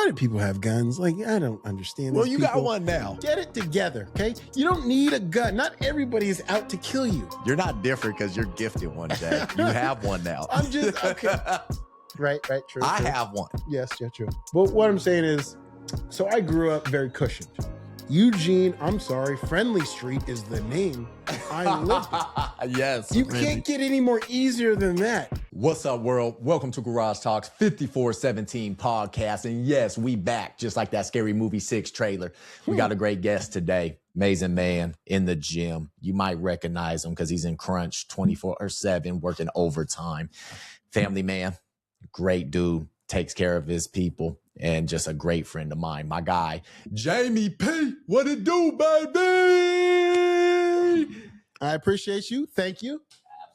Why do people have guns? Like, I don't understand. Well, these you people. got one now. Get it together, okay? You don't need a gun. Not everybody is out to kill you. You're not different because you're gifted one day. You have one now. I'm just, okay. Right, true. I have one. Yes, yeah, true. But what I'm saying is, so I grew up very cushioned. Eugene, I'm sorry, Friendly Street is the name I live in. Yes. You can't get any more easier than that. What's up, world? Welcome to Garage Talks 5417 podcast. And yes, we back, just like that Scary Movie 6 trailer. We got a great guest today. Amazing man in the gym. You might recognize him because he's in crunch 24/7, working overtime. Family man, great dude, takes care of his people. And just a great friend of mine, my guy, Jamie P. What it do, baby? I appreciate you. Thank you.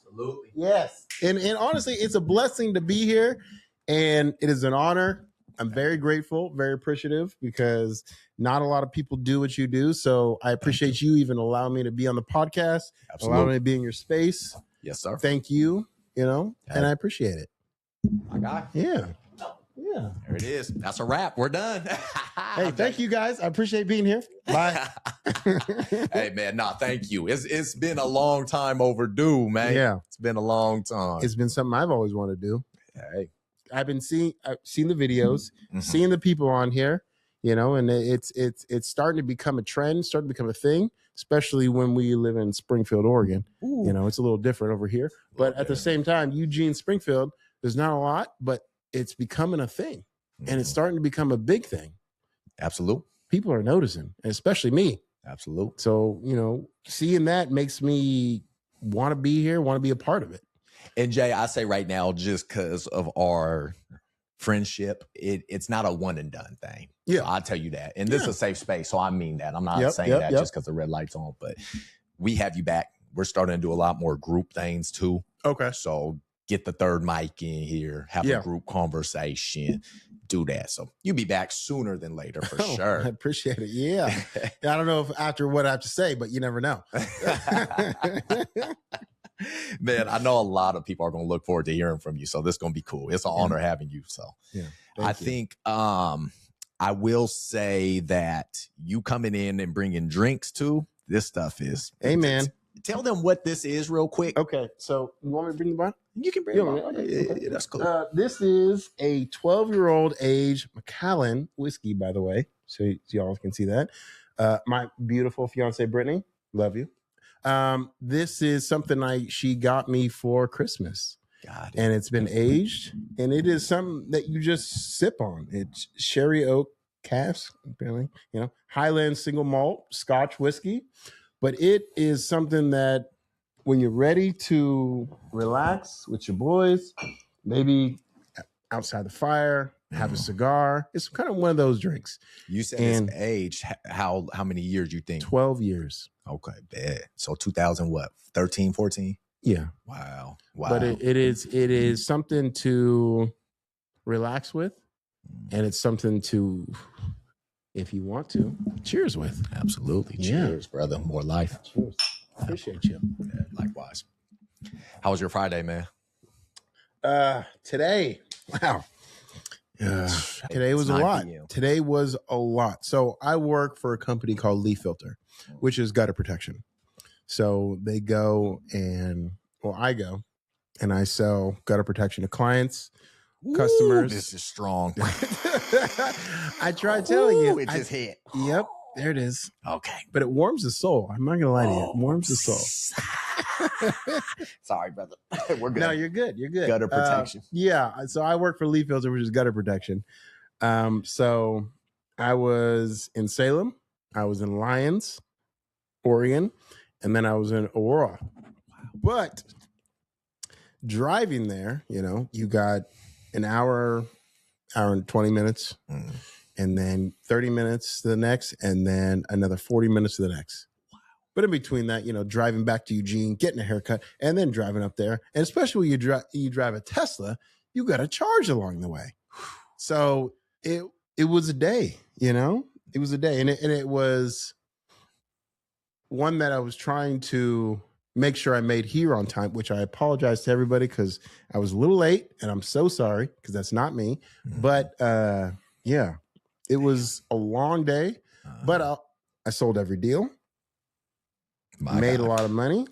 Absolutely. Yes. And honestly, it's a blessing to be here. And it is an honor. I'm very grateful, very appreciative because not a lot of people do what you do. So I appreciate you even allowing me to be on the podcast, allowing me to be in your space. Yes, sir. Thank you, and I appreciate it. My guy. Yeah. Yeah. There it is. That's a wrap. We're done. Hey, thank you guys. I appreciate being here. Bye. Hey, man. Thank you. It's been a long time overdue, man. Yeah. It's been a long time. It's been something I've always wanted to do. Hey. I've seen the videos, seeing the people on here, and it's starting to become a trend, starting to become a thing, especially when we live in Springfield, Oregon. Ooh. It's a little different over here. But at the same time, Eugene, Springfield, there's not a lot, but it's becoming a thing, and it's starting to become a big thing. Absolute. People are noticing, especially me. Absolute. So, seeing that makes me want to be here, want to be a part of it. And Jay, I say right now, just because of our friendship, it's not a one and done thing. Yeah. So I'll tell you that. And this is a safe space. So I mean that. I'm not saying that just because the red light's on, but we have you back. We're starting to do a lot more group things too. Okay. So get the third mic in here, have a group conversation, do that. So you'll be back sooner than later for sure. I appreciate it. Yeah. I don't know if after what I have to say, but you never know. Man, I know a lot of people are going to look forward to hearing from you. So this is going to be cool. It's an honor having you. So I think I will say that you coming in and bringing drinks too, this stuff is. Hey, man. Tell them what this is real quick. Okay. So you want me to bring the bottle? You can bring the bottle. Yeah, that's cool. This is a 12-year-old age Macallan whiskey, by the way. So y'all can see that. My beautiful fiance, Brittany. Love you. This is something she got me for Christmas. Got it. And it's been aged, and it is something that you just sip on. It's sherry oak cask, apparently, Highland single malt Scotch whiskey. But it is something that when you're ready to relax with your boys, maybe outside the fire, have a cigar. It's kind of one of those drinks. You said it's age. How many years you think? 12 years. Okay, bad. So 2000 what? 13, 14? Yeah. Wow. But it is something to relax with, and it's something to, if you want to, cheers with. Absolutely. Cheers, brother. More life. Cheers. Appreciate you. Yeah, likewise. How was your Friday, man? Today. Wow. Today was a lot. Today was a lot. So I work for a company called Leaf Filter, which is gutter protection. So they go I go and I sell gutter protection to clients, customers. This is strong. I tried telling you. It just hit. Yep. There it is. Okay. But it warms the soul. I'm not going to lie to you. It warms the soul. Sorry, brother. We're good. No, you're good. You're good. Gutter protection. Yeah. So I work for Leaf Filter, which is gutter protection. So I was in Salem. I was in Lyons, Oregon. And then I was in Aurora. But driving there, you got an hour and 20 minutes. And then 30 minutes to the next, and then another 40 minutes to the next. Wow. But in between that, driving back to Eugene, getting a haircut, and then driving up there. And especially when you drive a Tesla, you got to charge along the way. So it was a day, It was a day. And it was one that I was trying to make sure I made here on time, which I apologize to everybody because I was a little late, and I'm so sorry because that's not me. But yeah. It was a long day, but I sold every deal. Made a lot of money.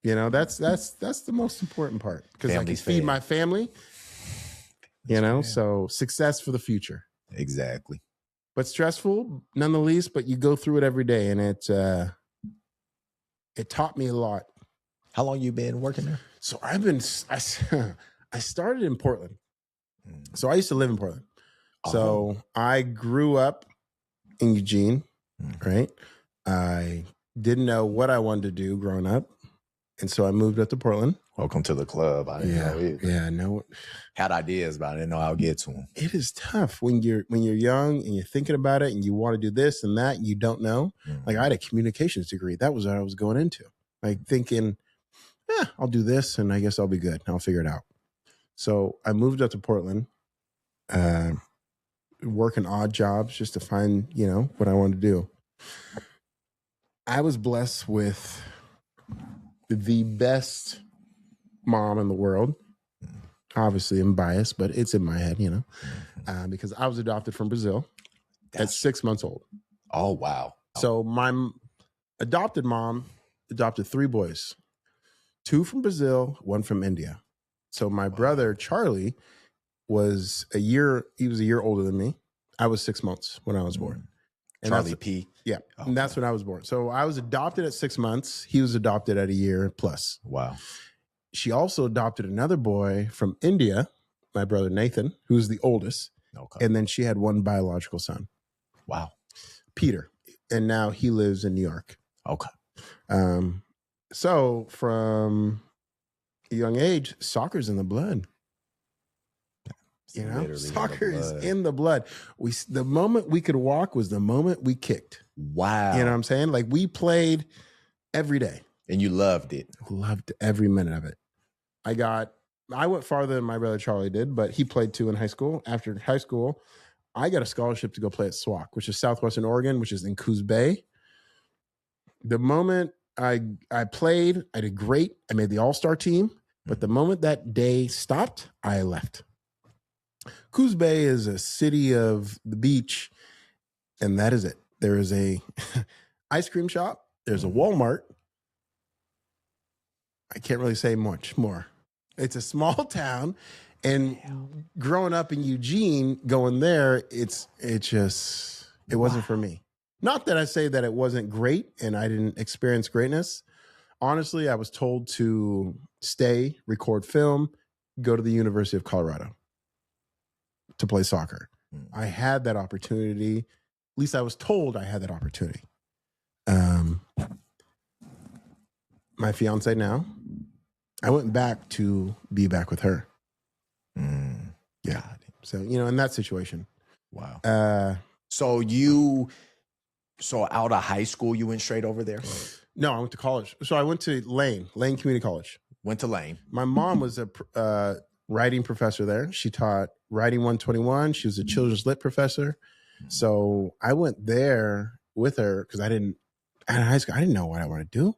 You know, that's the most important part because I can feed my family. You know, so success for the future. Exactly. But stressful, none the least. But you go through it every day, and it taught me a lot. How long you been working there? So I started in Portland. So I used to live in Portland. So I grew up in Eugene, right? I didn't know what I wanted to do growing up. And so I moved up to Portland. Welcome to the club. I didn't know either. Yeah, no. Had ideas, but I didn't know how to get to them. It is tough when you're young and you're thinking about it and you want to do this and that and you don't know. Like I had a communications degree. That was what I was going into. Like thinking, I'll do this and I guess I'll be good. I'll figure it out. So I moved up to Portland, working odd jobs just to find, you know, what I wanted to do. I was blessed with the best mom in the world. Obviously, I'm biased, but it's in my head, you know, because I was adopted from Brazil at 6 months old. Oh, wow. So my adopted mom adopted 3 boys, 2 from Brazil, 1 from India. So my brother, Charlie, was a year older than me. I was 6 months when I was born. And Charlie P. Yeah. Okay. And that's when I was born. So I was adopted at 6 months. He was adopted at a year plus. Wow. She also adopted another boy from India, my brother Nathan, who's the oldest. Okay. And then she had 1 biological son. Wow. Peter. And now he lives in New York. Okay. So from a young age, soccer's in the blood. You know, soccer is in the blood. The moment we could walk was the moment we kicked. Wow. You know what I'm saying? Like we played every day. And you loved it. Loved every minute of it. I went farther than my brother Charlie did, but he played too in high school. After high school, I got a scholarship to go play at SWAC, which is Southwestern Oregon, which is in Coos Bay. The moment I played, I did great. I made the all-star team. But the moment that day stopped, I left. Coos Bay is a city of the beach, and that is it. There is a ice cream shop. There's a Walmart. I can't really say much more. It's a small town, and growing up in Eugene, going there, it wasn't for me. Not that I say that it wasn't great and I didn't experience greatness. Honestly, I was told to stay, record film, go to the University of Colorado to play soccer. I had that opportunity. At least I was told I had that opportunity. My fiance now, I went back to be back with her. Yeah. So, you know, in that situation. Wow. So out of high school, you went straight over there? No, I went to college. So I went to Lane Community College. Went to Lane. My mom was a writing professor there. She taught Writing 121. She was a children's lit professor. So I went there with her because in high school, I didn't know what I wanted to do.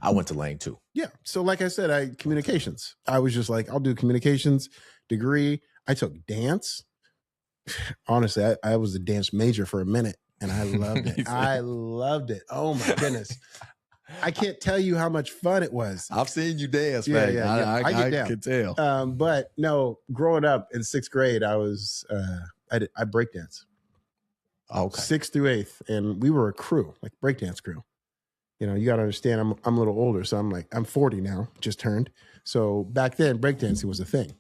I went to Lane too. Yeah. So like I said, communications. I was just like, I'll do communications degree. I took dance. Honestly, I was a dance major for a minute and I loved it. I loved it. Oh my goodness. I can't tell you how much fun it was. I've seen you dance, man. Yeah. I can tell. But no, growing up in 6th grade, I breakdance. Okay. 6th through 8th. And we were a crew, like breakdance crew. You know, you got to understand, I'm a little older. So I'm 40 now, just turned. So back then, breakdancing was a thing.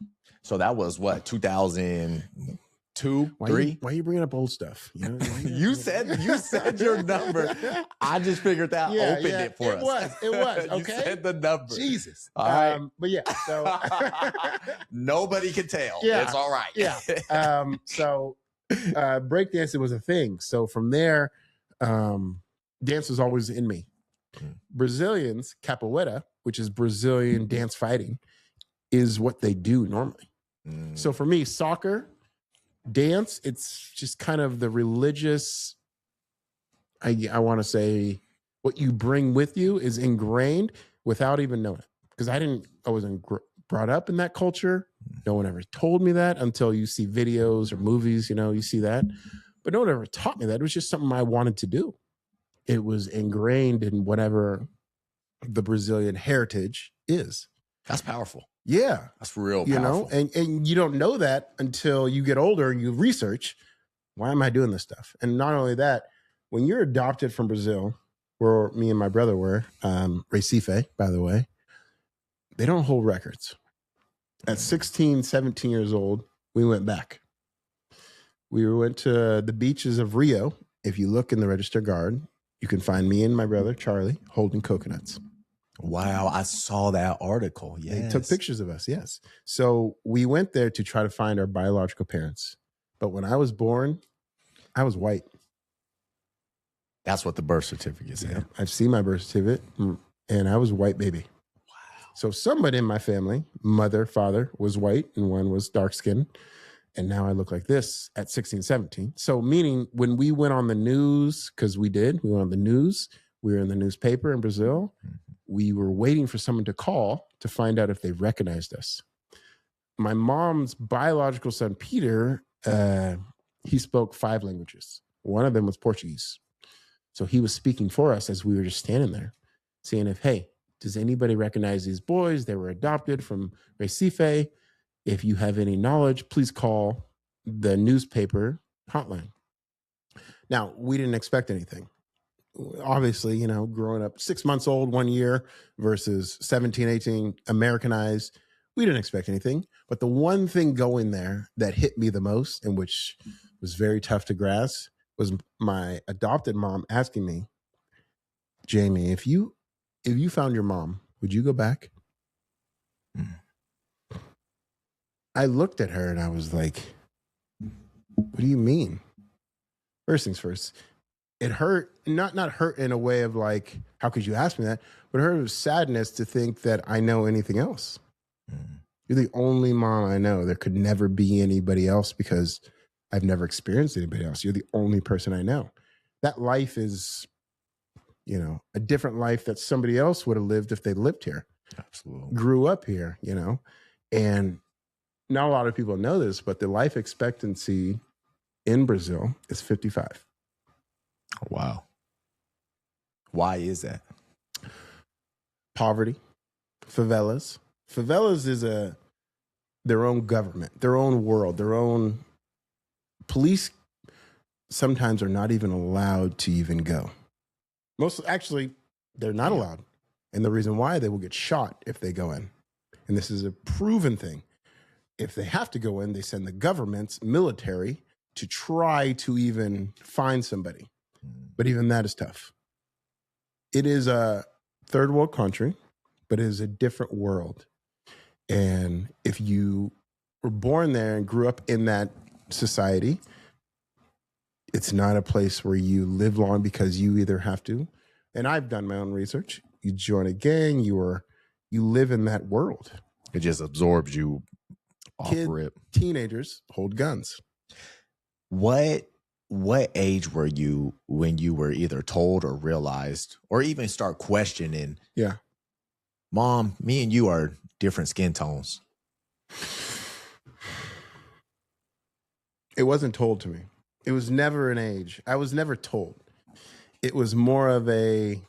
So that was what, 2002, 3? Why are you bringing up old stuff? You know, you said your number. I just figured that opened it for us. It was. Okay. You said the number. Jesus. All right. But yeah, so nobody can tell. Yeah. It's all right. Yeah. So breakdancing was a thing. So from there, dance was always in me. Brazilians, capoeira, which is Brazilian dance fighting, is what they do normally. So for me, soccer, dance, it's just kind of the religious, I want to say, what you bring with you is ingrained without even knowing it. Because I wasn't brought up in that culture. No one ever told me that until you see videos or movies, you know, you see that. but no one ever taught me that. It was just something I wanted to do. It was ingrained in whatever the Brazilian heritage is. That's powerful. Yeah. That's real You powerful. know, and you don't know that until you get older and you research, why am I doing this stuff? And not only that, when you're adopted from Brazil, where me and my brother were, Recife, by the way, they don't hold records. At 16, 17 years old, we went back. We went to the beaches of Rio. If you look in the register guard, you can find me and my brother, Charlie, holding coconuts. Wow, I saw that article. Yes. They took pictures of us, yes. So we went there to try to find our biological parents. But when I was born, I was white. That's what the birth certificate said. Yeah, I've seen my birth certificate, and I was a white baby. Wow. So somebody in my family, mother, father, was white, and one was dark skinned. And now I look like this at 16, 17. So meaning when we went on the news, because we went on the news, we were in the newspaper in Brazil, we were waiting for someone to call to find out if they recognized us. My mom's biological son, Peter, he spoke 5 languages. One of them was Portuguese. So he was speaking for us as we were just standing there, saying, hey, does anybody recognize these boys? They were adopted from Recife. If you have any knowledge, please call the newspaper hotline. Now, we didn't expect anything. Obviously, you know, growing up 6 months old, 1 year versus 17, 18, Americanized, we didn't expect anything. But the one thing going there that hit me the most and which was very tough to grasp was my adopted mom asking me, Jamie, if you found your mom, would you go back? I looked at her and I was like, what do you mean? First things first, it hurt, not hurt in a way of like, how could you ask me that? But it hurt with sadness to think that I know anything else. You're the only mom I know. There could never be anybody else because I've never experienced anybody else. You're the only person I know. That life is, you know, a different life that somebody else would have lived if they lived here. Absolutely. Grew up here, you know, and not a lot of people know this, but the life expectancy in Brazil is 55. Wow. Why is that? Poverty, favelas. Favelas is their own government, their own world, their own police. Sometimes are not even allowed to even go. Actually, they're not allowed. And the reason why, they will get shot if they go in. And this is a proven thing. If they have to go in, they send the government's military to try to even find somebody. But even that is tough. It is a third world country, but it is a different world. And if you were born there and grew up in that society, it's not a place where you live long because you either have to, and I've done my own research, you join a gang, you live in that world. It just absorbs you off rip. Teenagers hold guns. What age were you when you were either told or realized or even start questioning? Yeah. Mom, me and you are different skin tones. It wasn't told to me. It was never an age. I was never told. It was more of a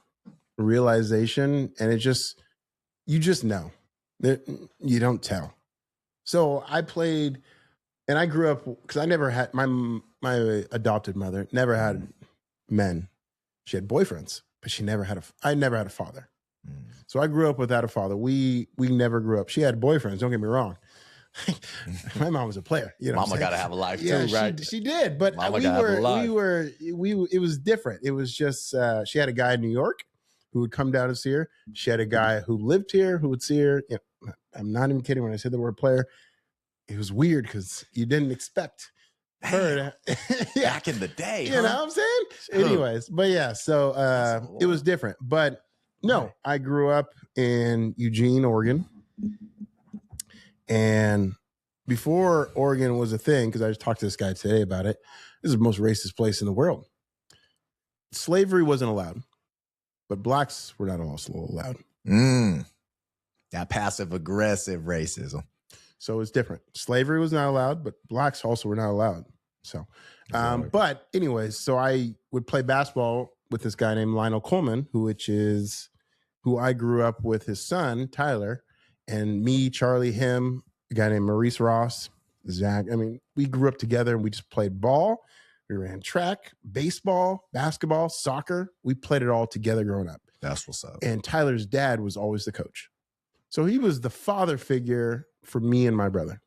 realization, and you just know. You don't tell. So I played, and I grew up, because I never had, my adopted mother never had men. She had boyfriends, but I never had a father. So I grew up without a father. We never grew up. She had boyfriends, don't get me wrong. My mom was a player. You know, Mama got to have a life yeah, too, right? She did, but it was different. It was just, she had a guy in New York who would come down to see her. She had a guy who lived here who would see her. You know, I'm not even kidding when I said the word player. It was weird because you didn't expect her to, yeah. Back in the day, you know what I'm saying? Anyways, but yeah, so it was different. But no, I grew up in Eugene, Oregon. And before Oregon was a thing, because I just talked to this guy today about it, this is the most racist place in the world. Slavery wasn't allowed, but blacks were not also allowed. That passive aggressive racism. So it's different. Slavery was not allowed, but blacks also were not allowed. So, Right. but anyways, so I would play basketball with this guy named Lionel Coleman, who I grew up with his son, Tyler, and me, Charlie, him, a guy named Maurice Ross, Zach. I mean, we grew up together and we just played ball. We ran track, baseball, basketball, soccer. We played it all together growing up. That's what's up. And Tyler's dad was always the coach. So he was the father figure for me and my brother.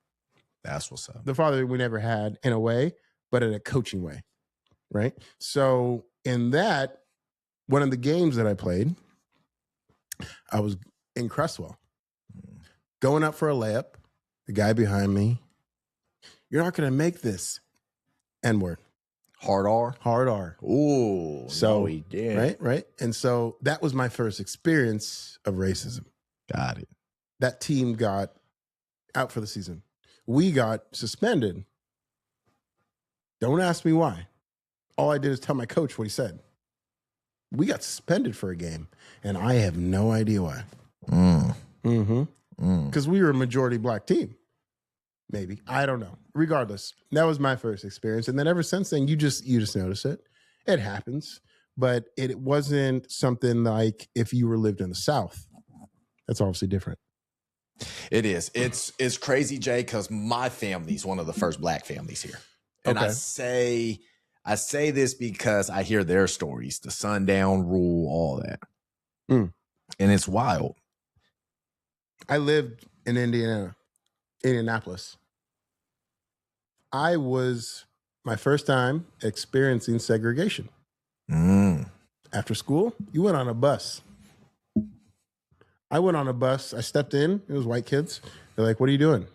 That's what's up. The father we never had in a way, but in a coaching way, right? So in that, one of the games that I played, I was in Cresswell, going up for a layup. The guy behind me, you're not going to make this. N-word. Hard R? Hard R. Ooh, So, no, he did. Right. And so that was my first experience of racism. Got it. That team got out for the season. We got suspended. Don't ask me why. All I did is tell my coach what he said. We got suspended for a game, and I have no idea why. Because we were a majority black team. Maybe. I don't know. Regardless, that was my first experience. And then ever since then, you just notice it. It happens. But it wasn't something like if you were lived in the South. That's obviously different. It is. It's crazy, Jay, because my family's one of the first black families here. And Okay. I say this because I hear their stories, the sundown rule, all that. Mm. And it's wild. I lived in Indianapolis. I was my first time experiencing segregation. After school, you went on a bus. I went on a bus. I stepped in. It was white kids. They're like, "What are you doing?"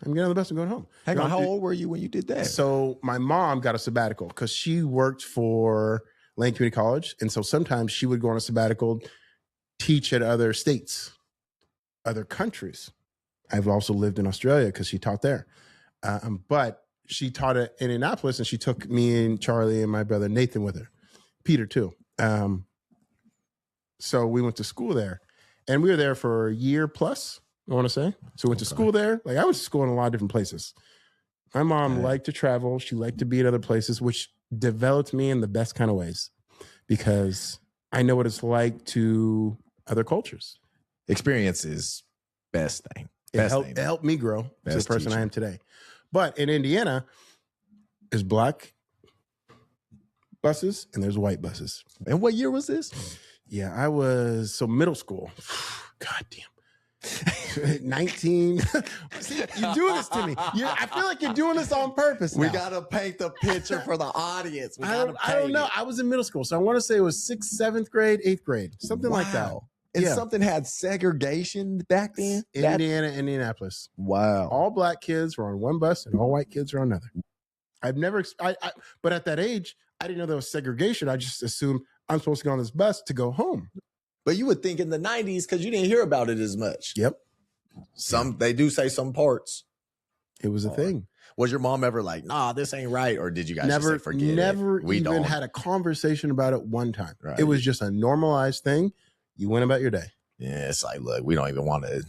I'm getting on the bus and going home. Hang on, how old were you when you did that? So my mom got a sabbatical because she worked for Lane Community College. And so sometimes she would go on a sabbatical, teach at other states, other countries. I've also lived in Australia because she taught there. But she taught at Indianapolis, and she took me and Charlie and my brother Nathan with her. Peter too. So we went to school there, and we were there for a year plus, I want to say. So we went to school there. Like, I went to school in a lot of different places. My mom liked to travel. She liked to be at other places, which developed me in the best kind of ways because I know what it's like to other cultures. Experience is best thing. It helped me grow to the person I am today. But in Indiana, there's black buses and there's white buses. And what year was this? Yeah, I was middle school. God damn. 19. See, you're doing this to me. I feel like you're doing this on purpose. We now. got to paint the picture for the audience. I don't know. I was in middle school. So I want to say it was 6th, 7th grade, 8th grade, something like that. And something had segregation back then? Indianapolis. Wow. All black kids were on one bus and all white kids were on another. I've never, but at that age, I didn't know there was segregation. I just assumed I'm supposed to go on this bus to go home. But you would think in the 90s because you didn't hear about it as much. Yep. They do say some parts. It was a thing. Was your mom ever like, nah, this ain't right? Or did you guys just say, forget it? Never even had a conversation about it one time. Right. It was just a normalized thing. You went about your day. Yeah, it's like, look, we don't even want to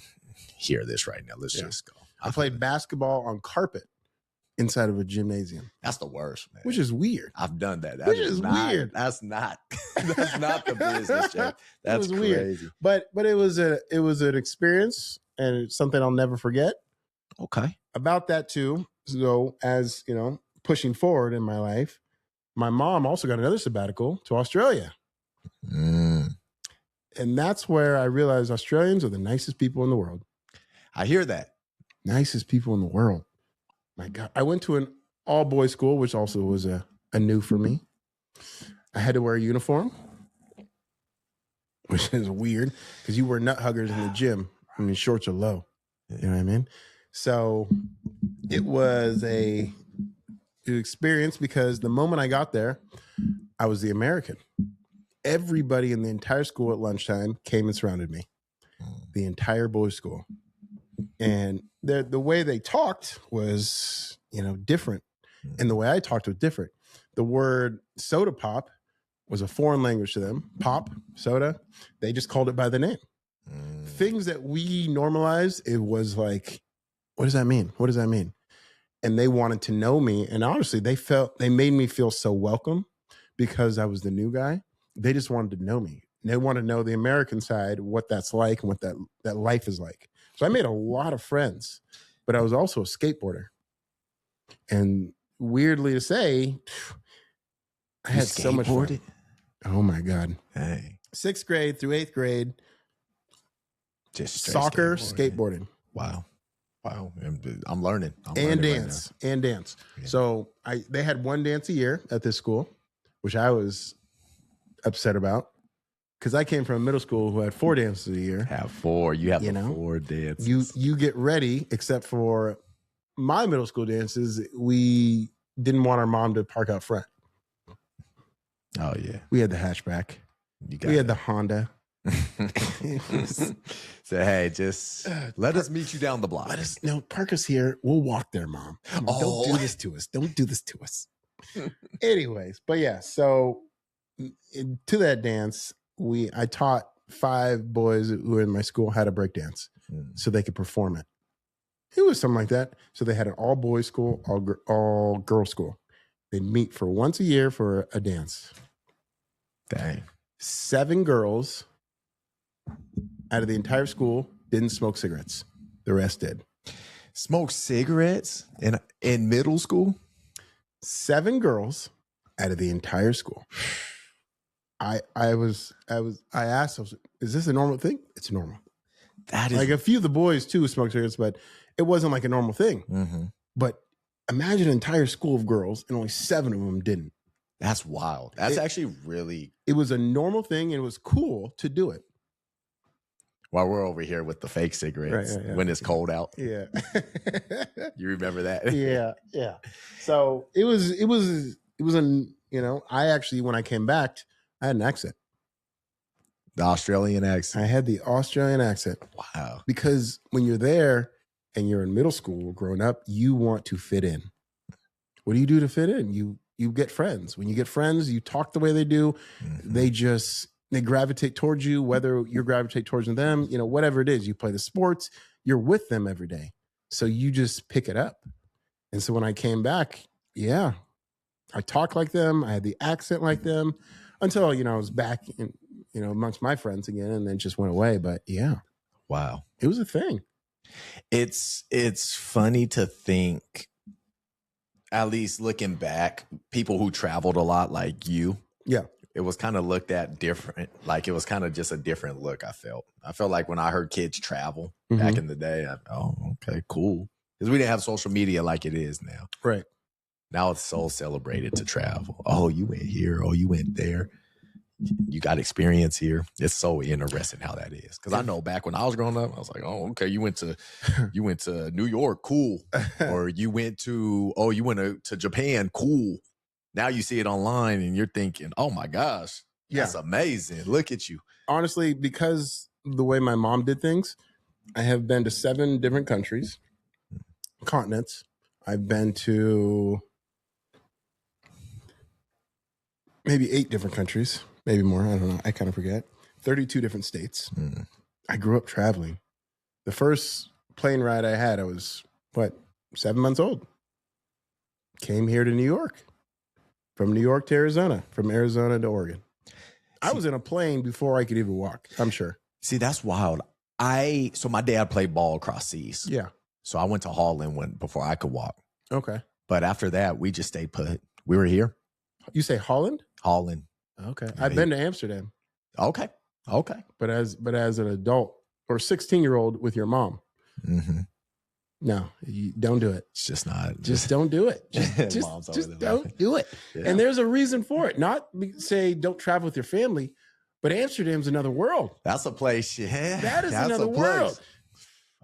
hear this right now. Let's just go. I played basketball on carpet inside of a gymnasium. That's the worst, man. Which is weird. I've done that. Which is weird. That's not the business, Jeff. That's crazy. Weird. But it was an experience, and it's something I'll never forget. Okay. About that too. So as you know, pushing forward in my life, my mom also got another sabbatical to Australia. And that's where I realized Australians are the nicest people in the world. I hear that. Nicest people in the world. My God. I went to an all-boys school, which also was a new for me. I had to wear a uniform, which is weird because you wear nut huggers in the gym. I mean, shorts are low. You know what I mean? So it was an experience because the moment I got there, I was the American. Everybody in the entire school at lunchtime came and surrounded me. The entire boys' school. And the way they talked was, different. And the way I talked was different. The word soda pop was a foreign language to them. Pop, soda, they just called it by the name. Things that we normalized, it was like, what does that mean? What does that mean? and they wanted to know me. And honestly, they made me feel so welcome because I was the new guy. They just wanted to know me. They want to know the American side, what that's like and what that life is like. So I made a lot of friends, but I was also a skateboarder. And weirdly to say, I had so much fun. Oh my God. Hey. 6th grade through 8th grade, just soccer, skateboarding. Wow. I'm learning. And dance. Yeah. So they had one dance a year at this school, which I was upset about. Because I came from a middle school who had 4 dances a year. Have 4. You have 4 dances. You get ready, except for my middle school dances. We didn't want our mom to park out front. Oh, yeah. We had the hatchback. We had the Honda. So, hey, just let us meet you down the block. Park us here. We'll walk there, Mom. Don't do this to us. Don't do this to us. Anyways, but yeah, so to that dance, I taught 5 boys who were in my school how to break dance so they could perform it. It was something like that. So they had an all boys school, all girls school. They'd meet for once a year for a dance. Dang. 7 girls out of the entire school didn't smoke cigarettes. The rest did. Smoke cigarettes in middle school? 7 girls out of the entire school. I asked, is this a normal thing? It's normal. That is like a few of the boys too smoked cigarettes, but it wasn't like a normal thing. Mm-hmm. But imagine an entire school of girls and only 7 of them didn't. That's wild. That's actually really. It was a normal thing and it was cool to do it. While we're over here with the fake cigarettes when it's cold out. Yeah. You remember that? Yeah. So it was I actually, when I came back, I had an accent. The Australian accent. I had the Australian accent. Wow. Because when you're there and you're in middle school growing up, you want to fit in. What do you do to fit in? You get friends. When you get friends, you talk the way they do. Mm-hmm. They gravitate towards you, whether you gravitate towards them, whatever it is. You play the sports, you're with them every day. So you just pick it up. And so when I came back, I talked like them. I had the accent like them until, I was back in, amongst my friends again, and then just went away. But yeah. Wow. It was a thing. It's funny to think, at least looking back, people who traveled a lot like you. Yeah. It was kind of looked at different. Like it was kind of just a different look, I felt like when I heard kids travel back in the day, okay, cool. Because we didn't have social media like it is now. Right. Now it's so celebrated to travel. Oh, you went here. Oh, you went there. You got experience here. It's so interesting how that is. Because I know back when I was growing up, I was like, oh, okay, you went to New York, cool. Or you went to Japan, cool. Now you see it online and you're thinking, oh my gosh, that's amazing. Look at you. Honestly, because the way my mom did things, I have been to 7 different countries, continents. I've been to maybe 8 different countries, maybe more. I don't know. I kind of forget. 32 different states. I grew up traveling. The first plane ride I had, I was, 7 months old. Came here to New York. From New York to Arizona. From Arizona to Oregon. I was in a plane before I could even walk, I'm sure. See, that's wild. So my dad played ball across seas. Yeah. So I went to Holland before I could walk. Okay. But after that, we just stayed put. We were here. You say Holland? Holland. Okay. I've been to Amsterdam. Okay. But as an adult or 16-year-old with your mom. Mm-hmm. No, you don't do it. It's just not. Just don't do it. Just don't do it. Yeah. And there's a reason for it. Not say don't travel with your family, but Amsterdam's another world. That's a place. Yeah. That is another world.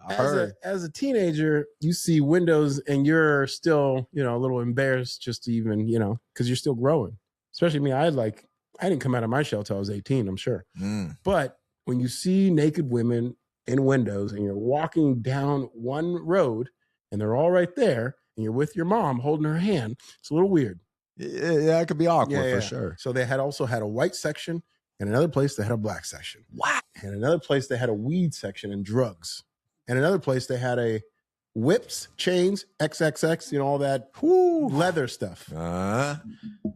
As a teenager, you see windows and you're still, a little embarrassed just to even, because you're still growing. Especially me, I didn't come out of my shell till I was 18, I'm sure. But when you see naked women in windows and you're walking down one road and they're all right there and you're with your mom holding her hand, it's a little weird. Yeah, it could be awkward for sure. So they also had a white section and another place they had a black section. Wow. And another place they had a weed section and drugs. And another place they had a whips, chains, XXX, all that leather stuff.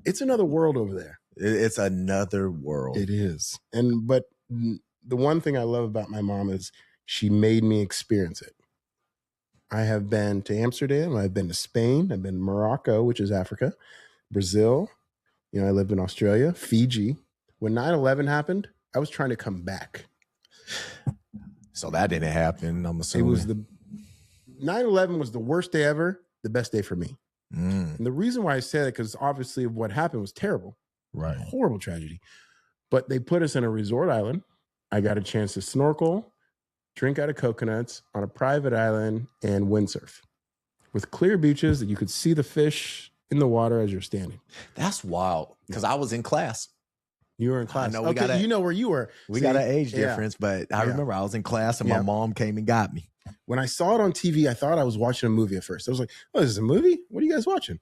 It's another world over there. It's another world. It is. But the one thing I love about my mom is she made me experience it. I have been to Amsterdam. I've been to Spain. I've been to Morocco, which is Africa, Brazil. I lived in Australia, Fiji. When 9/11 happened, I was trying to come back. So that didn't happen, I'm assuming. It was 9/11 was the worst day ever, the best day for me. And the reason why I say that, because obviously what happened was terrible. Right. Horrible tragedy. But they put us in a resort island. I got a chance to snorkel, drink out of coconuts on a private island, and windsurf with clear beaches that you could see the fish in the water as you're standing. That's wild, because I was in class. You were in class. I know you know where you were. We got an age difference, but I remember I was in class and my mom came and got me. When I saw it on TV, I thought I was watching a movie at first. I was like, oh, this is a movie? What are you guys watching?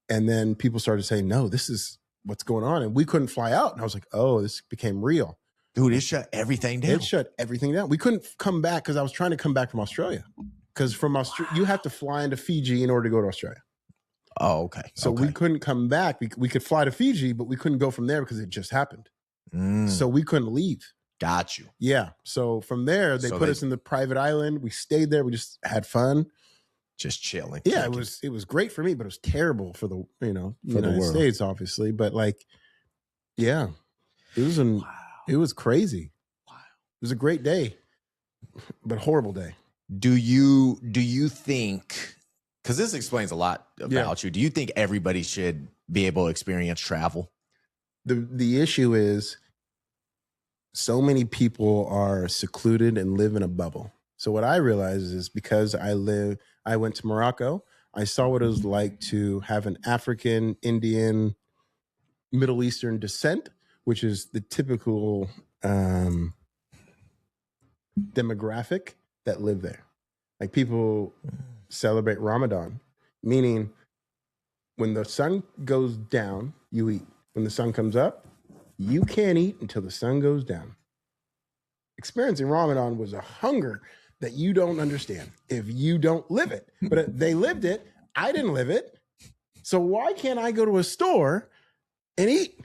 And then people started saying, no, this is what's going on. And we couldn't fly out. And I was like, oh, this became real. Dude, it shut everything down. It shut everything down. We couldn't come back because I was trying to come back from Australia. Because from Australia, you have to fly into Fiji in order to go to Australia. Oh, okay. So we couldn't come back. We could fly to Fiji, but we couldn't go from there because it just happened. So we couldn't leave. Got you. Yeah. So from there, they put us in the private island. We stayed there. We just had fun. Just chilling. Yeah, it was great for me, but it was terrible for the United States, obviously. But it was crazy. Wow. It was a great day, but horrible day. Do you think, because this explains a lot about you, do you think everybody should be able to experience travel? The issue is so many people are secluded and live in a bubble. So what I realized is because I went to Morocco, I saw what it was like to have an African, Indian, Middle Eastern descent, which is the typical demographic that live there. Like people celebrate Ramadan, meaning when the sun goes down, you eat. When the sun comes up, you can't eat until the sun goes down. Experiencing Ramadan was a hunger that you don't understand if you don't live it. But they lived it. I didn't live it. So why can't I go to a store and eat?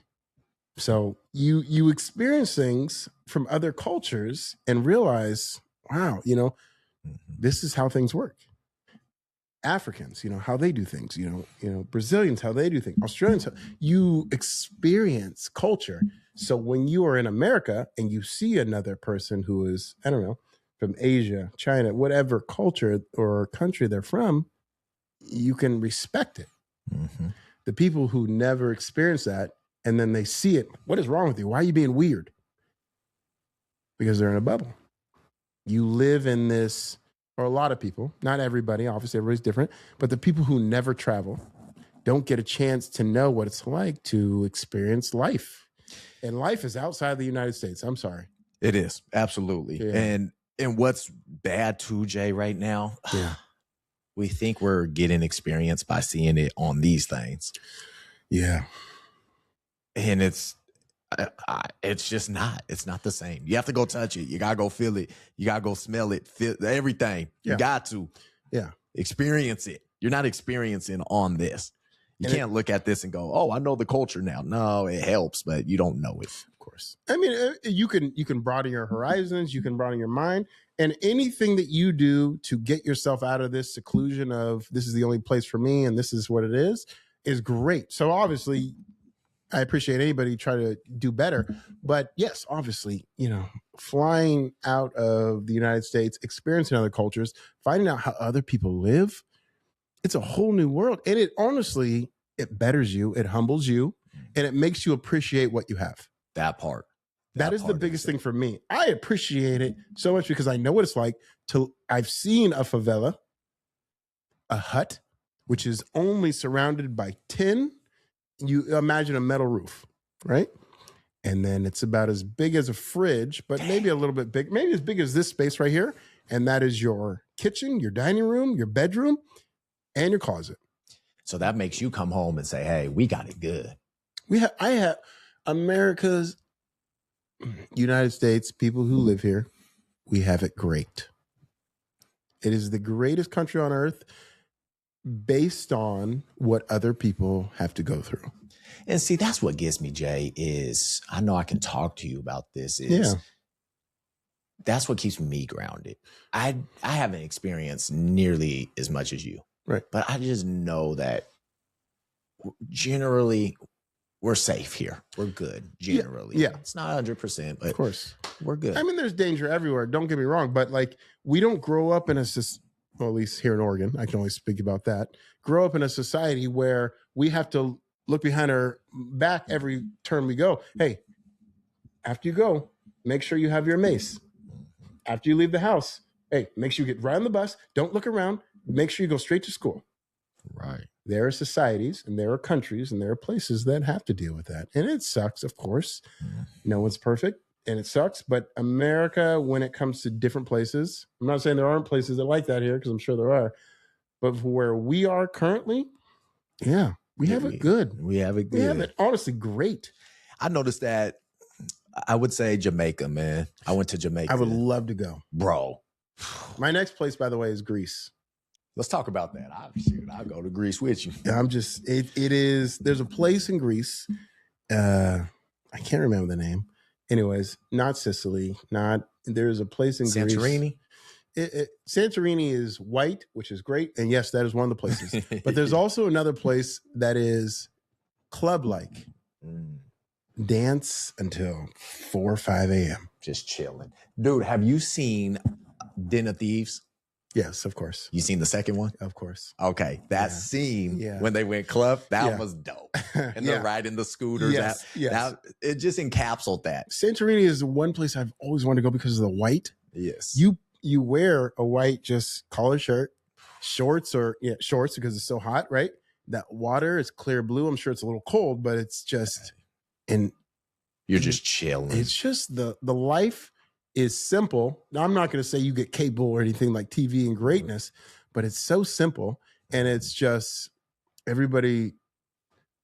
So you experience things from other cultures and realize, wow, this is how things work. Africans, how they do things, Brazilians, how they do things, Australians, you experience culture. So when you are in America and you see another person who is, I don't know, from Asia, China, whatever culture or country they're from, you can respect it. Mm-hmm. The people who never experience that and then they see it, what is wrong with you? Why are you being weird? Because they're in a bubble. You live in this, or a lot of people, not everybody, obviously everybody's different, but the people who never travel don't get a chance to know what it's like to experience life. And life is outside the United States. I'm sorry. It is, absolutely. Yeah. And what's bad too, Jay, right now, we think we're getting experience by seeing it on these things. Yeah. And it's just not. It's not the same. You have to go touch it. You got to go feel it. You got to go smell it, feel everything. You got to experience it. You're not experiencing on this. You can't look at this and go, oh, I know the culture now. No, it helps, but you don't know it. Of course. I mean, you can broaden your horizons. You can broaden your mind. And anything that you do to get yourself out of this seclusion of this is the only place for me and this is what it is great. So obviously, I appreciate anybody try to do better. But yes, obviously, flying out of the United States, experiencing other cultures, finding out how other people live, it's a whole new world. And it honestly, it betters you, it humbles you, and it makes you appreciate what you have. That part. That is the biggest thing for me. I appreciate it so much because I know what it's like I've seen a favela, a hut, which is only surrounded by tin. You imagine a metal roof, right? And then it's about as big as a fridge, but maybe a little bit big, maybe as big as this space right here. And that is your kitchen, your dining room, your bedroom, and your closet. So that makes you come home and say, hey, we got it good. I have America's, United States, people who live here, we have it great. It is the greatest country on earth based on what other people have to go through. And see, that's what gets me, Jay, is I know I can talk to you about this. Is that's what keeps me grounded. I haven't experienced nearly as much as you. Right. But I just know that generally we're safe here. We're good, generally. Yeah. It's not 100%, but Of course. we're good. I mean, there's danger everywhere. Don't get me wrong. But like, we don't grow up in well, at least here in Oregon, I can only speak about that. Grow up in a society where we have to look behind our back every turn we go. Hey, after you go, make sure you have your mace. After you leave the house, hey, make sure you get right on the bus. Don't look around. Make sure you go straight to school. Right. There are societies and there are countries and there are places that have to deal with that. And it sucks, of course. No one's perfect and it sucks. But America, when it comes to different places, I'm not saying there aren't places that like that here, because I'm sure there are. But where we are currently, we have it good. We have it good. We have it honestly great. I noticed that. I would say Jamaica, man. I went to Jamaica. I would love to go. Bro. My next place, by the way, is Greece. Let's talk about that. I'll go to Greece with you. There's a place in Greece. I can't remember the name. Anyways, not Sicily. There's a place in Santorini? Greece. Santorini is white, which is great. And yes, that is one of the places. But there's also another place that is club-like. Dance until 4 or 5 a.m. Just chilling. Dude, have you seen Den of Thieves? Yes, of course. You seen the second one? Of course. Okay. That scene when they went club, that was dope. And they're riding the scooters. Yes. It just encapsulated that. Santorini is one place I've always wanted to go because of the white. Yes. You wear a white just collar shirt, shorts because it's so hot, right? That water is clear blue. I'm sure it's a little cold, but it's just and you're just chilling. It's just the life is simple. Now, I'm not going to say you get cable or anything like TV and greatness, but it's so simple. And it's just everybody,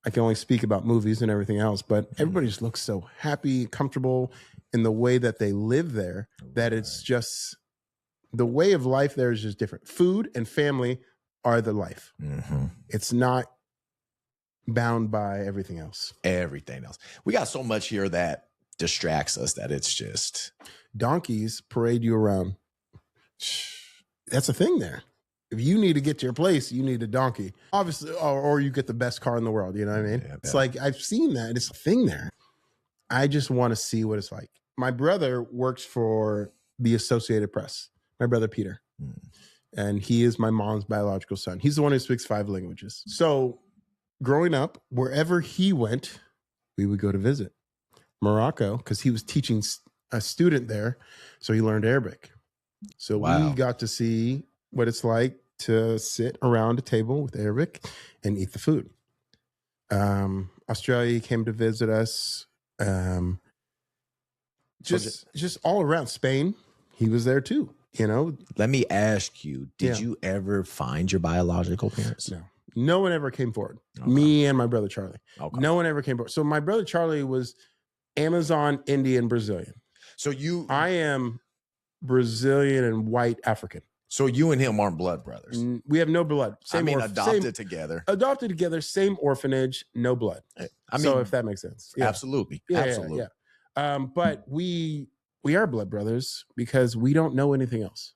I can only speak about movies and everything else, but everybody just looks so happy, comfortable in the way that they live there, that it's just the way of life there is just different. Food and family are the life. It's not bound by everything else. We got so much here that distracts us that it's just donkeys parade you around. That's a thing there. If you need to get to your place, you need a donkey, obviously, or you get the best car in the world. You know what I mean? It's like, I've seen that. It's a thing there. I just want to see what it's like. My brother works for the Associated Press. My brother, Peter. And he is my mom's biological son. He's the one who speaks 5 languages. So growing up, wherever he went, we would go to visit. Morocco, because he was teaching a student there, so he learned Arabic. So we got to see what it's like to sit around a table with Arabic and eat the food. Australia came to visit us. Just all around. Spain, he was there too. You know. Let me ask you: did you ever find your biological parents? No one ever came forward. Me and my brother Charlie. No one ever came forward. So my brother Charlie was Amazon, Indian, Brazilian. So I am Brazilian and white African. So you and him aren't blood brothers. We have no blood. Adopted together. Adopted together, same orphanage, no blood. So if that makes sense. Absolutely. Absolutely. But we are blood brothers because we don't know anything else.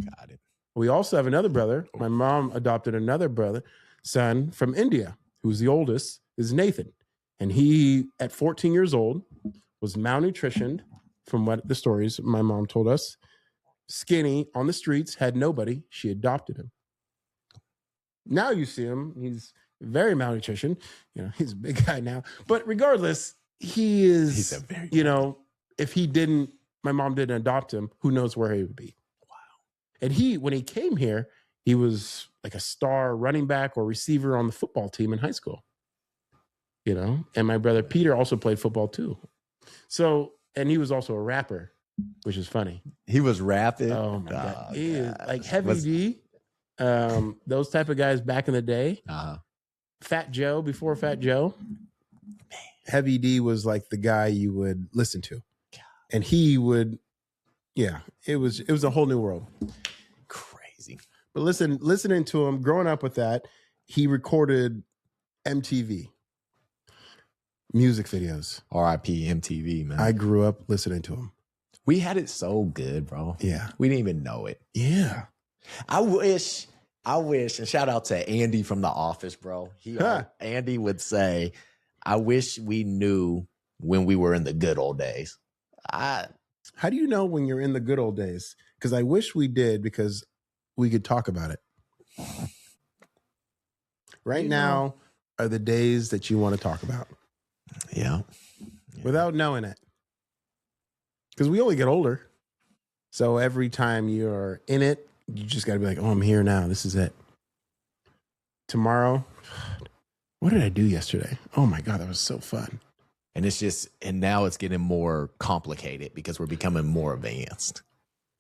Got it. We also have another brother. My mom adopted another son from India, who's the oldest, is Nathan. And he, at 14 years old, was malnutritioned, from what the stories my mom told us. Skinny, on the streets, had nobody. She adopted him. Now you see him. He's very malnutritioned. You know, he's a big guy now. But regardless, he's a very, if my mom didn't adopt him, who knows where he would be. And when he came here, he was like a star running back or receiver on the football team in high school. You know, and my brother Peter also played football too. So, and he was also a rapper, which is funny. He was rapping. Oh my God. He is like Heavy D, those type of guys back in the day. Fat Joe, before Fat Joe. Heavy D was like the guy you would listen to. And he would, it was a whole new world. crazy. But listening to him, growing up with that, he recorded MTV music videos. R.I.P. MTV, man. I grew up listening to him. We had it so good, bro. Yeah. We didn't even know it. Yeah. I wish, and shout out to Andy from The Office, bro. Andy would say, I wish we knew when we were in the good old days. How do you know when you're in the good old days? Because I wish we did, because we could talk about it. Right now are the days that you want to talk about. Yeah. Without knowing it. Because we only get older. So every time you're in it, you just got to be like, oh, I'm here now. This is it. Tomorrow, what did I do yesterday? Oh my God, that was so fun. And now it's getting more complicated because we're becoming more advanced.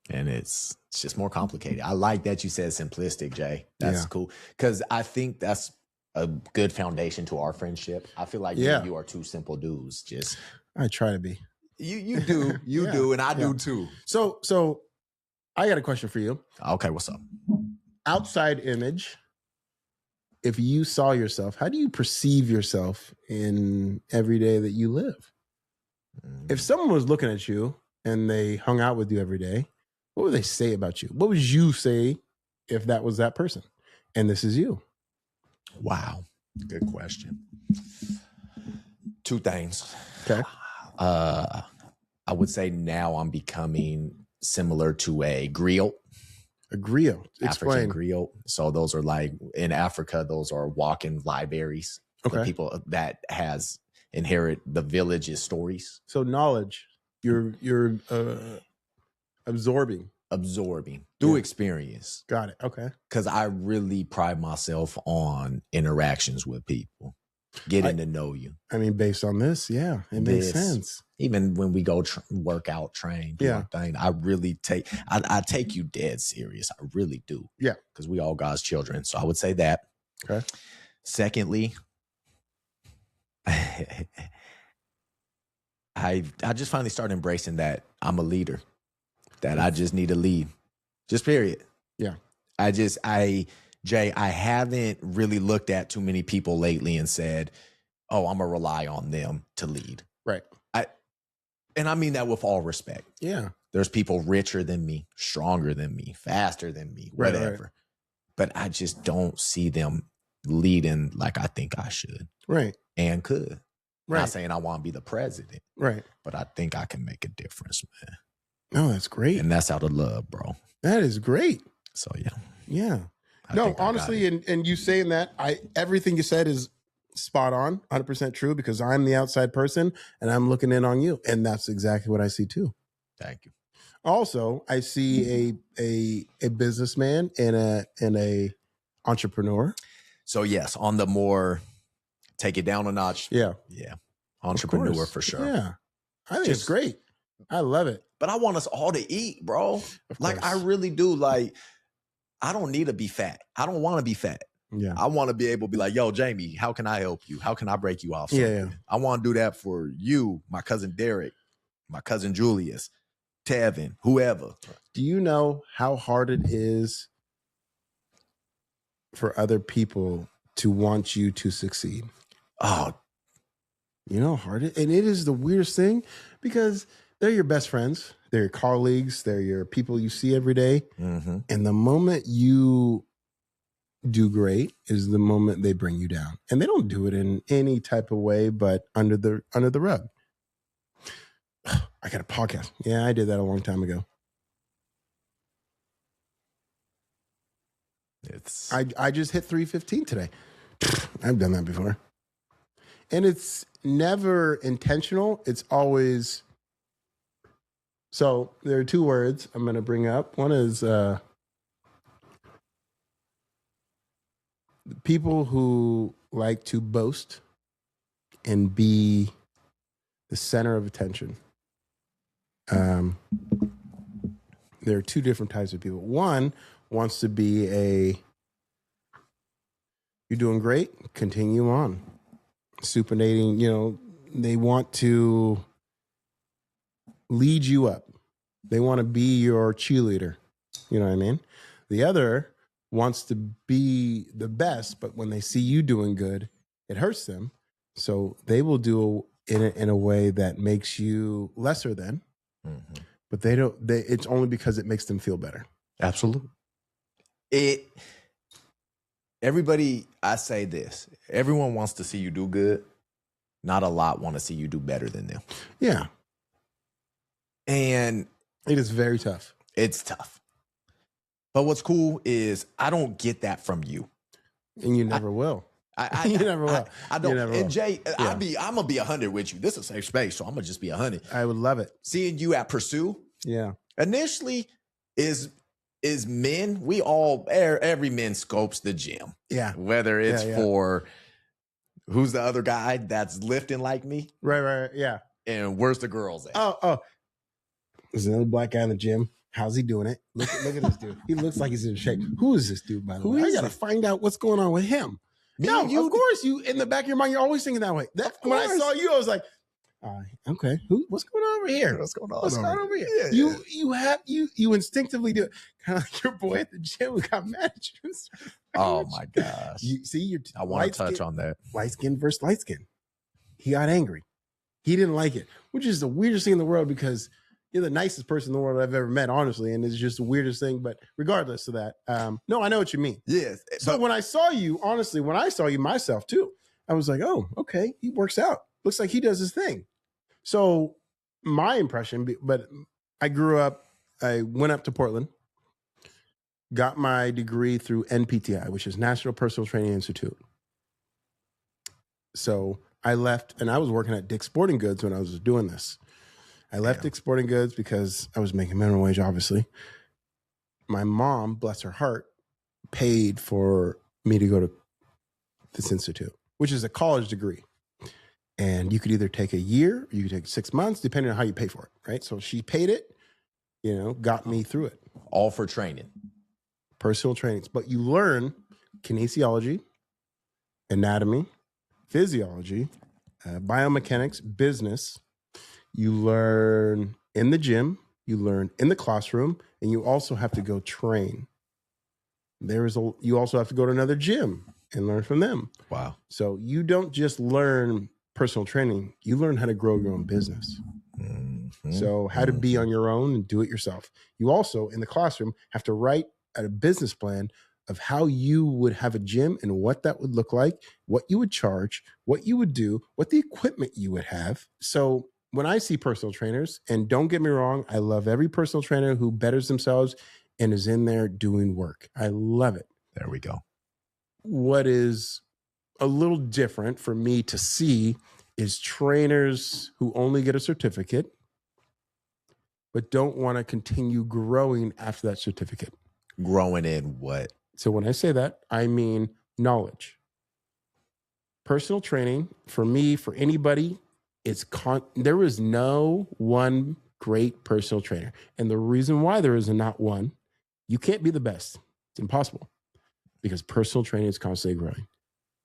And it's just more complicated. I like that you said simplistic, Jay. That's cool. Because I think that's a good foundation to our friendship. I feel like you are two simple dudes. Just I try to be. You do. You do, and I do too. So I got a question for you. Okay, what's up? Outside image. If you saw yourself, how do you perceive yourself in every day that you live? If someone was looking at you and they hung out with you every day, what would they say about you? What would you say if that was that person? And this is you. Wow. Good question. Two things. Okay. I would say now I'm becoming similar to a griot. A griot. Explain. African griot. So those are like in Africa, those are walking libraries. Okay. For people that has inherit the village's stories. So knowledge, you're absorbing through experience. Got it. Okay. Because I really pride myself on interactions with people, getting to know you. I mean, based on this, it makes sense. Even when we go work out, train, do our thing, I really I take you dead serious. I really do. Yeah. Because we all God's children. So I would say that. Okay. Secondly, I just finally started embracing that I'm a leader, that I just need to lead. Just period. Yeah. Jay, I haven't really looked at too many people lately and said, oh, I'm going to rely on them to lead. Right. And I mean that with all respect. Yeah. There's people richer than me, stronger than me, faster than me, whatever. Right. But I just don't see them leading like I think I should. Right. And could. Right. Not saying I want to be the president. Right. But I think I can make a difference, man. Oh, that's great. And that's out of love, bro. That is great. So, yeah. Yeah. No, honestly, and you saying that, everything you said is spot on, 100% true, because I'm the outside person and I'm looking in on you. And that's exactly what I see too. Thank you. Also, I see a businessman and a entrepreneur. So yes, on the more take it down a notch. Yeah. Yeah. Entrepreneur for sure. Yeah. I think it's great. I love it. But I want us all to eat, bro. Like I really do. Like, I don't need to be fat. I don't want to be fat. Yeah. I want to be able to be like, yo, Jamie, how can I help you? How can I break you off? Yeah. I want to do that for you, my cousin Derek, my cousin Julius, Tevin, whoever. Do you know how hard it is for other people to want you to succeed? Oh, you know how hard it is? And it is the weirdest thing because they're your best friends. They're your colleagues. They're your people you see every day. Mm-hmm. And the moment you do great is the moment they bring you down. And they don't do it in any type of way but under the rug. I got a podcast. Yeah, I did that a long time ago. I just hit 315 today. I've done that before. And it's never intentional. It's always... So there are two words I'm going to bring up. One is people who like to boast and be the center of attention. There are two different types of people. One wants to be you're doing great, continue on. Supinating, they want to lead you up. They want to be your cheerleader. You know what I mean? The other wants to be the best, but when they see you doing good, it hurts them. So they will do in a way that makes you lesser than, but it's only because it makes them feel better. Absolutely. Everybody, I say this, everyone wants to see you do good. Not a lot want to see you do better than them. Yeah. And it is very tough. It's tough. But what's cool is I don't get that from you. And you never will. You never will. I don't. And Jay, I'm gonna be 100 with you. This is a safe space, so I'm gonna just be 100. I would love it. Seeing you at Pursue. Yeah. Initially, is men. We all every man scopes the gym. Yeah. Whether it's for who's the other guy that's lifting like me. Right. Yeah. And where's the girls at? Oh. There's another black guy in the gym. How's he doing it? Look at this dude. He looks like he's in shape. Who is this dude, by the way? I got to find out what's going on with him. No, of course, you in the back of your mind, you're always thinking that way. When I saw you, I was like, okay, what's going on over here? What's going on over here? Yeah. You instinctively do it. Kind of like your boy at the gym who got mad at you. Oh my gosh. I want to touch on that. Light skin versus light skin. He got angry. He didn't like it, which is the weirdest thing in the world because you're the nicest person in the world I've ever met, honestly, and it's just the weirdest thing. But regardless of that, no, I know what you mean. Yes. So when I saw you, honestly, when I saw you myself too, I was like, oh, okay, he works out. Looks like he does his thing. So my impression, but I grew up, I went up to Portland, got my degree through NPTI, which is National Personal Training Institute. So I left, and I was working at Dick's Sporting Goods when I was doing this. I left Dick's Sporting Goods because I was making minimum wage, obviously. My mom, bless her heart, paid for me to go to this institute, which is a college degree. And you could either take a year, or you could take 6 months, depending on how you pay for it, right? So she paid it, got me through it. All for training. Personal trainings. But you learn kinesiology, anatomy, physiology, biomechanics, business. You learn in the gym, you learn in the classroom, and you also have to go train. You also have to go to another gym and learn from them. Wow. So you don't just learn personal training, you learn how to grow your own business. Mm-hmm. So how to be on your own and do it yourself. You also, in the classroom, have to write a business plan of how you would have a gym and what that would look like, what you would charge, what you would do, what the equipment you would have. So when I see personal trainers, and don't get me wrong, I love every personal trainer who betters themselves and is in there doing work. I love it. There we go. What is a little different for me to see is trainers who only get a certificate, but don't want to continue growing after that certificate. Growing in what? So when I say that, I mean knowledge. Personal training, for me, for anybody, there is no one great personal trainer. And the reason why there is not one, you can't be the best. It's impossible because personal training is constantly growing.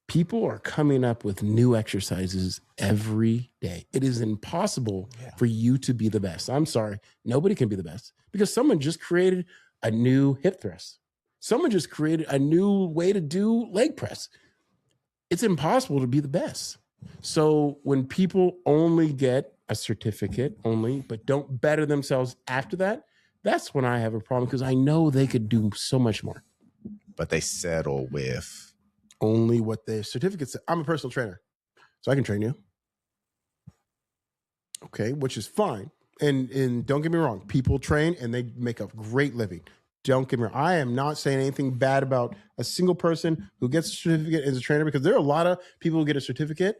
People are coming up with new exercises every day. It is impossible for you to be the best. I'm sorry. Nobody can be the best because someone just created a new hip thrust. Someone just created a new way to do leg press. It's impossible to be the best. So when people only get a certificate but don't better themselves after that, that's when I have a problem because I know they could do so much more. But they settle with only what their certificate says. I'm a personal trainer, so I can train you. Okay, which is fine. And don't get me wrong, people train and they make a great living. Don't get me wrong. I am not saying anything bad about a single person who gets a certificate as a trainer because there are a lot of people who get a certificate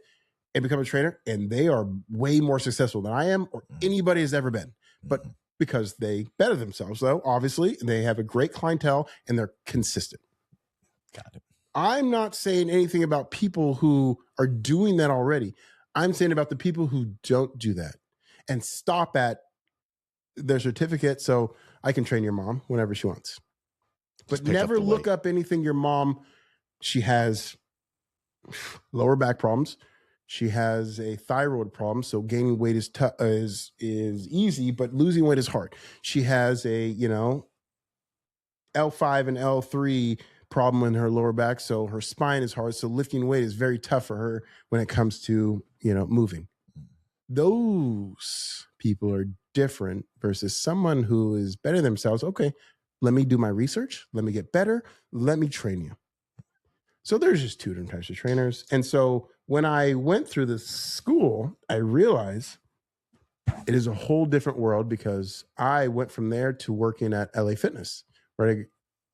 and become a trainer and they are way more successful than I am or anybody has ever been. But because they better themselves, though, obviously, they have a great clientele and they're consistent. Got it. I'm not saying anything about people who are doing that already. I'm saying about the people who don't do that and stop at their certificate so I can train your mom whenever she wants. But never look up anything your mom, she has lower back problems. She has a thyroid problem, so gaining weight is easy, but losing weight is hard. She has a, L5 and L3 problem in her lower back. So her spine is hard. So lifting weight is very tough for her when it comes to, moving. Those people are different versus someone who is better themselves. Okay, let me do my research. Let me get better. Let me train you. So there's just two different types of trainers. And so when I went through this school, I realized it is a whole different world because I went from there to working at LA Fitness, right?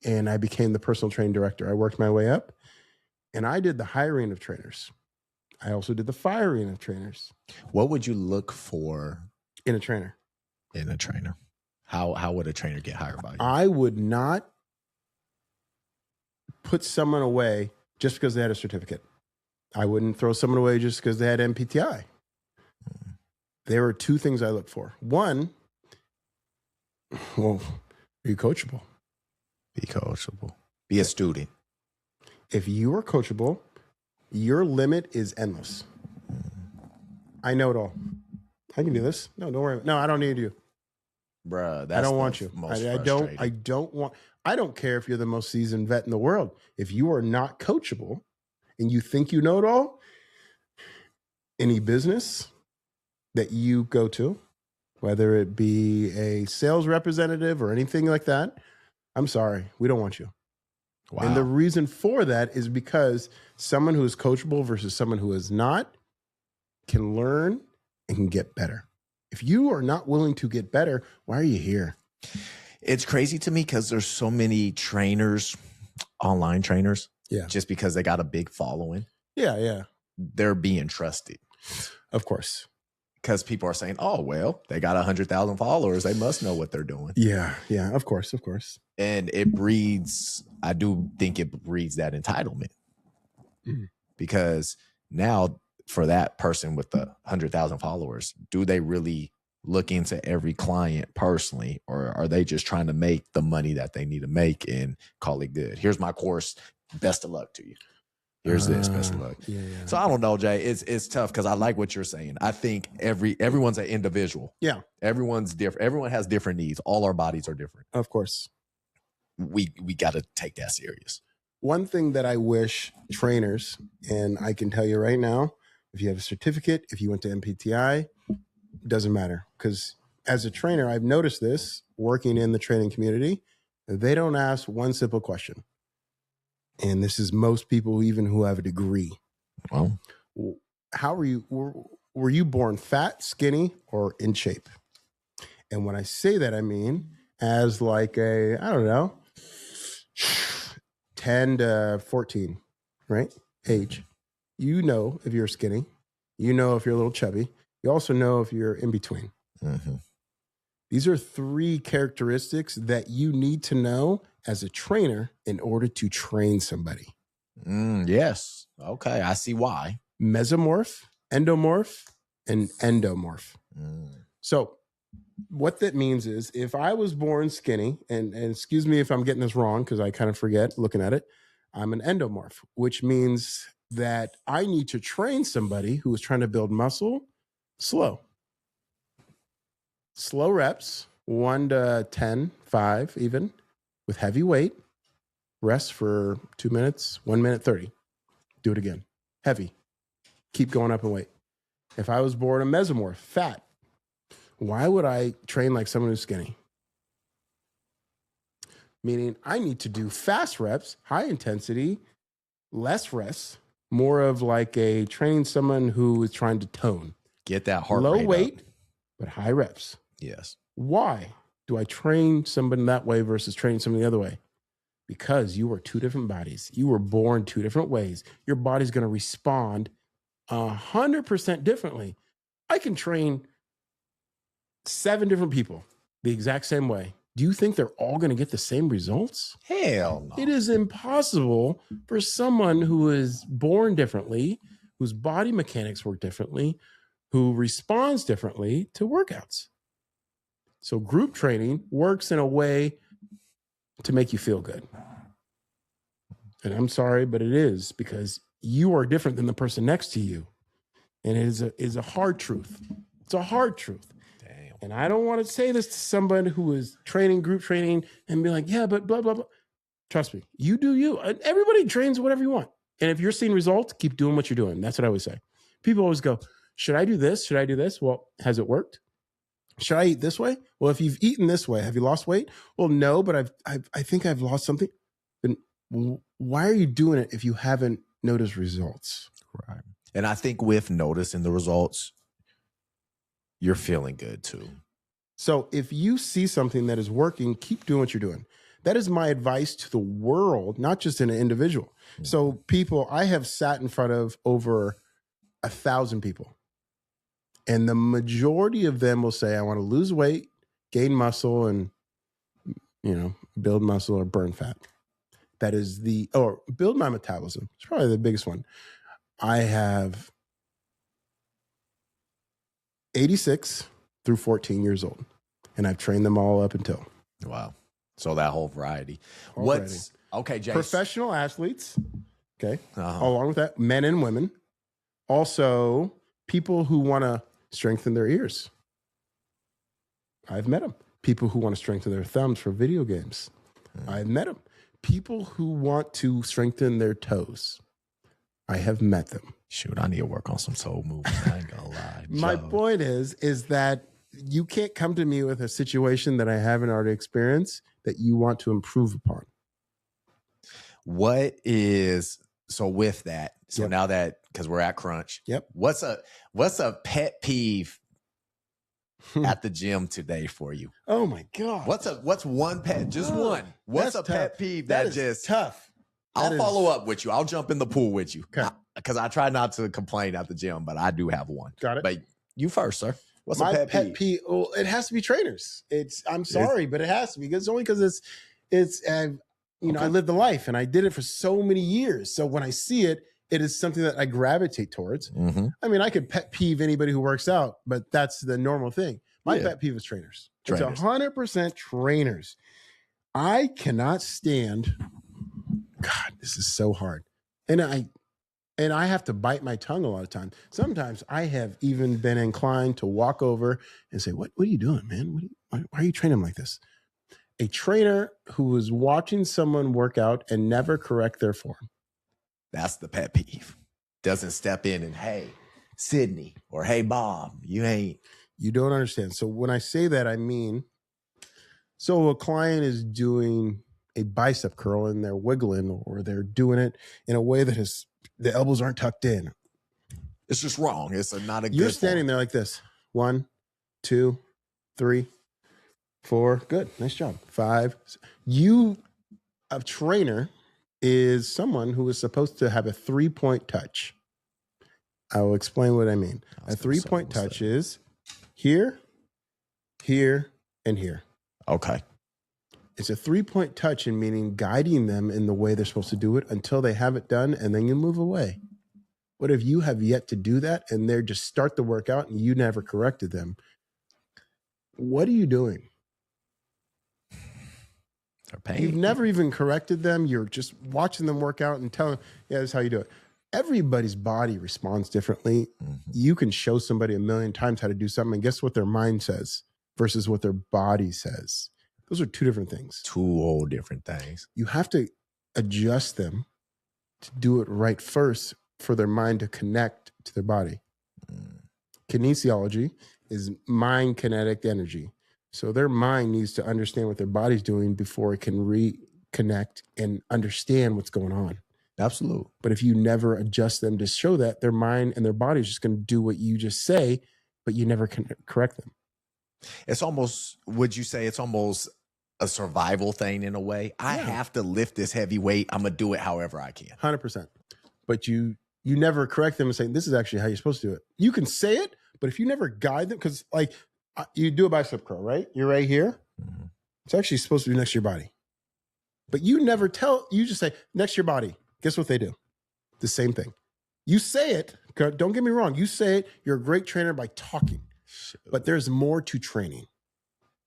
And I became the personal training director. I worked my way up and I did the hiring of trainers. I also did the firing of trainers. What would you look for in a trainer? In a trainer? How would a trainer get hired by you? I would not put someone away just because they had a certificate. I wouldn't throw someone away just because they had MPTI. There are two things I look for. One, well, are you coachable? Be coachable. Be a student. If you are coachable, your limit is endless. I know it all. I can do this. No, don't worry. No, I don't need you. Bruh, that's I don't want you. I don't care if you're the most seasoned vet in the world. If you are not coachable and you think you know it all, any business that you go to, whether it be a sales representative or anything like that, I'm sorry, we don't want you. Wow. And the reason for that is because someone who is coachable versus someone who is not can learn and can get better. If you are not willing to get better, why are you here? It's crazy to me because there's so many trainers, online trainers, just because they got a big following. Yeah. They're being trusted. Of course. Because people are saying, oh, well, they got 100,000 followers. They must know what they're doing. Yeah, of course. And it breeds, I do think it breeds that entitlement. Because now for that person with the 100,000 followers, do they really look into every client personally, or are they just trying to make the money that they need to make and call it good? Here's my course. Best of luck to you. Here's this. Best of luck. Yeah. So I don't know, Jay. It's tough because I like what you're saying. I think everyone's an individual. Yeah. Everyone's different. Everyone has different needs. All our bodies are different. Of course. We got to take that serious. One thing that I wish trainers, and I can tell you right now, if you have a certificate, if you went to MPTI, doesn't matter. Because as a trainer, I've noticed this working in the training community, they don't ask one simple question. And this is most people, even who have a degree. Wow. How were you born fat, skinny, or in shape? And when I say that, I mean as like I don't know, 10 to 14, right? Age. You know if you're skinny. You know if you're a little chubby. You also know if you're in between. Mm-hmm. These are three characteristics that you need to know as a trainer in order to train somebody. Yes. Okay. I see why. Mesomorph, endomorph, and endomorph. So what that means is if I was born skinny, and excuse me if I'm getting this wrong because I kind of forget looking at it, I'm an endomorph, which means that I need to train somebody who is trying to build muscle slow. Slow reps, 1 to 10, 5 even, with heavy weight. Rest for 2 minutes, 1 minute 30. Do it again. Heavy. Keep going up in weight. If I was born a mesomorph, fat, why would I train like someone who's skinny? Meaning I need to do fast reps, high intensity, less rest, more of like a training someone who is trying to tone. Get that heart low rate weight, up. But high reps. Yes. Why do I train somebody that way versus training somebody the other way? Because you are two different bodies. You were born two different ways. Your body's going to respond 100% differently. I can train 7 different people the exact same way. Do you think they're all going to get the same results? Hell no. It is impossible for someone who is born differently, whose body mechanics work differently, who responds differently to workouts. So group training works in a way to make you feel good. And I'm sorry, but it is because you are different than the person next to you. And it is a hard truth. It's a hard truth. Damn. And I don't want to say this to somebody who is training, group training, and be like, yeah, but blah, blah, blah. Trust me, you do you. Everybody trains whatever you want. And if you're seeing results, keep doing what you're doing. That's what I always say. People always go, should I do this? Should I do this? Well, has it worked? Should I eat this way? Well, if you've eaten this way, have you lost weight? Well, no, but I think I've lost something. Then why are you doing it if you haven't noticed results? Right. And I think with noticing the results, you're feeling good too. So if you see something that is working, keep doing what you're doing. That is my advice to the world, not just in an individual. Mm-hmm. So people, I have sat in front of over 1,000 people. And the majority of them will say, I want to lose weight, gain muscle, and, build muscle or burn fat. That is or build my metabolism. It's probably the biggest one. I have 86 through 14 years old, and I've trained them all up until. Wow. So that whole variety. Okay, Jason? Professional athletes, okay, along with that, men and women. Also, people who want to strengthen their ears. I've met them. People who want to strengthen their thumbs for video games. I've met them. People who want to strengthen their toes. I have met them. Shoot, I need to work on some toe movements. I ain't gonna lie. My point is that you can't come to me with a situation that I haven't already experienced that you want to improve upon. So with that, now that, because we're at crunch, what's a pet peeve at the gym today for you? Oh my God. What's one pet? Just one. What's a pet peeve that just tough? I'll follow up with you. I'll jump in the pool with you. Because I try not to complain at the gym, but I do have one. Got it. But you first, sir. What's my a pet peeve? Well, it has to be trainers. I'm sorry, but it has to be. It's only because I lived the life and I did it for so many years. So when I see it, it is something that I gravitate towards. Mm-hmm. I mean, I could pet peeve anybody who works out, but that's the normal thing. My pet peeve is trainers. It's 100% trainers. I cannot stand. God, this is so hard. And I have to bite my tongue a lot of times. Sometimes I have even been inclined to walk over and say, what are you doing, man? Why are you training like this? A trainer who is watching someone work out and never correct their form. That's the pet peeve. Doesn't step in and, hey, Sydney, or hey, Bob, you don't understand. So when I say that, I mean, so a client is doing a bicep curl and they're wiggling, or they're doing it in a way that the elbows aren't tucked in. It's just wrong. It's not a good You're standing form. there like this. 1, 2, 3, 4. Good. Nice job. 5. A trainer is someone who is supposed to have a 3-point touch. I will explain what I mean. A 3-point touch is here, here, and here. Okay. It's a 3-point touch, in meaning guiding them in the way they're supposed to do it until they have it done, and then you move away. What if you have yet to do that and they're just start the workout and you never corrected them? What are you doing? You've never even corrected them. You're just watching them work out and telling them, yeah, that's how you do it. Everybody's body responds differently. Mm-hmm. You can show somebody 1,000,000 times how to do something, and guess what their mind says versus what their body says. Those are two different things. 2 whole different things. You have to adjust them to do it right first for their mind to connect to their body. Kinesiology is mind kinetic energy. So their mind needs to understand what their body's doing before it can reconnect and understand what's going on. Absolutely. But if you never adjust them to show that, their mind and their body is just going to do what you just say, but you never can correct them. It's almost, would you say it's almost a survival thing in a way? I have to lift this heavy weight. I'm going to do it however I can. 100%. But you never correct them and say, this is actually how you're supposed to do it. You can say it, but if you never guide them, because like you do a bicep curl, right? You're right here. Mm-hmm. It's actually supposed to be next to your body. But you never you just say, next to your body. Guess what they do? The same thing. You say it. Don't get me wrong. You say it. You're a great trainer by talking. But there's more to training.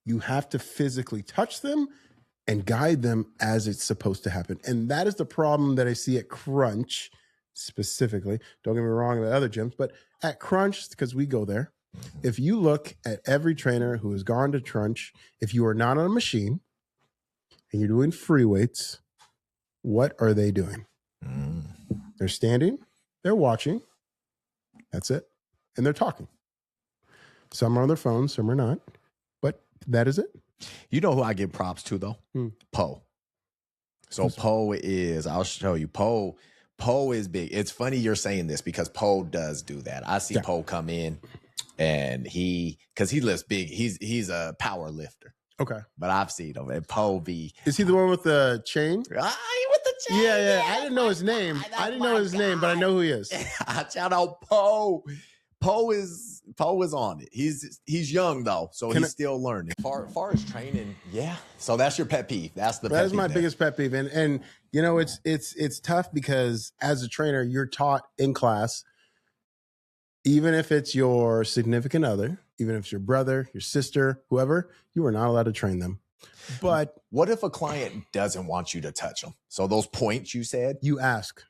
You have to physically touch them and guide them as it's supposed to happen. And that is the problem that I see at Crunch specifically. Don't get me wrong about other gyms, but at Crunch, because we go there, If you look at every trainer who has gone to Trunch, if you are not on a machine and you're doing free weights, what are they doing? They're standing, they're watching. That's it. And they're talking. Some are on their phones, some are not. But that is it. You know who I give props to, though? Poe. So Poe is, I'll show you, Poe is big. It's funny you're saying this because Poe does do that. I see Poe come in and because he lifts big. He's a power lifter. Okay. But I've seen him. And Poe be. Is he the one with the chain? With the chain. Yeah. I didn't know his name. I didn't know his name, but I know who he is. Shout out Poe. Poe is on it. He's young though, so he's still learning. Far as training, yeah. So that's your pet peeve. That's my biggest pet peeve. And you know, it's tough because as a trainer, you're taught in class, even if it's your significant other, even if it's your brother, your sister, whoever, you are not allowed to train them. But what if a client doesn't want you to touch them? So those points you said, you ask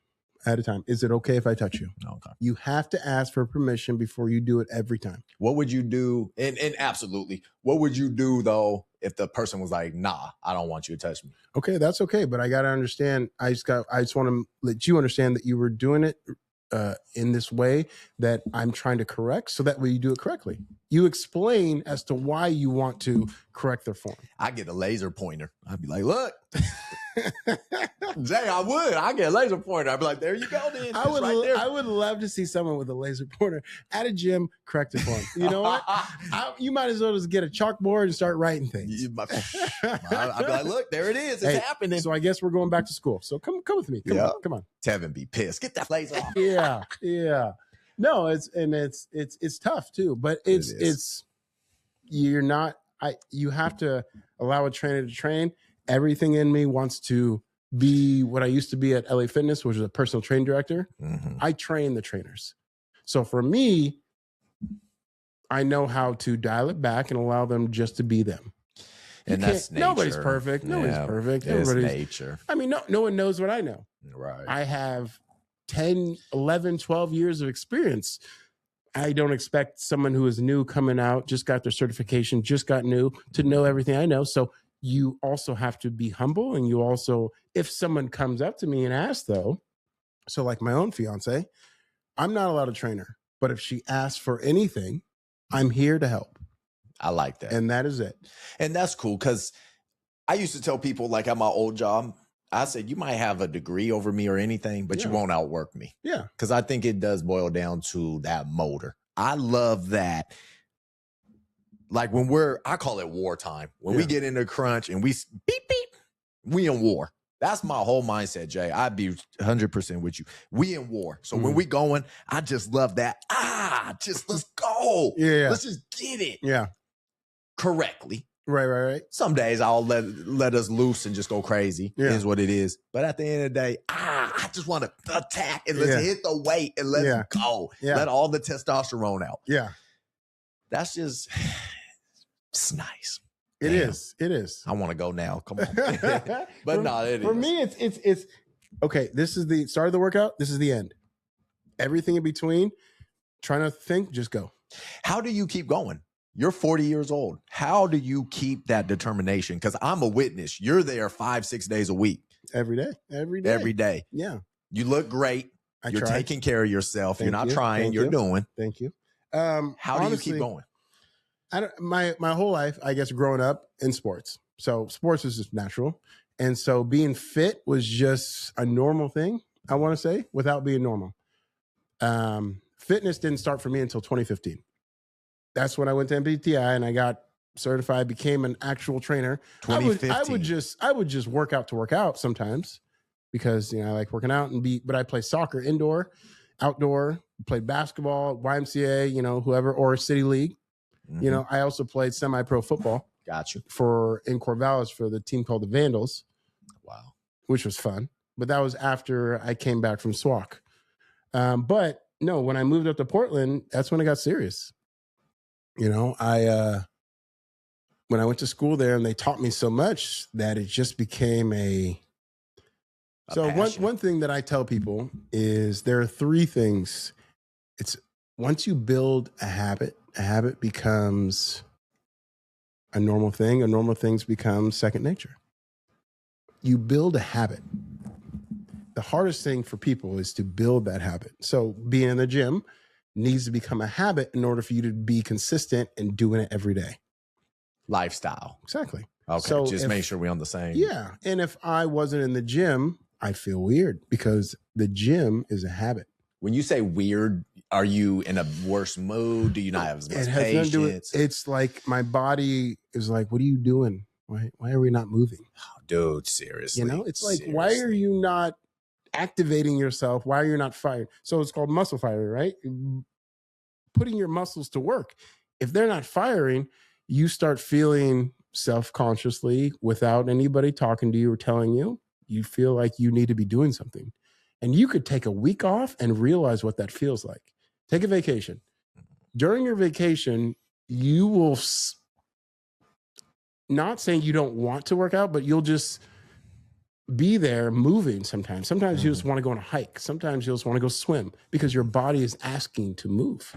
at a time, is it okay if I touch you? Okay. You have to ask for permission before you do it every time. What would you do? And absolutely, what would you do though if the person was like, nah, I don't want you to touch me? Okay, that's okay. But I got to understand, I just want to let you understand that you were doing it in this way that I'm trying to correct, so that way you do it correctly. You explain as to why you want to correct their form. I get a laser pointer. I'd be like, look. Jay, I get a laser pointer. I'd be like, there you go, then. I would love to see someone with a laser pointer at a gym correct it for them. You know what? You might as well just get a chalkboard and start writing things. I'd be like, look, there it is. It's happening. So I guess we're going back to school. So come with me. Come on. Tevin be pissed. Get that laser off. Yeah. No, it's tough too, but you have to allow a trainer to train. Everything in me wants to be what I used to be at LA Fitness, which is a personal training director. Mm-hmm. I train the trainers. So for me, I know how to dial it back and allow them just to be them. And that's nature. Nobody's perfect. Nobody's perfect. Everybody's nature. I mean, no one knows what I know. Right. I have 10, 11, 12 years of experience. I don't expect someone who is new coming out, just got their certification, just got new, to know everything I know. So you also have to be humble. And you also, if someone comes up to me and asks though, so like my own fiance, I'm not allowed to train her, but if she asks for anything, I'm here to help. I like that. And that is it. And that's cool. Cause I used to tell people like at my old job, I said, you might have a degree over me or anything, but you won't outwork me. Yeah. Cause I think it does boil down to that motor. I love that. Like when I call it wartime. When we get in the crunch and we beep, beep, we in war. That's my whole mindset, Jay. I'd be 100% with you. We in war. So when we going, I just love that. Let's go. Yeah. Let's just get it. Yeah. Correctly. Right. Some days I'll let us loose and just go crazy. It is what it is. But at the end of the day, I just want to attack and let's hit the weight and let's go. Yeah. Let all the testosterone out. Yeah. That's just, it's nice. It is. I want to go now. Come on. But for me, it's okay. This is the start of the workout. This is the end. Everything in between, try not to think, just go. How do you keep going? You're 40 years old. How do you keep that determination? Because I'm a witness. You're there 5-6 days a week. Every day. Yeah. You look great. You're taking care of yourself. You're not trying. You're doing. Thank you. How do you keep going? My whole life, I guess, growing up in sports. So sports is just natural. And so being fit was just a normal thing, I want to say, without being normal. Fitness didn't start for me until 2015. That's when I went to MBTI and I got certified, became an actual trainer. 2015. I would just work out to work out sometimes because, I like working out but I play soccer indoor, outdoor, played basketball, YMCA, whoever, or city league. Mm-hmm. I also played semi-pro football. Got you. In Corvallis for the team called the Vandals. Wow. Which was fun. But that was after I came back from SWAC. But no, when I moved up to Portland, that's when I got serious. When I went to school there and they taught me so much that it just became so one thing that I tell people is there are three things. It's once you build a habit a habit becomes a normal thing, and normal things become second nature. You build a habit. The hardest thing for people is to build that habit. So being in the gym needs to become a habit in order for you to be consistent and doing it every day. Lifestyle. Exactly. Okay, So just make sure we're on the same. Yeah. And if I wasn't in the gym, I feel weird because the gym is a habit. When you say weird, are you in a worse mood? Do you not have as much It has nothing to do with, patience? it's like my body is like, what are you doing? Why are we not moving? Oh, dude, seriously. You know, it's like, why are you not activating yourself? Why are you not firing? So it's called muscle firing, right? Putting your muscles to work. If they're not firing, you start feeling self-consciously without anybody talking to you or telling you. You feel like you need to be doing something. And you could take a week off and realize what that feels like. Take a vacation. During your vacation, you will, not saying you don't want to work out, but you'll just be there moving sometimes. Sometimes you just want to go on a hike. Sometimes you just want to go swim because your body is asking to move.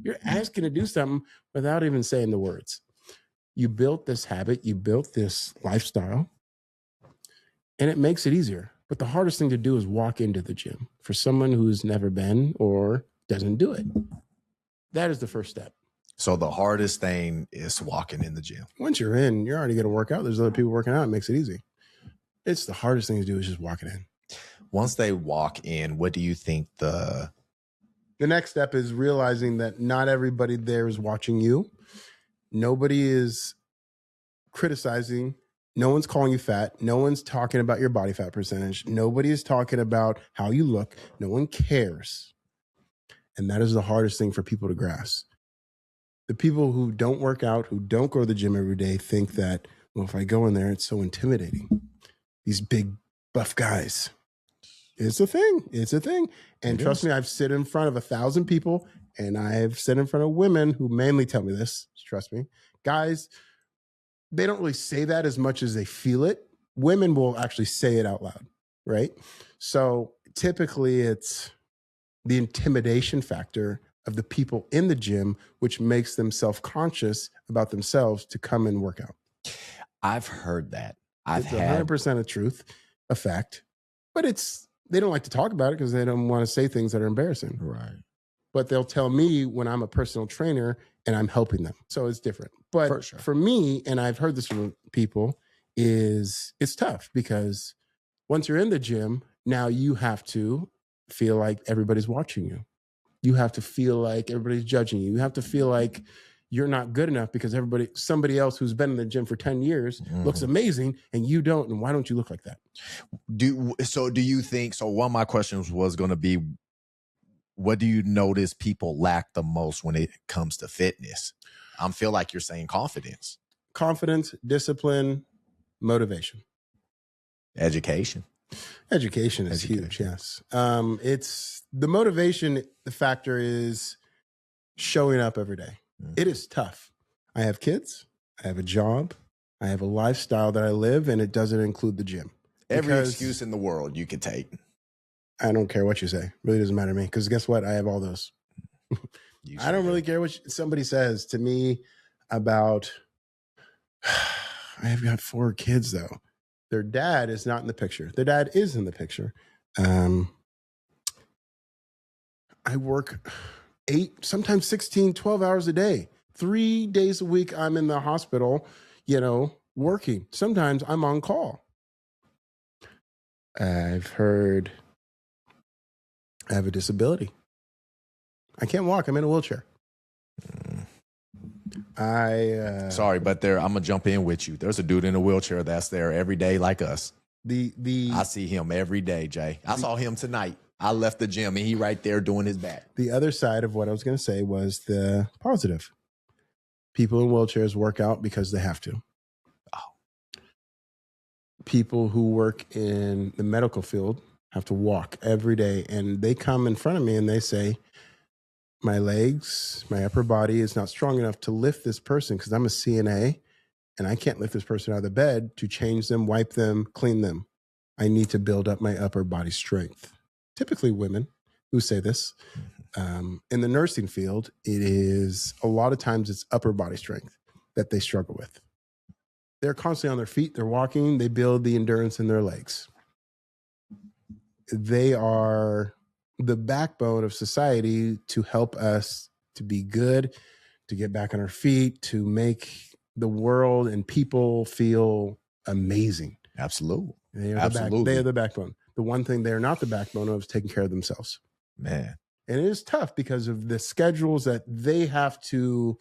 You're asking to do something without even saying the words. You built this habit, you built this lifestyle, and it makes it easier. But the hardest thing to do is walk into the gym for someone who's never been or doesn't do it. That is the first step. So the hardest thing is walking in the gym. Once you're in, you're already going to work out. There's other people working out. It makes it easy. It's the hardest thing to do is just walking in. Once they walk in, what do you think the next step is realizing that not everybody there is watching you. Nobody is criticizing. No one's calling you fat. No one's talking about your body fat percentage. Nobody is talking about how you look. No one cares. And that is the hardest thing for people to grasp. The people who don't work out, who don't go to the gym every day, think that, well, if I go in there, it's so intimidating. These big buff guys. It's a thing. It's a thing. And trust me, I've sit in front of 1,000 people, and I've sit in front of women who mainly tell me this. Trust me. Guys, they don't really say that as much as they feel it. Women will actually say it out loud, right? So typically it's the intimidation factor of the people in the gym, which makes them self-conscious about themselves to come and work out. I've heard that. It's 100% a truth, a fact, but they don't like to talk about it because they don't want to say things that are embarrassing. Right. But they'll tell me when I'm a personal trainer and I'm helping them. So it's different. But for me, and I've heard this from people, it's tough because once you're in the gym, now you have to feel like everybody's watching you. You have to feel like everybody's judging you. You have to feel like you're not good enough because somebody else who's been in the gym for 10 years looks amazing and you don't. And why don't you look like that? Do you think, so one of my questions was going to be, what do you notice people lack the most when it comes to fitness? I feel like you're saying confidence. Confidence, discipline, motivation. Education. Education is huge, yes. It's the motivation, the factor is showing up every day. It is tough. I have kids. I have a job. I have a lifestyle that I live, and it doesn't include the gym. Every excuse in the world you could take. I don't care what you say. It really doesn't matter to me because guess what? I have all those. I don't really care what somebody says to me about, I have got 4 kids though. Their dad is not in the picture. Their dad is in the picture. I work 8, sometimes 16, 12 hours a day. 3 days a week I'm in the hospital, working. Sometimes I'm on call. I've heard I have a disability. I can't walk. I'm in a wheelchair. Sorry, but I'm gonna jump in with you. There's a dude in a wheelchair that's there every day like us. I see him every day, Jay. I saw him tonight. I left the gym and he right there doing his back. The other side of what I was going to say was the positive. People in wheelchairs work out because they have to. Oh. People who work in the medical field have to walk every day, and they come in front of me and they say, my legs, my upper body is not strong enough to lift this person because I'm a CNA and I can't lift this person out of the bed to change them, wipe them, clean them. I need to build up my upper body strength. Typically women who say this. In the nursing field, it is a lot of times it's upper body strength that they struggle with. They're constantly on their feet. They're walking. They build the endurance in their legs. They are the backbone of society to help us to be good, to get back on our feet, to make the world and people feel amazing. Absolutely. They are the backbone. The one thing they're not the backbone of is taking care of themselves. Man. And it is tough because of the schedules that they have to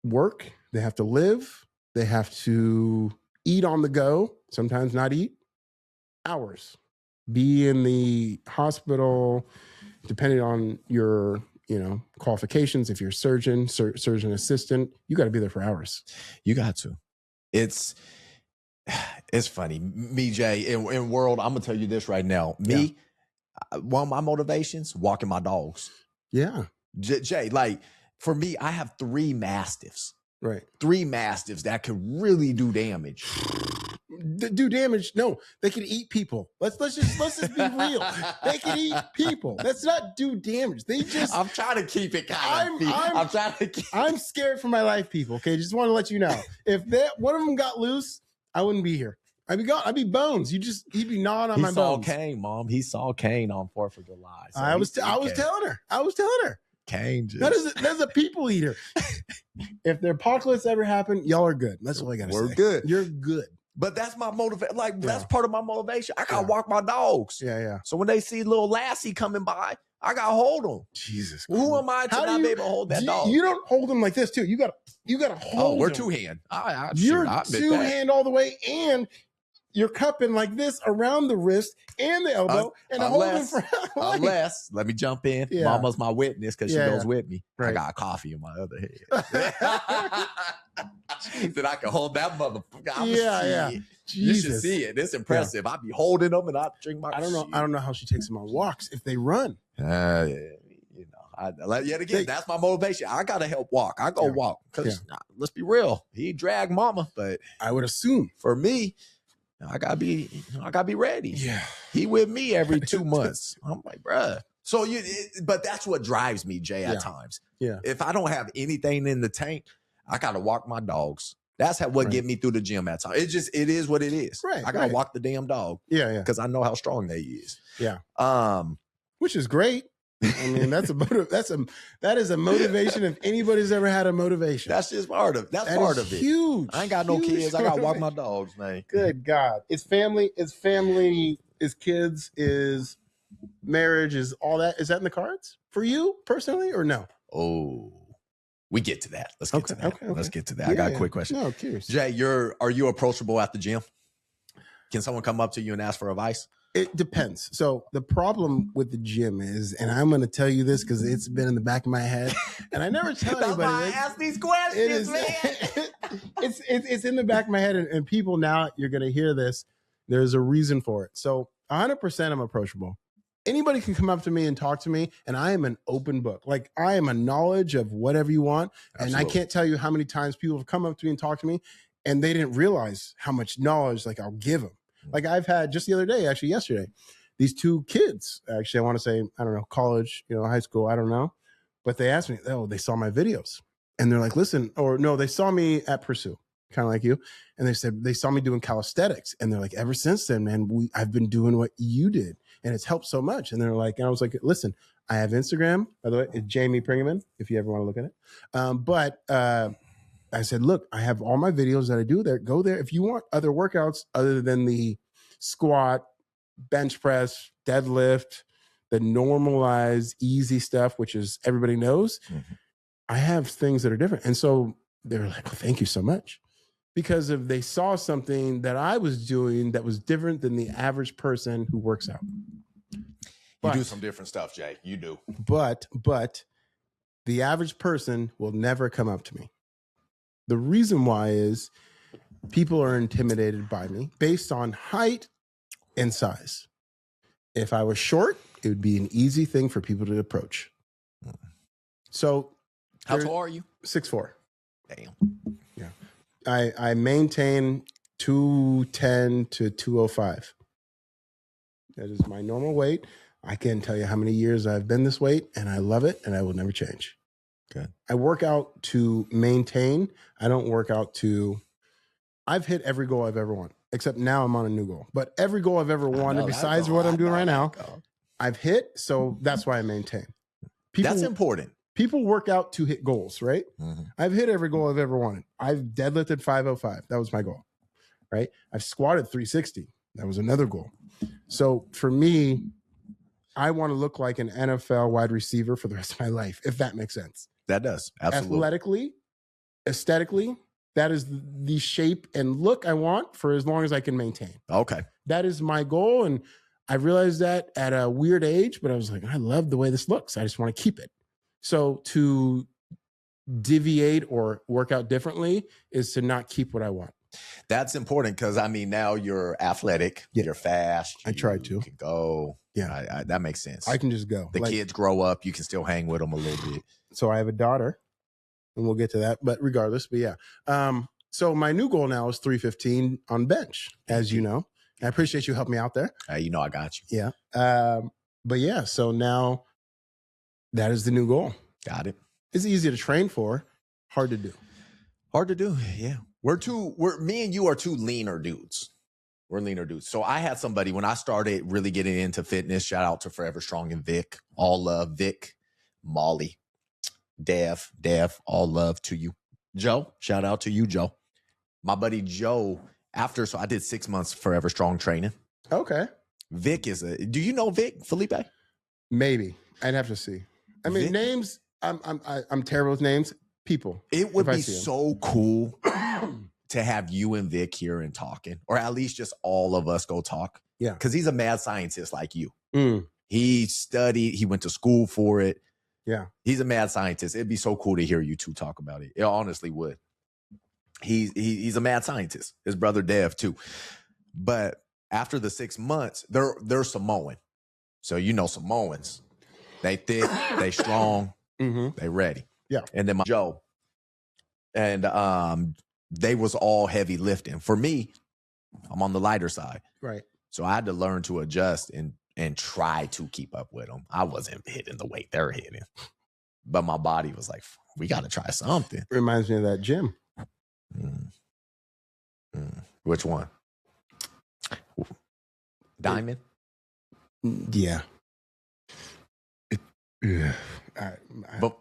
work, they have to live, they have to eat on the go, sometimes not eat, hours. Be in the hospital, depending on your, qualifications. If you're a surgeon, surgeon assistant, you got to be there for hours. You got to. It's funny. Me, Jay, in world, I'm going to tell you this right now. Me, one of my motivations, walking my dogs. Yeah. Jay, like for me, I have 3 mastiffs. Right. 3 mastiffs that could really do damage. Do damage? No, they can eat people. Let's just be real. They can eat people. That's not do damage. They just. I'm trying to keep it kind of. I'm trying to. I'm scared for my life, people. Okay, just want to let you know. If one of them got loose, I wouldn't be here. I'd be gone. I'd be bones. He'd be gnawing on my bones. He saw Kane, Mom. He saw Kane on 4th of July. So I was telling her. Kane just. That's a people eater. If the apocalypse ever happened, y'all are good. That's all I gotta say. We're good. You're good. But that's my motivation. Like, that's part of my motivation. I gotta walk my dogs. Yeah. So when they see little Lassie coming by, I gotta hold them. Jesus. Who am I to not be able to hold that dog? You don't hold them like this, too. You gotta hold them. We're 2-hand. You're 2-hand all the way, and you're cupping like this around the wrist and the elbow, and holding for unless, let me jump in. Yeah. Mama's my witness because she goes with me. Right. I got coffee in my other hand. That I can hold that motherfucker. Yeah. You should see it. It's impressive. I be holding them and I drink my. I don't know how she takes them on walks if they run. Yet again, that's my motivation. I gotta help walk. I go walk because let's be real. He dragged Mama, but I would assume for me, I gotta be ready. Yeah, he with me every 2 months. I'm like, bruh. So but that's what drives me, Jay. At times, if I don't have anything in the tank, I gotta walk my dogs. That's what get me through the gym at times. It is what it is. Right. I gotta walk the damn dog. Yeah. Because I know how strong they is. Yeah. Which is great. I mean, that is a motivation if anybody's ever had a motivation. That's just part of it. Huge. I ain't got no kids. I gotta walk my dogs, man. Good God. It's family, is kids, is marriage, is all that. Is that in the cards for you personally or no? Oh, we get to that. Let's get to that. Okay. Let's get to that. I got a quick question. No, curious. Jay, are you approachable at the gym? Can someone come up to you and ask for advice? It depends. So the problem with the gym is, and I'm going to tell you this because it's been in the back of my head, and I never tell anybody. That's why I ask these questions, man. It's in the back of my head, and people now, you're going to hear this. There's a reason for it. So 100% I'm approachable. Anybody can come up to me and talk to me, and I am an open book. Like, I am a knowledge of whatever you want. Absolutely. And I can't tell you how many times people have come up to me and talked to me, and they didn't realize how much knowledge I'll give them. Like, I've had just the other day, actually yesterday, these 2 kids, actually, I want to say, I don't know, college, high school, I don't know. But they asked me, they saw my videos. And they're like, listen, or no, they saw me at Pursue, kind of like you. And they said, they saw me doing calisthenics. And they're like, ever since then, man, I've been doing what you did. And it's helped so much. And they're like, and I was like, listen, I have Instagram, by the way, it's Jamie Prengaman, if you ever want to look at it. But I said, look, I have all my videos that I do there. Go there. If you want other workouts other than the squat, bench press, deadlift, the normalized, easy stuff, which is everybody knows, I have things that are different. And so they were like, well, thank you so much. Because if they saw something that I was doing that was different than the average person who works out. You do some different stuff, Jay. You do. But the average person will never come up to me. The reason why is people are intimidated by me based on height and size. If I was short, it would be an easy thing for people to approach. So, how tall are you? 6'4". Damn. Yeah. I maintain 210 to 205. That is my normal weight. I can't tell you how many years I've been this weight, and I love it, and I will never change. Good. I work out to maintain. I don't work out to. I've hit every goal I've ever wanted, except now I'm on a new goal. But every goal I've ever wanted, besides what I'm doing right now, I've hit. So that's why I maintain. That's important. People work out to hit goals, right? Mm-hmm. I've hit every goal I've ever wanted. I've deadlifted 505. That was my goal, right? I've squatted 360. That was another goal. So for me, I want to look like an NFL wide receiver for the rest of my life, if that makes sense. That does. Absolutely. Athletically, aesthetically, that is the shape and look I want for as long as I can maintain. Okay. That is my goal. And I realized that at a weird age, but I was like, I love the way this looks. I just want to keep it. So to deviate or work out differently is to not keep what I want. That's important because, I mean, now you're athletic. Yeah. You're fast. I try to. You can go. Yeah. That makes sense. I can just go. The kids grow up. You can still hang with them a little bit. So I have a daughter, and we'll get to that. But regardless, but yeah. So my new goal now is 315 on bench, as you know. I appreciate you helping me out there. You know I got you. Yeah. But yeah, so now that is the new goal. Got it. It's easy to train for, hard to do. Hard to do, yeah. Me and you are two leaner dudes. We're leaner dudes. So I had somebody, when I started really getting into fitness, shout out to Forever Strong and Vic. All love, Vic, Molly, Dev, all love to you. Joe, shout out to you, Joe. My buddy Joe, so I did 6 months Forever Strong training. Okay. Vic do you know Vic, Felipe? Maybe. I'd have to see. I mean, Vic, names, I'm terrible with names. People. It would be so cool to have you and Vic here and talking, or at least just all of us go talk. Yeah. Because he's a mad scientist like you. Mm. He studied, he went to school for it. Yeah. He's a mad scientist. It'd be so cool to hear you two talk about it. It honestly would. He's a mad scientist. His brother Dev too. But after the 6 months, they're Samoan. So you know Samoans. They thick, they strong, they ready. Yeah. And then my Joe. And they was all heavy lifting. For me, I'm on the lighter side. Right. So I had to learn to adjust and try to keep up with them. I wasn't hitting the weight they're hitting. But my body was like, we got to try something. Reminds me of that gym. Which one? Diamond? Yeah. But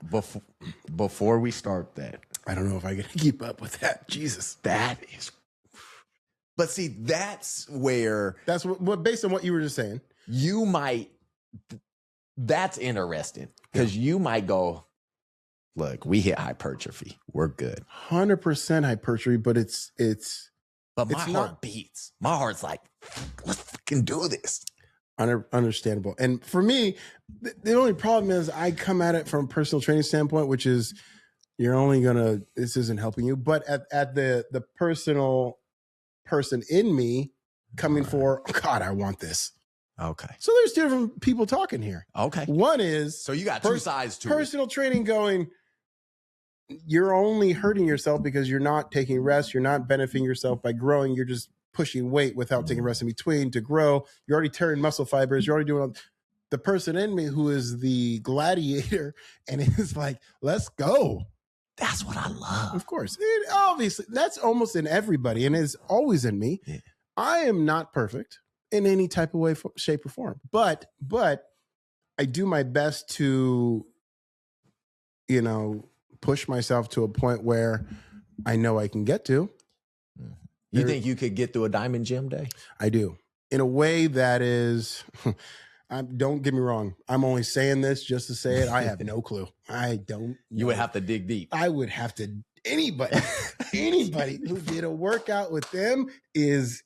before we start that, I don't know if I can keep up with that. Jesus, that is. But see, that's what based on what you were just saying, you might. That's interesting because you might go, look, we hit hypertrophy, we're good, 100% hypertrophy, but it's. But my heart beats. My heart's like, let's fucking do this. Understandable. And for me, the only problem is I come at it from a personal training standpoint, which is this isn't helping you. But at the personal person in me coming for, God, I want this. Okay. So there's different people talking here. Okay. One is. So you got two sides to personal training going, you're only hurting yourself because you're not taking rest. You're not benefiting yourself by growing. You're just pushing weight without taking rest in between to grow. You're already tearing muscle fibers. You're already doing the person in me who is the gladiator and is like, let's go. That's what I love. Of course. Obviously, that's almost in everybody and is always in me. Yeah. I am not perfect in any type of way, shape, or form. But I do my best to, push myself to a point where I know I can get to. You think you could get through a Diamond Gym day? I do. In a way that is, don't get me wrong. I'm only saying this just to say it. I have no clue. I don't know. You would have to dig deep. I would have to, anybody who did a workout with them is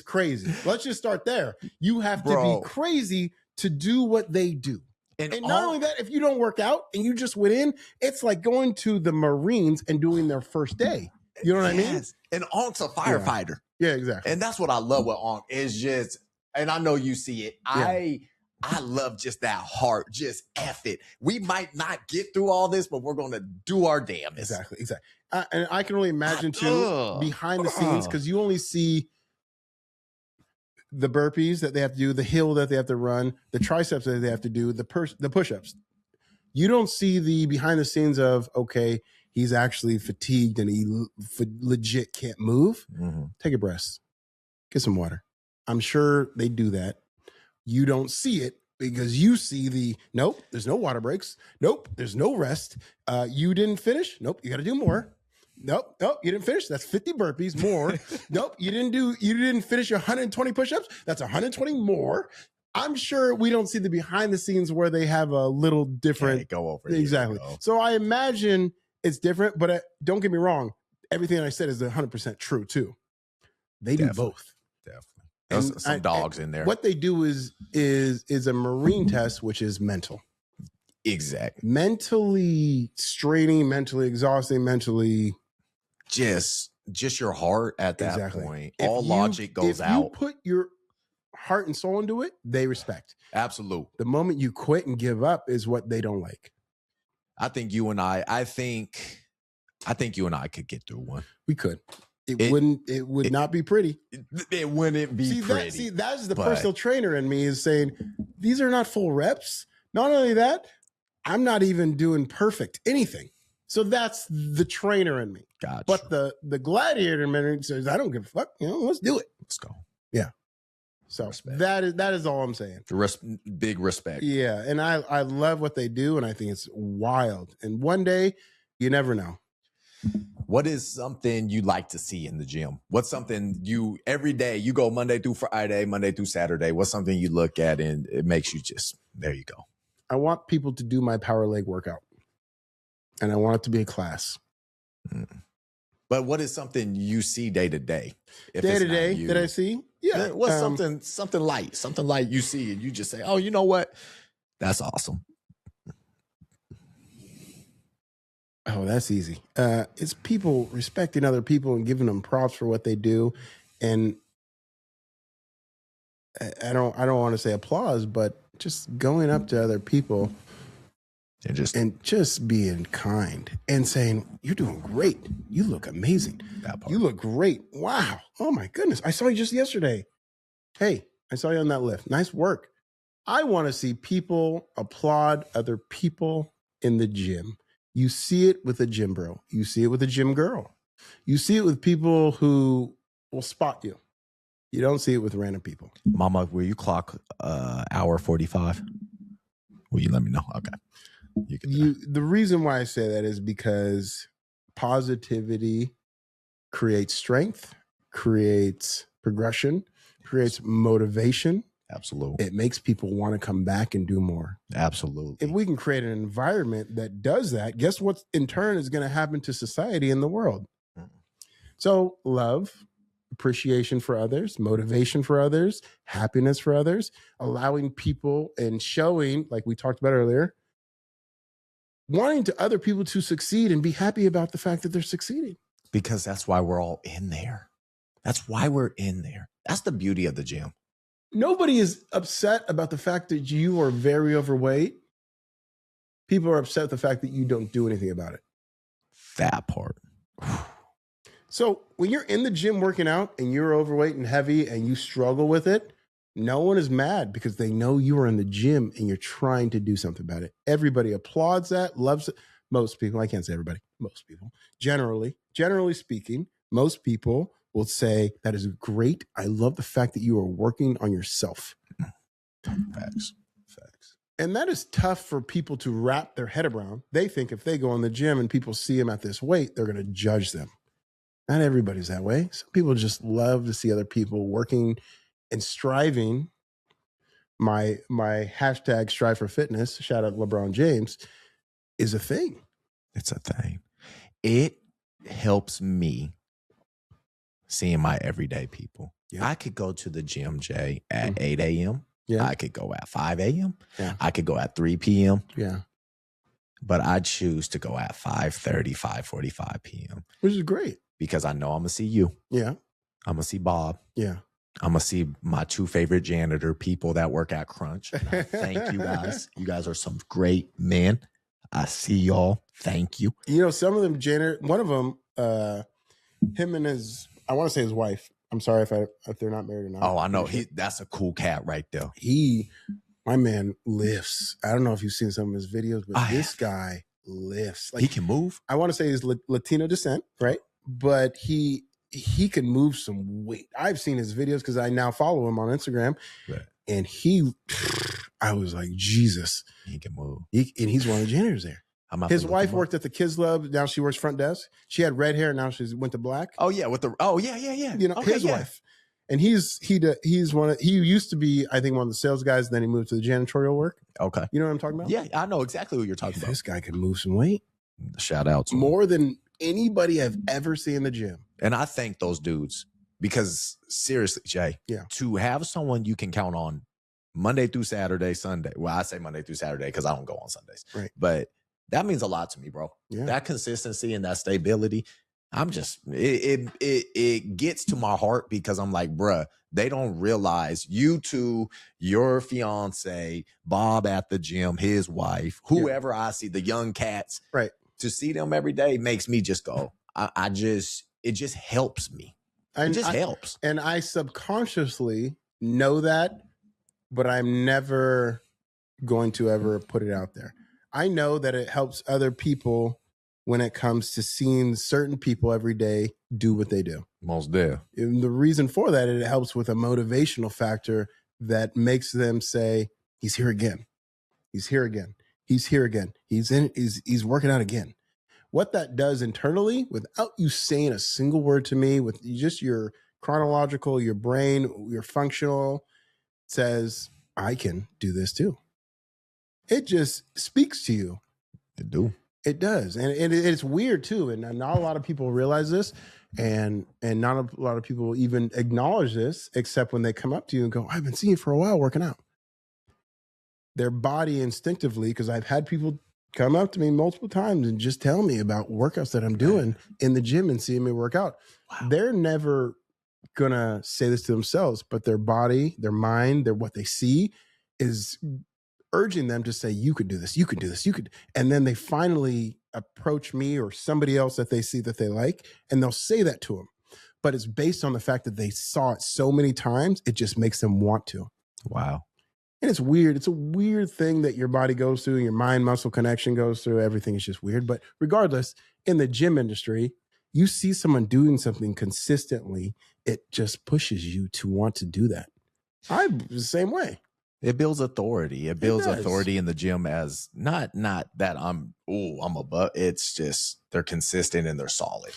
crazy. Let's just start there. You have to be crazy to do what they do. And not only that, if you don't work out and you just went in, it's like going to the Marines and doing their first day. You know what I mean? And Onk's a firefighter. Yeah, exactly. And that's what I love with Onk is just, and I know you see it. Yeah. I love just that heart, just F it. We might not get through all this, but we're going to do our damnedest. Exactly. And I can only imagine too, behind the scenes, because you only see the burpees that they have to do, the hill that they have to run, the triceps that they have to do, the push-ups. You don't see the behind the scenes of, okay, he's actually fatigued and he legit can't move. Mm-hmm. Take a breath. Get some water. I'm sure they do that. You don't see it because you see nope, there's no water breaks. Nope, there's no rest. You didn't finish. Nope, you got to do more. Nope, you didn't finish. That's 50 burpees more. Nope, you didn't finish 120 push-ups. That's 120 more. I'm sure we don't see the behind the scenes where they have a little different. Okay, go over exactly. Here, so I imagine it's different, but don't get me wrong. Everything I said is 100% true too. They do both. Definitely. There's some dogs in there. What they do is a marine test, which is mental. Exactly. Mentally straining, mentally exhausting, mentally. Just your heart at that exactly. point. All logic goes out. If you put your heart and soul into it, they respect. Absolutely. The moment you quit and give up is what they don't like. I think you and I you and I could get through one. We could. It would not be pretty. It wouldn't be pretty. That's the personal trainer in me is saying, these are not full reps. Not only that, I'm not even doing perfect anything. So that's the trainer in me. Gotcha. But the gladiator in me says, I don't give a fuck. Let's do it. Let's go. Yeah. So that is all I'm saying. Big respect. Yeah. And I love what they do. And I think it's wild. And one day, you never know. What is something you like to see in the gym? What's something you, every day, you go Monday through Friday, Monday through Saturday. What's something you look at and it makes you just, there you go. I want people to do my power leg workout. And I want it to be a class. But what is something you see day to day? Day to day that I see? Yeah. What's something light you see and you just say, oh, you know what? That's awesome. Oh, that's easy. It's people respecting other people and giving them props for what they do. And I don't want to say applause, but just going up to other people and just being kind and saying, you're doing great. You look amazing. You look great. Wow. Oh my goodness. I saw you just yesterday. Hey, I saw you on that lift. Nice work. I want to see people applaud other people in the gym. You see it with a gym bro. You see it with a gym girl. You see it with people who will spot you. You don't see it with random people. Mama, will you clock hour 45? Will you let me know? Okay. The reason why I say that is because positivity creates strength, creates progression, creates motivation. Absolutely. It makes people want to come back and do more. Absolutely. If we can create an environment that does that, guess what in turn is going to happen to society and the world? So love, appreciation for others, motivation for others, happiness for others, allowing people and showing, like we talked about earlier, wanting to other people to succeed and be happy about the fact that they're succeeding. Because that's why we're all in there. That's why we're in there. That's the beauty of the gym. Nobody is upset about the fact that you are very overweight. People are upset at the fact that you don't do anything about it. That part. So when you're in the gym working out and you're overweight and heavy and you struggle with it, no one is mad because they know you are in the gym and you're trying to do something about it. Everybody applauds that, loves it. Most people, I can't say everybody, most people, generally speaking, most people will say, that is great. I love the fact that you are working on yourself. Facts. And that is tough for people to wrap their head around. They think if they go in the gym and people see them at this weight, they're going to judge them. Not everybody's that way. Some people just love to see other people working and striving. My hashtag strive for fitness, shout out LeBron James, is a thing. It's a thing. It helps me seeing my everyday people. Yeah. I could go to the gym, Jay, at 8 a.m. Yeah. I could go at 5 a.m. Yeah. I could go at 3 p.m. Yeah. But I choose to go at 5:30, 5:45 p.m. Which is great. Because I know I'm going to see you. Yeah. I'm going to see Bob. Yeah. I'm going to see my two favorite janitor people that work at Crunch. Thank you guys. You guys are some great men. I see y'all. Thank you. You know, some of them janitor, one of them, him and his, I want to say his wife, I'm sorry if they're not married or not. Oh, I know. That's a cool cat right there. My man lifts. I don't know if you've seen some of his videos, but this guy lifts. Like, he can move. I want to say he's Latino descent, right? But he can move some weight. I've seen his videos because I now follow him on Instagram, right. And I was like, Jesus, he can move. And he's one of the janitors there. His wife worked at the Kids Club. Now she works front desk. She had red hair. Now she went to black. Oh yeah, yeah. You know, his wife. And he used to be, I think, one of the sales guys. Then he moved to the janitorial work. Okay. You know what I'm talking about? Yeah, I know exactly what you're talking about. This guy can move some weight. Shout out to more than anybody I've ever seen in the gym. And I thank those dudes because seriously, Jay, to have someone you can count on Monday through Saturday, Sunday. Well, I say Monday through Saturday because I don't go on Sundays. Right. But that means a lot to me, bro. Yeah. That consistency and that stability. I'm just, it gets to my heart because I'm like, bruh, they don't realize you two, your fiance, Bob at the gym, his wife, whoever I see, the young cats, right? To see them every day makes me just go, it just helps me. It just helps. And I subconsciously know that, but I'm never going to ever put it out there. I know that it helps other people when it comes to seeing certain people every day do what they do. Most do. And the reason for that, it helps with a motivational factor that makes them say, he's here again. He's here again. He's here again. He's working out again. What that does internally, without you saying a single word to me, with just your chronological, your brain, your functional, says, I can do this too. It just speaks to you. It do. It does. And it's weird too. And not a lot of people realize this. And not a lot of people even acknowledge this, except when they come up to you and go, I've been seeing you for a while working out. Their body instinctively, because I've had people come up to me multiple times and just tell me about workouts that I'm doing in the gym and seeing me work out. Wow. They're never going to say this to themselves, but their body, their mind, what they see is urging them to say, you could do this, you could do this, you could. And then they finally approach me or somebody else that they see that they like, and they'll say that to them. But it's based on the fact that they saw it so many times, it just makes them want to. Wow. And it's weird. It's a weird thing that your body goes through, your mind-muscle connection goes through. Everything is just weird. But regardless, in the gym industry, you see someone doing something consistently, it just pushes you to want to do that. I'm the same way. It builds authority. It builds authority in the gym as not that I'm above. It's just they're consistent and they're solid.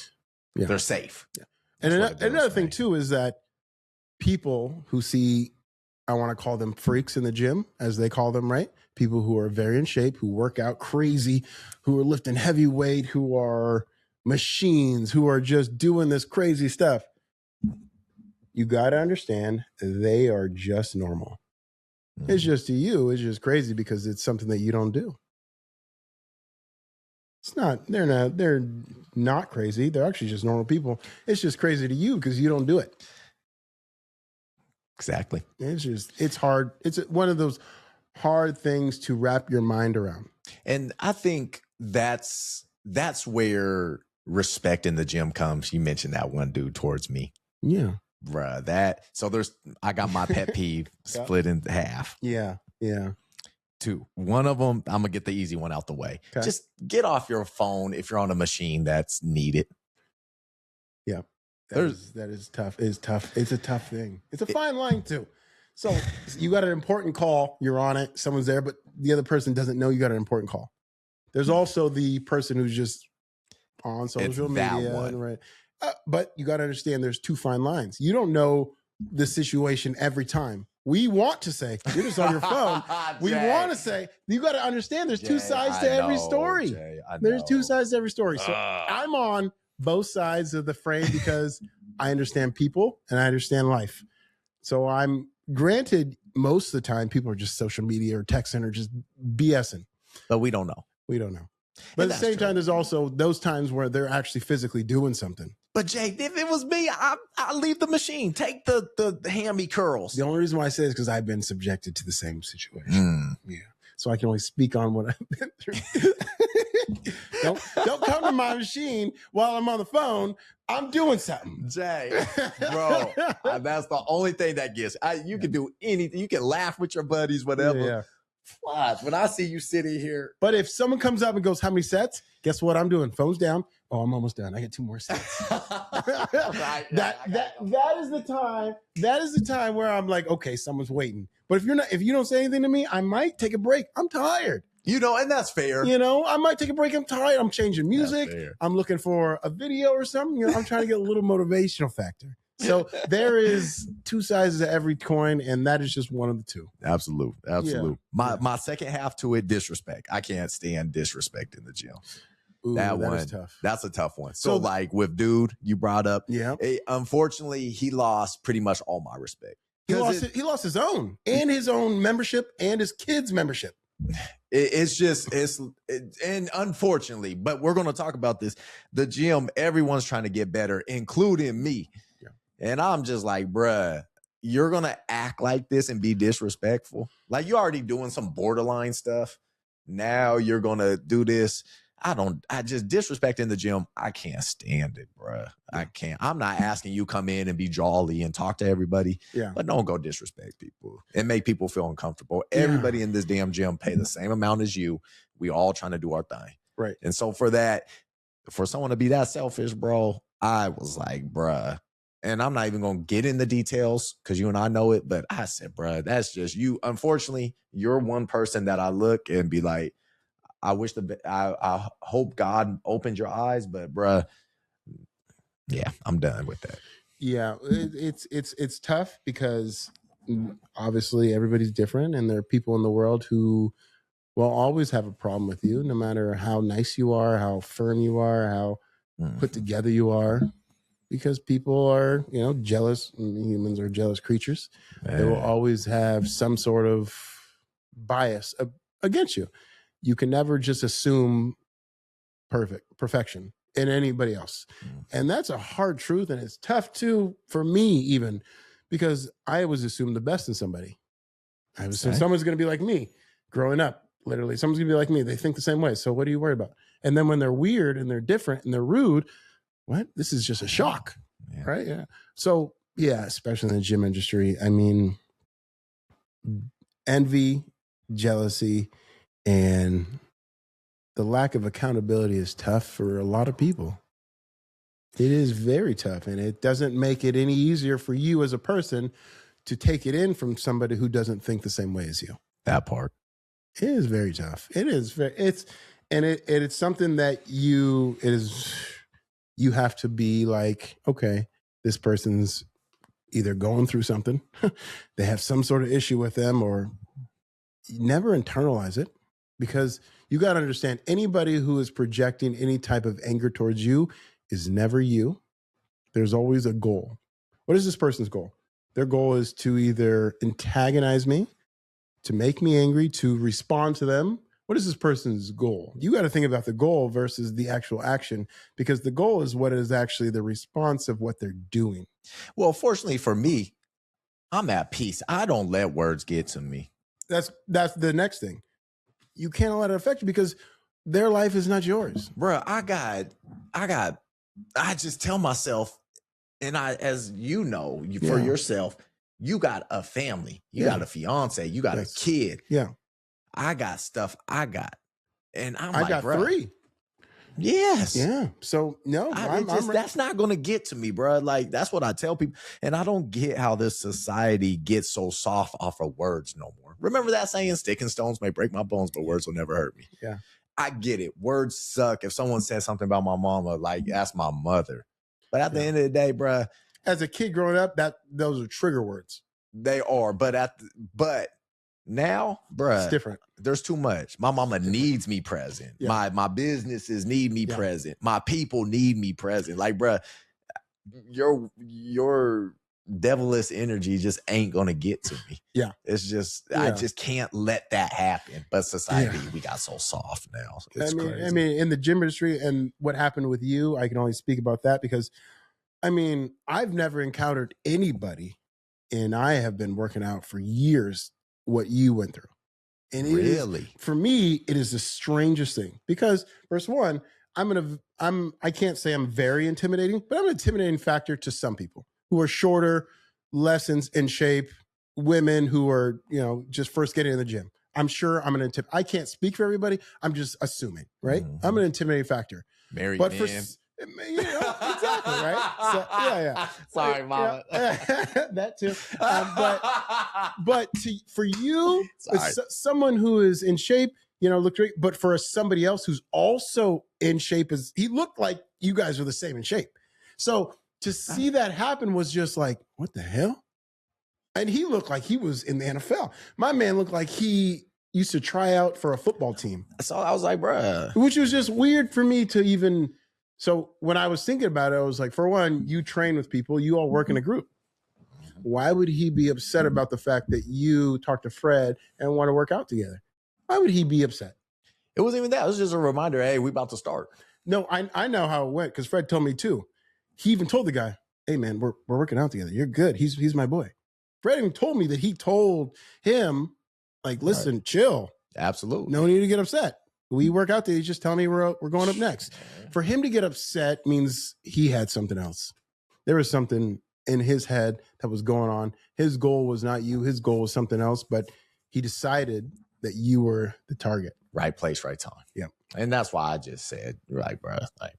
Yeah. They're safe. Yeah. And another thing too is that people who see, I want to call them freaks in the gym, as they call them, right? People who are very in shape, who work out crazy, who are lifting heavy weight, who are machines, who are just doing this crazy stuff. You got to understand they are just normal. It's just to you, it's just crazy because it's something that you don't do. They're not crazy. They're actually just normal people. It's just crazy to you because you don't do it. Exactly. It's hard. It's one of those hard things to wrap your mind around. And I think that's where respect in the gym comes. You mentioned that one dude towards me. Yeah. Bruh, I got my pet peeve split in half. Yeah. Two. One of them, I'm gonna get the easy one out the way. Okay. Just get off your phone if you're on a machine that's needed. Yeah. That is tough. It's tough. It's a tough thing. It's a fine line too. So you got an important call, you're on it, someone's there, but the other person doesn't know you got an important call. There's also the person who's just on social media. Right. But you got to understand there's two fine lines. You don't know the situation every time. We want to say, you're just on your phone. We want to say, you got to understand there's two sides to every story. There's two sides to every story. So I'm on both sides of the frame because I understand people and I understand life. So I'm granted, most of the time people are just social media or texting or just BSing. But we don't know. We don't know. But at the same time, there's also those times where they're actually physically doing something. But Jay, if it was me, I'd leave the machine. Take the hammy curls. The only reason why I say it is because I've been subjected to the same situation. Yeah. So I can only speak on what I've been through. Don't come to my machine while I'm on the phone. I'm doing something. Jay, bro, that's the only thing that gets. You can do anything. You can laugh with your buddies, whatever. Yeah. Watch, when I see you sitting here. But if someone comes up and goes, how many sets? Guess what I'm doing? Phone's down. Oh, I'm almost done. I got 2 more sets. That is the time. That is the time where I'm like, okay, someone's waiting. But if you don't say anything to me, I might take a break. I'm tired. And that's fair. I might take a break. I'm tired. I'm changing music. I'm looking for a video or something. I'm trying to get a little motivational factor. So there is 2 sides of every coin, and that is just one of the 2. Absolute. Yeah. My second half to it, disrespect. I can't stand disrespect in the gym. Ooh, that one is tough. That's a tough one. So like with dude, you brought up. Yeah. Unfortunately, he lost pretty much all my respect. He lost his own and his own membership and his kids' membership. And unfortunately, but we're going to talk about this. The gym, everyone's trying to get better, including me. Yeah. And I'm just like, bruh, you're going to act like this and be disrespectful. Like you're already doing some borderline stuff. Now you're going to do this. I just disrespect in the gym. I can't stand it, bruh. I can't. I'm not asking you come in and be jolly and talk to everybody. Yeah. But don't go disrespect people and make people feel uncomfortable. Yeah. Everybody in this damn gym pay the same amount as you. We all trying to do our thing. Right. And so for someone to be that selfish, bro, I was like, bruh. And I'm not even going to get in the details because you and I know it. But I said, bruh, that's just you. Unfortunately, you're one person that I look and be like, I hope God opened your eyes, but bruh, yeah, I'm done with that. Yeah, it's tough because obviously everybody's different, and there are people in the world who will always have a problem with you, no matter how nice you are, how firm you are, how put together you are, because people are, jealous. Humans are jealous creatures. Man. They will always have some sort of bias against you. You can never just assume perfection in anybody else. And that's a hard truth. And it's tough too, for me, even because I always assume the best in somebody. I assume someone's going to be like me growing up. Literally, someone's going to be like me. They think the same way. So what do you worry about? And then when they're weird and they're different and they're rude, what? This is just a shock. Yeah. Right? Yeah. So yeah, especially in the gym industry, I mean, envy, jealousy, and the lack of accountability is tough for a lot of people. It is very tough, and it doesn't make it any easier for you as a person to take it in from somebody who doesn't think the same way as you. That part. It is very tough. It is it's something that you have to be like, okay, this person's either going through something, they have some sort of issue with them, or never internalize it. Because you got to understand, anybody who is projecting any type of anger towards you is never you. There's always a goal. What is this person's goal? Their goal is to either antagonize me, to make me angry, to respond to them. What is this person's goal? You got to think about the goal versus the actual action, because the goal is what is actually the response of what they're doing. Well, fortunately for me, I'm at peace. I don't let words get to me. That's the next thing. You can't let it affect you because their life is not yours. Bro, I just tell myself, and as you know, for yourself, you got a family, you got a fiance, you got a kid. Yeah. I got stuff I got. And I got 3. Yes. Yeah. So no, that's not going to get to me, bro. Like that's what I tell people. And I don't get how this society gets so soft off of words no more. Remember that saying, stick and stones may break my bones, but words will never hurt me. Yeah. I get it. Words suck. If someone says something about my mama, like that's my mother. But at the end of the day, bro, as a kid growing up, those are trigger words. They are. But now, bruh, it's different. There's too much. My mama needs me present. Yeah. My businesses need me present. My people need me present. Like, bruh, your devilish energy just ain't gonna get to me. Yeah. It's just I just can't let that happen. But society, we got so soft now. It's crazy. I mean, in the gym industry and what happened with you, I can only speak about that because I've never encountered anybody, and I have been working out for years, what you went through. And Really? for me, it is the strangest thing because first one, I can't say I'm very intimidating, but I'm an intimidating factor to some people who are shorter, less in shape, women who are, just first getting in the gym. I'm sure I'm I can't speak for everybody. I'm just assuming, right? Mm-hmm. I'm an intimidating factor. Married but man. Exactly, right? So, yeah. Sorry, mama. That too. But for you, someone who is in shape, look great. But for somebody else who's also in shape, he looked like you guys are the same in shape. So to see that happen was just like, what the hell? And he looked like he was in the NFL. My man looked like he used to try out for a football team. So I was like, bruh. Which was just weird for me to even. So when I was thinking about it, I was like, for one, you train with people, you all work in a group. Why would he be upset about the fact that you talk to Fred and want to work out together? Why would he be upset? It wasn't even that. It was just a reminder, hey, we about to start. No, I know how it went because Fred told me too. He even told the guy, hey, man, we're working out together. You're good. He's my boy. Fred even told me that he told him, like, listen, chill. Absolutely. No need to get upset. We work out there. He's just telling me we're going up next. For him to get upset means he had something else. There was something in his head that was going on. His goal was not you. His goal was something else, but he decided that you were the target. Right place, right time. Yeah. And that's why I just said, right, bro. Like,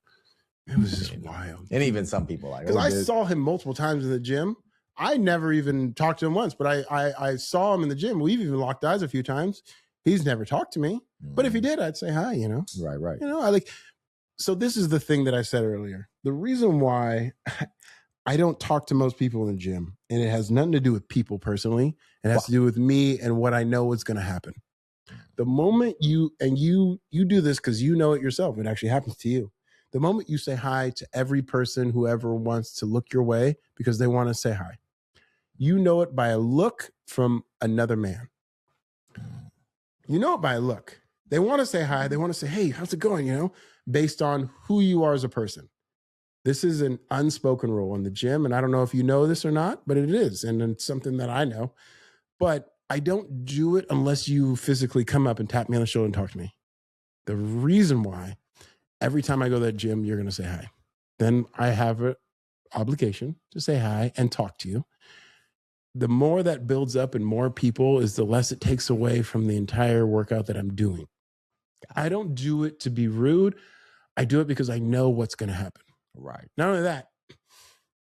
it was just wild. And even some people like, because I saw him multiple times in the gym. I never even talked to him once, but I saw him in the gym. We've even locked eyes a few times. He's never talked to me, but if he did, I'd say hi, Right. So this is the thing that I said earlier. The reason why I don't talk to most people in the gym, and it has nothing to do with people personally. It has to do with me and what I know is going to happen. The moment you do this because you know it yourself, it actually happens to you. The moment you say hi to every person who ever wants to look your way because they want to say hi, you know it by a look from another man. You know it by a look. They want to say hi. They want to say, hey, how's it going? Based on who you are as a person. This is an unspoken rule in the gym. And I don't know if you know this or not, but it is. And it's something that I know. But I don't do it unless you physically come up and tap me on the shoulder and talk to me. The reason why, every time I go to that gym, you're going to say hi. Then I have an obligation to say hi and talk to you. The more that builds up and more people is the less it takes away from the entire workout that I'm doing. I don't do it to be rude. I do it because I know what's going to happen. Right. Not only that,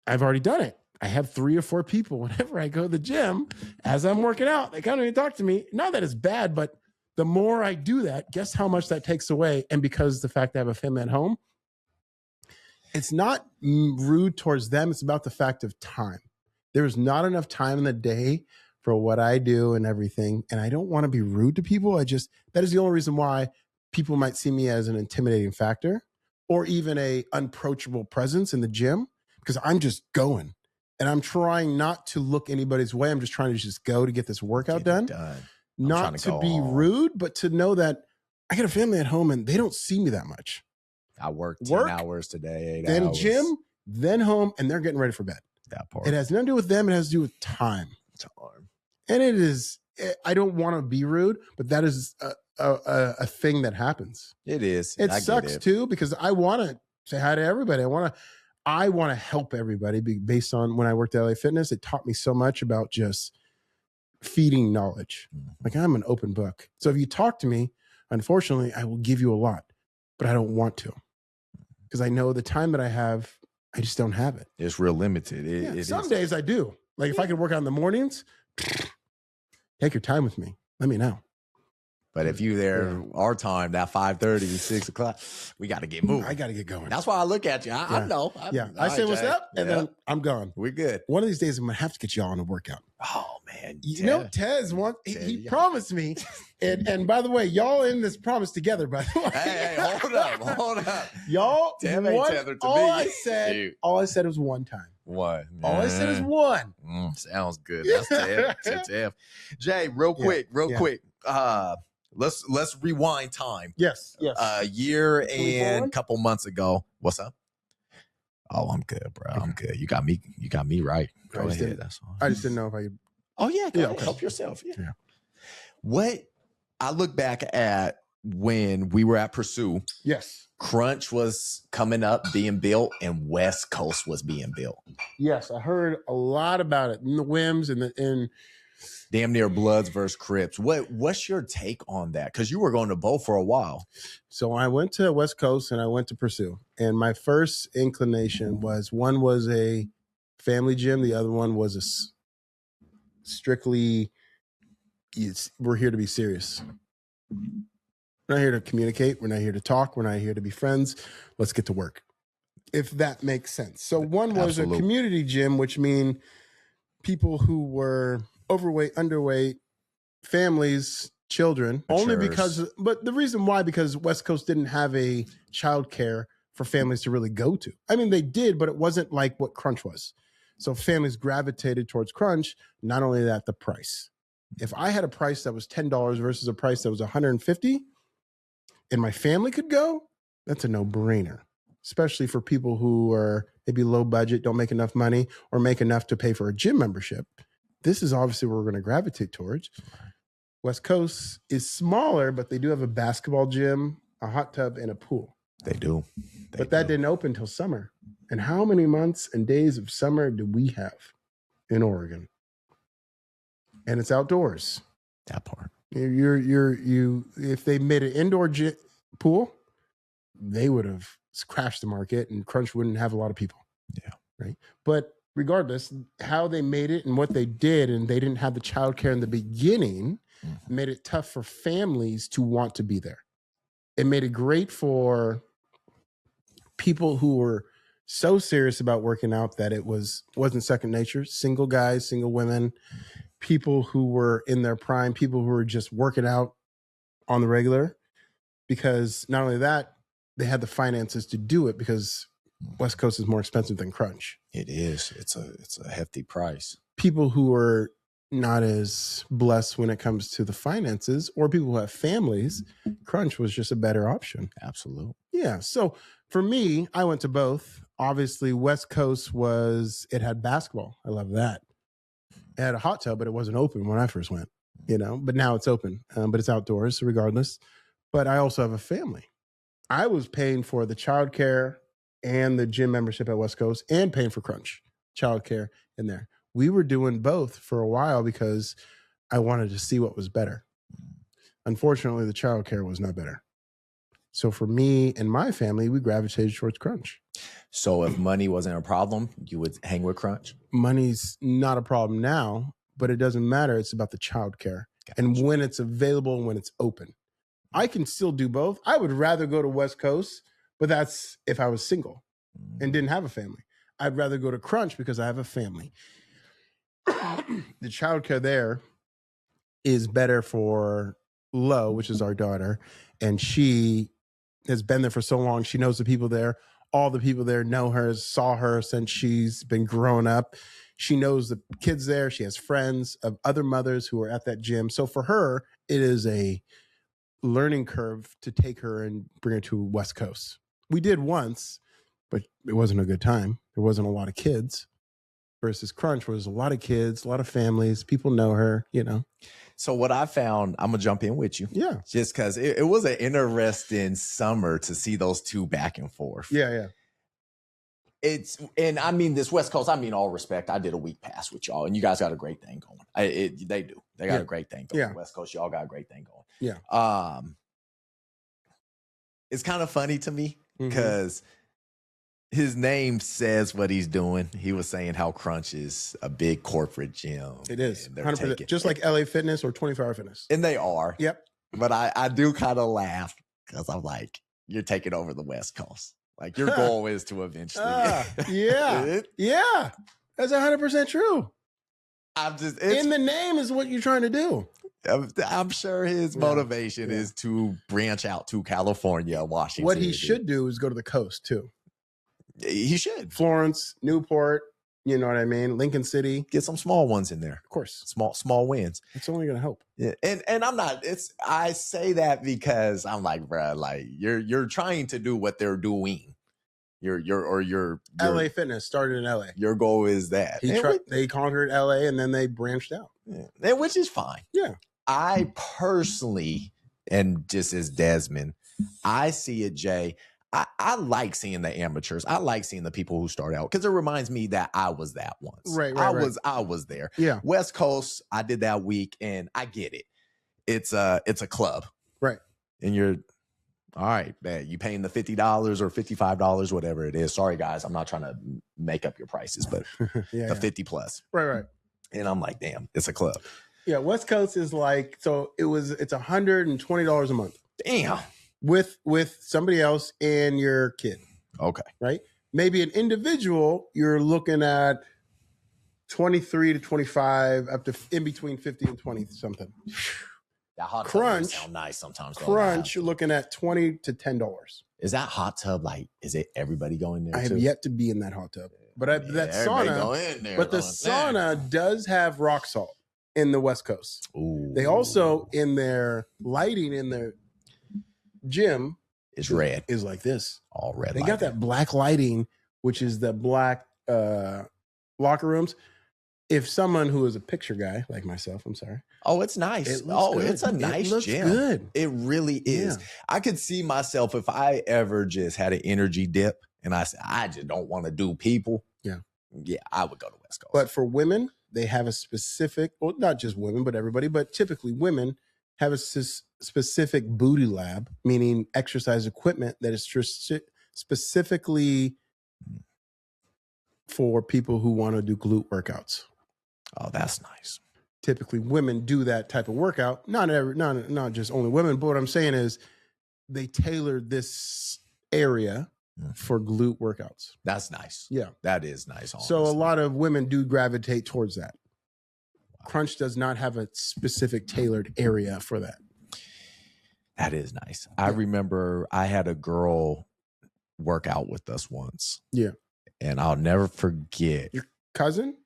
I've already done it. I have 3 or 4 people whenever I go to the gym, as I'm working out, they come to me and talk to me. Not that it's bad, but the more I do that, guess how much that takes away? And because the fact that I have a family at home, it's not rude towards them. It's about the fact of time. There's not enough time in the day for what I do and everything. And I don't want to be rude to people. That is the only reason why people might see me as an intimidating factor or even a unapproachable presence in the gym, because I'm just going and I'm trying not to look anybody's way. I'm just trying to just go to get this workout done. Not to be rude, but to know that I got a family at home and they don't see me that much. I work 10 hours today, 8 then hours. Gym, then home, and they're getting ready for bed. That part. It has nothing to do with them. It has to do with time. And it is, I don't want to be rude, but that is a thing that happens. It is. It sucks too, because I want to say hi to everybody. I want to help everybody based on when I worked at LA Fitness. It taught me so much about just feeding knowledge. Like I'm an open book. So if you talk to me, unfortunately, I will give you a lot, but I don't want to, because I know the time that I have, I just don't have it. It's real limited. Some days I do. Like if I could work out in the mornings, take your time with me. Let me know. But if you there, our time, that 5:30, 6 o'clock, we got to get moving. I got to get going. That's why I look at you. I know. I say what's up, and then I'm gone. We're good. One of these days, I'm going to have to get y'all on a workout. Oh, man. Tez he promised me. And by the way, y'all in this promise together, by the way. Hey, hold up. Y'all, Tim ain't tethered to me. All I said was one time. One. All I said is one. Sounds good. That's Tiff. Jay, real quick. Let's rewind time. Yes. A year and a couple months ago. What's up? Oh, I'm good, bro. I'm good. You got me right. Go ahead. That's all. I just didn't know if I could. Oh yeah. Go ahead. Help yourself. Yeah. What I look back at when we were at Pursue. Yes. Crunch was coming up, being built, and West Coast was being built. Yes, I heard a lot about it in the whims and damn near Bloods versus Crips. What's your take on that? Because you were going to both for a while. So I went to West Coast and I went to Pursue. And my first inclination was one was a family gym. The other one was a strictly, we're here to be serious. We're not here to communicate. We're not here to talk. We're not here to be friends. Let's get to work. If that makes sense. So one was a community gym, which means people who were overweight, underweight, families, children, only because, but the reason why, because West Coast didn't have a childcare for families to really go to. I mean, they did, but it wasn't like what Crunch was. So families gravitated towards Crunch. Not only that, the price. If I had a price that was $10 versus a price that was $150 and my family could go, that's a no-brainer, especially for people who are maybe low budget, don't make enough money, or make enough to pay for a gym membership. This is obviously where we're going to gravitate towards. West Coast is smaller, but they do have a basketball gym, a hot tub, and a pool. They do. But that didn't open until summer. And how many months and days of summer do we have in Oregon? And it's outdoors. That part. If they made an indoor pool, they would have crashed the market and Crunch wouldn't have a lot of people. Yeah. Right. But regardless, how they made it and what they did, and they didn't have the childcare in the beginning, made it tough for families to want to be there. It made it great for people who were so serious about working out that it wasn't second nature. Single guys, single women, people who were in their prime, people who were just working out on the regular, because not only that, they had the finances to do it, because West Coast is more expensive than Crunch. It is. It's a hefty price. People who are not as blessed when it comes to the finances, or people who have families, Crunch was just a better option. Absolutely. Yeah. So for me, I went to both. Obviously, West Coast it had basketball. I love that. It had a hot tub, but it wasn't open when I first went, but now it's open, but it's outdoors regardless. But I also have a family. I was paying for the childcare and the gym membership at West Coast and paying for Crunch, childcare in there. We were doing both for a while because I wanted to see what was better. Unfortunately, the childcare was not better. So for me and my family, we gravitated towards Crunch. So if money wasn't a problem, you would hang with Crunch? Money's not a problem now, but it doesn't matter. It's about the childcare and when it's available and when it's open. I can still do both. I would rather go to West Coast, but that's if I was single and didn't have a family. I'd rather go to Crunch because I have a family. The childcare there is better for Lo, which is our daughter, and she has been there for so long. She knows the people there. All the people there know her, saw her since she's been growing up. She knows the kids there. She has friends of other mothers who are at that gym. So for her, it is a learning curve to take her and bring her to West Coast. We did once, but it wasn't a good time. There wasn't a lot of kids. Versus Crunch, where there's a lot of kids, a lot of families, people know her, So what I found, I'm going to jump in with you. Yeah. Just because it was an interesting summer to see those two back and forth. Yeah. And I mean this West Coast, I mean all respect, I did a week pass with y'all, and you guys got a great thing going. They do. They got a great thing going. Yeah. West Coast, y'all got a great thing going. Yeah. It's kind of funny to me because his name says what he's doing. He was saying how Crunch is a big corporate gym. It is. 100%. Just like LA Fitness or 24-Hour Fitness. And they are. Yep. But I do kind of laugh because I'm like, you're taking over the West Coast. Like your goal is to eventually. Yeah. Yeah. That's 100% true. I'm just in the name is what you're trying to do. I'm sure his motivation is to branch out to California, Washington. What he should do is go to the coast too. He should. Florence, Newport, you know what I mean? Lincoln City. Get some small ones in there. Of course. Small wins. It's only going to help. Yeah. And I'm not, I say that because I'm like, bruh, like you're trying to do what they're doing. Your LA Fitness started in LA. Your goal is that. They conquered LA and then they branched out. Yeah. And which is fine. Yeah. I personally, and just as Desmond, I see it, Jay. I like seeing the amateurs. I like seeing the people who start out because it reminds me that I was that once. Right. I was there. Yeah. West Coast, I did that week, and I get it. It's a club. Right. And you're all right, man. You paying the $50 or $55, whatever it is. Sorry, guys, I'm not trying to make up your prices, but the 50 plus. Right. And I'm like, damn, it's a club. Yeah, West Coast is like, so it's $120 a month. Damn. With somebody else and your kid. Okay. Right? Maybe an individual, you're looking at 23 to 25, up to in between 50 and 20 something. That hot tub Crunch sound nice sometimes. Crunch, you're looking at $20 to $10. Is that hot tub like? Is it everybody going there? I have yet to be in that hot tub, but that sauna. But the sauna does have rock salt in the West Coast. Ooh. They also in their lighting in their gym is red. Is like this. All red. They got that black lighting, which is the black locker rooms. If someone who is a picture guy like myself, I'm sorry. Oh, it's nice. Good. It's a nice it looks gym. Good. It really is. Yeah. I could see myself if I ever just had an energy dip and I said, I just don't want to do people. Yeah. Yeah, I would go to West Coast. But for women, they have a specific, well, not just women, but everybody, but typically women have a specific booty lab, meaning exercise equipment that is specifically for people who want to do glute workouts. Oh, that's nice. Typically, women do that type of workout. Not just only women, but what I'm saying is they tailor this area for glute workouts. That's nice. Yeah. That is nice. Honestly. So a lot of women do gravitate towards that. Wow. Crunch does not have a specific tailored area for that. That is nice. Yeah. I remember I had a girl work out with us once. Yeah. And I'll never forget. Your cousin?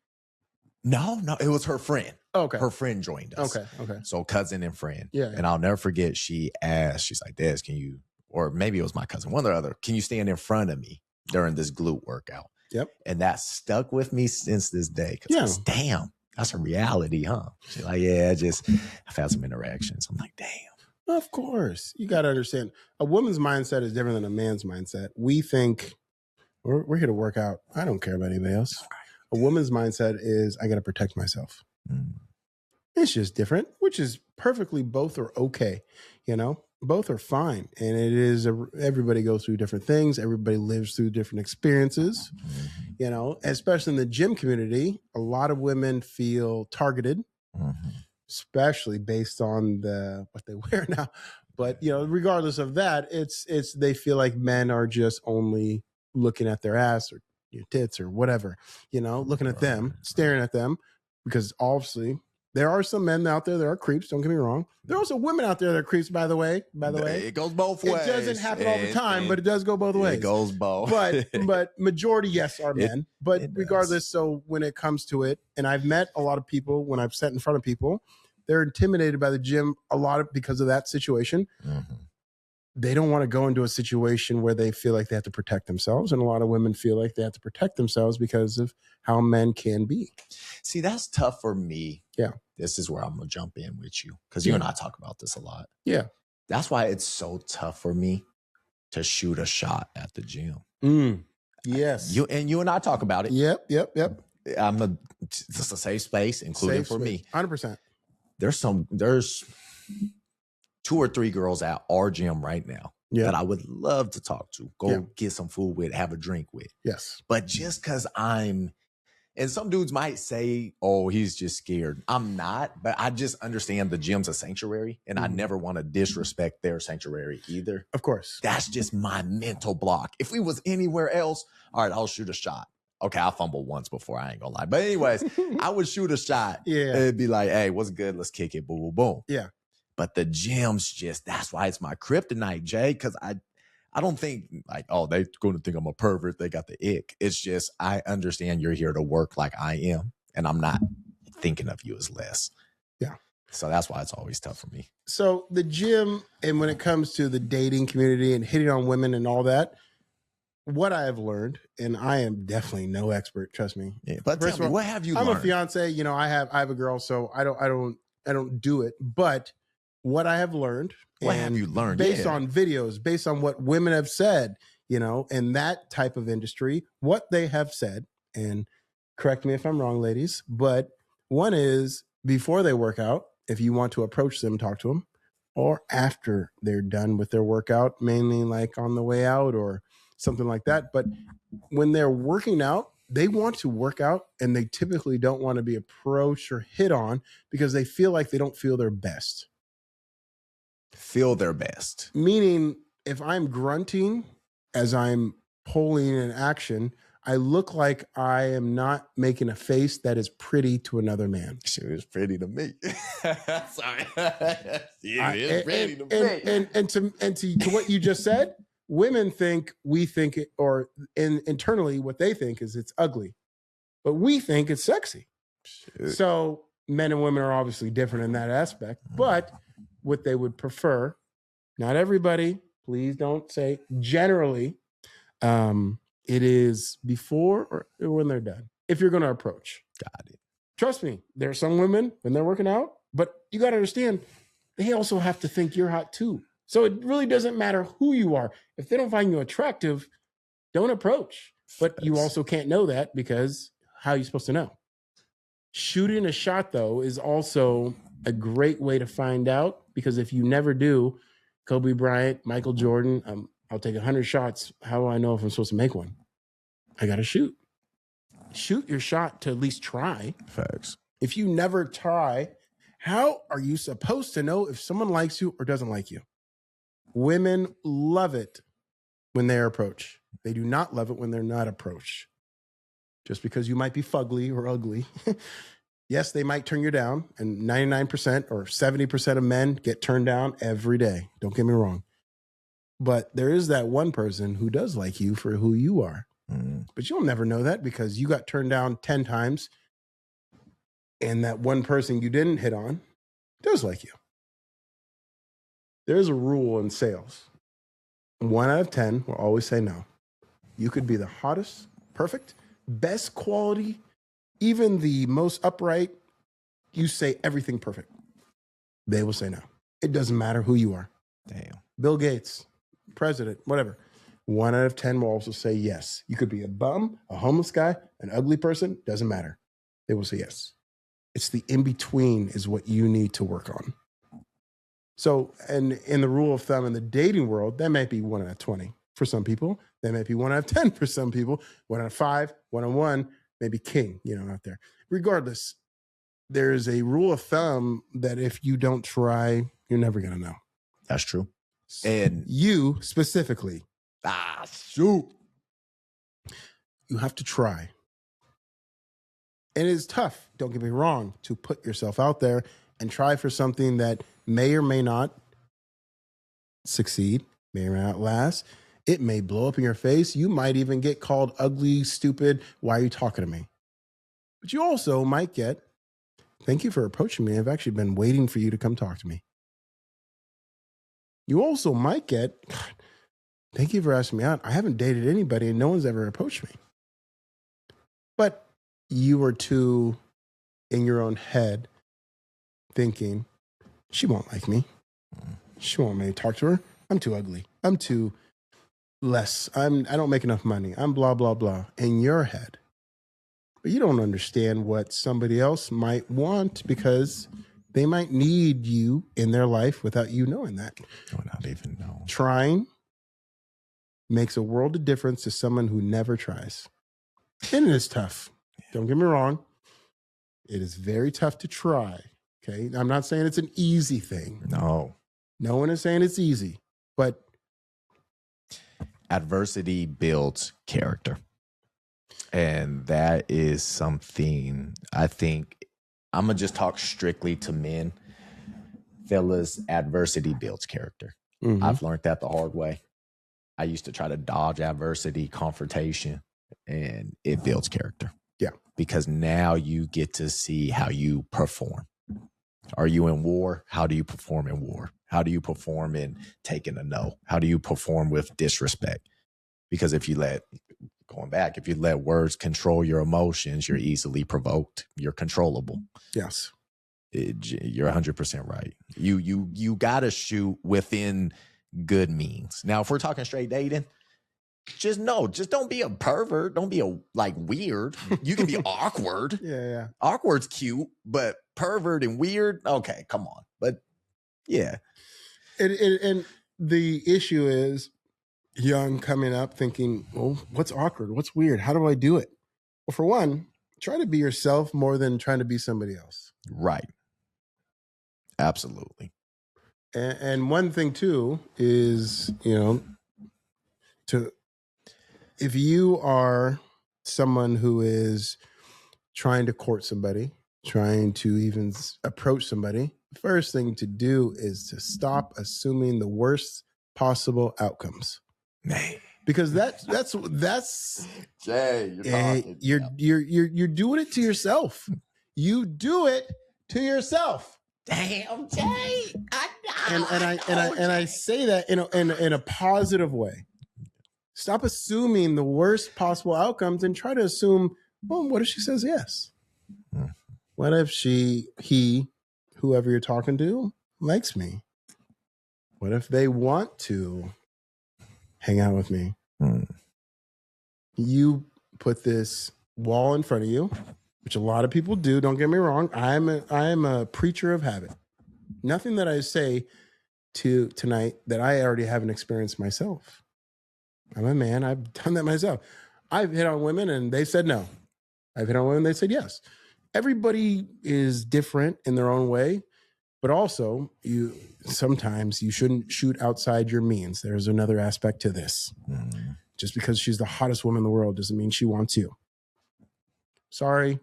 No, it was her friend. Oh, okay. Her friend joined us. Okay. So cousin and friend. Yeah. And I'll never forget, she asked, she's like, Des, can you, or maybe it was my cousin, one or the other, can you stand in front of me during this glute workout? Yep. And that stuck with me since this day. Because damn, that's a reality, huh? She's like, yeah, I've had some interactions. I'm like, damn. Of course. You got to understand, a woman's mindset is different than a man's mindset. We think, we're here to work out. I don't care about anybody else. A woman's mindset is, I got to protect myself. It's just different, which is perfectly, both are okay. Both are fine. And it is, everybody goes through different things. Everybody lives through different experiences, especially in the gym community. A lot of women feel targeted, especially based on what they wear now. But, regardless of that, it's, they feel like men are just only looking at their ass or your tits or whatever, looking at them, staring at them, because obviously there are some men out there that are creeps. Don't get me wrong. There are also women out there that are creeps, by the way. It goes both ways. It doesn't happen all the time, but it does go both ways. It goes both. but majority, yes, are men. But regardless, so when it comes to it, and I've met a lot of people when I've sat in front of people, they're intimidated by the gym because of that situation. They don't want to go into a situation where they feel like they have to protect themselves. And a lot of women feel like they have to protect themselves because of how men can be. See, that's tough for me. Yeah. This is where I'm going to jump in with you because you and I talk about this a lot. Yeah. That's why it's so tough for me to shoot a shot at the gym. Yes. You and I talk about it. Yep. It's a safe space, including for me. 100%. There's 2 or 3 girls at our gym right now that I would love to talk to, get some food with, have a drink with. Yes. But just because and some dudes might say, oh, he's just scared. I'm not, but I just understand the gym's a sanctuary and I never want to disrespect their sanctuary either. Of course. That's just my mental block. If we was anywhere else, all right, I'll shoot a shot. Okay, I fumbled once before, I ain't gonna lie. But anyways, I would shoot a shot. Yeah. It'd be like, hey, what's good? Let's kick it. Boom, boom, boom. Yeah. But the gym's that's why it's my kryptonite, Jay, because I don't think like, oh, they're going to think I'm a pervert. They got the ick. It's just, I understand you're here to work like I am, and I'm not thinking of you as less. Yeah. So that's why it's always tough for me. So the gym, and when it comes to the dating community and hitting on women and all that, what I have learned, and I am definitely no expert, trust me. Yeah, but tell me, what have you learned? learned? I'm a fiance, I have a girl, so I don't I don't do it, but what I have learned, What have you learned? based Yeah. on videos, based on what women have said, in that type of industry, what they have said, and correct me if I'm wrong, ladies, but one is before they work out, if you want to approach them, talk to them, or after they're done with their workout, mainly like on the way out or something like that. But when they're working out, they want to work out, and they typically don't want to be approached or hit on because they feel like they don't feel their best. Feel their best. Meaning, if I'm grunting as I'm pulling an action, I look like I am not making a face that is pretty to another man. She was pretty to me. Sorry. She is pretty to me. And to what you just said, women think we think it, or internally what they think is it's ugly, but we think it's sexy. Shit. So men and women are obviously different in that aspect, but what they would prefer, not everybody, please don't say generally, it is before or when they're done. If you're going to approach. Got it. Trust me, there are some women when they're working out, but you got to understand, they also have to think you're hot too. So it really doesn't matter who you are. If they don't find you attractive, don't approach. But you also can't know that because how are you supposed to know? Shooting a shot, though, is also a great way to find out, because if you never do, Kobe Bryant, Michael Jordan, I'll take 100 shots. How do I know if I'm supposed to make one? I got to shoot. Shoot your shot to at least try. Facts. If you never try, how are you supposed to know if someone likes you or doesn't like you? Women love it when they're approached. They do not love it when they're not approached. Just because you might be fugly or ugly. Yes, they might turn you down, and 99% or 70% of men get turned down every day. Don't get me wrong. But there is that one person who does like you for who you are. But you'll never know that because you got turned down 10 times, and that one person you didn't hit on does like you. There's a rule in sales. 1 out of 10 will always say no. You could be the hottest, perfect, best quality, even the most upright. You say everything perfect. They will say no. It doesn't matter who you are. Damn. Bill Gates, president, whatever. 1 out of 10 will also say yes. You could be a bum, a homeless guy, an ugly person. Doesn't matter. They will say yes. It's the in-between is what you need to work on. So, and in the rule of thumb in the dating world, that might be 1 out of 20 for some people. That might be 1 out of 10 for some people. 1 out of 5, 1 on 1, maybe king, out there. Regardless, there is a rule of thumb that if you don't try, you're never going to know. That's true. And you specifically, shoot, you have to try. And it is tough, don't get me wrong, to put yourself out there and try for something that may or may not succeed, may or may not last. It may blow up in your face. You might even get called ugly, stupid. Why are you talking to me? But you also might get, thank you for approaching me. I've actually been waiting for you to come talk to me. You also might get, thank you for asking me out. I haven't dated anybody and no one's ever approached me. But you were too in your own head thinking, she won't like me. She won't let me talk to her. I'm too ugly. I'm too less. I don't make enough money. I'm blah, blah, blah in your head. But you don't understand what somebody else might want because they might need you in their life without you knowing that. Not even know. Trying makes a world of difference to someone who never tries. And it is tough. Don't get me wrong. It is very tough to try. Okay. I'm not saying it's an easy thing. No. No one is saying it's easy, but adversity builds character. And that is something I think I'm going to just talk strictly to men. Fellas, adversity builds character. Mm-hmm. I've learned that the hard way. I used to try to dodge adversity, confrontation, and it builds character. Yeah. Because now you get to see how you perform. Are you in war? How do you perform in war? How do you perform in taking a no? How do you perform with disrespect? Because if you let words control your emotions, you're easily provoked. You're controllable. Yes. You're 100% right. You gotta shoot within good means. Now, if we're talking straight dating, just don't be a pervert. Don't be weird. You can be awkward. Yeah. Awkward's cute, but pervert and weird, okay, come on. But yeah. And the issue is young coming up thinking, well, what's awkward? What's weird? How do I do it? Well, for one, try to be yourself more than trying to be somebody else. Right. Absolutely. And one thing too is, if you are someone who is trying to court somebody, trying to even approach somebody, the first thing to do is to stop assuming the worst possible outcomes. Man. Because that's Jay, you're doing it to yourself. You do it to yourself. Damn, Jay. I say that in a positive way. Stop assuming the worst possible outcomes and try to assume, well, what if she says yes? What if he, whoever you're talking to, likes me? What if they want to hang out with me? You put this wall in front of you, which a lot of people do. Don't get me wrong. I am a preacher of habit. Nothing that I say tonight that I already haven't experienced myself. I'm a man. I've done that myself. I've hit on women and they said no. I've hit on women, they said yes. Everybody is different in their own way, but also sometimes you shouldn't shoot outside your means. There's another aspect to this. Just because she's the hottest woman in the world doesn't mean she wants you. Sorry.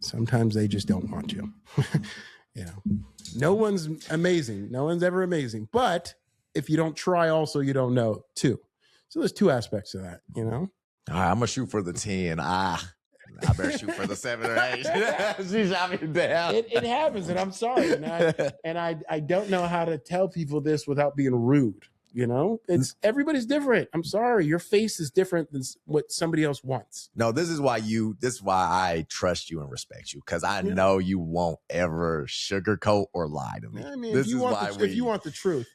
Sometimes they just don't want you. No one's amazing. No one's ever amazing. But if you don't try, also, you don't know too. So there's two aspects to that, All right, I'm going to shoot for the 10. I better shoot for the 7 or 8. She shot me down. It happens, and I'm sorry. And I don't know how to tell people this without being rude. It's everybody's different. I'm sorry. Your face is different than what somebody else wants. No, this is why I trust you and respect you, because I know you won't ever sugarcoat or lie to me. I mean, if you want the truth,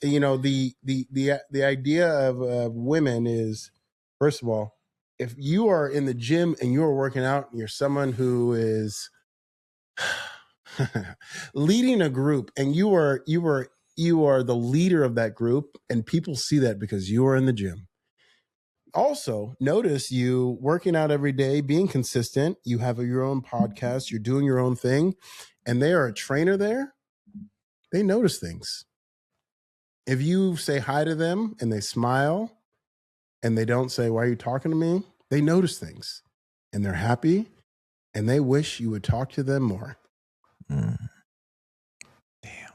the idea of women is, first of all, if you are in the gym and you're working out and you're someone who is leading a group and you are the leader of that group, and people see that because you are in the gym. Also, notice you working out every day, being consistent. You have your own podcast. You're doing your own thing, and they are a trainer there. They notice things. If you say hi to them and they smile and they don't say, why are you talking to me? They notice things and they're happy and they wish you would talk to them more. Damn,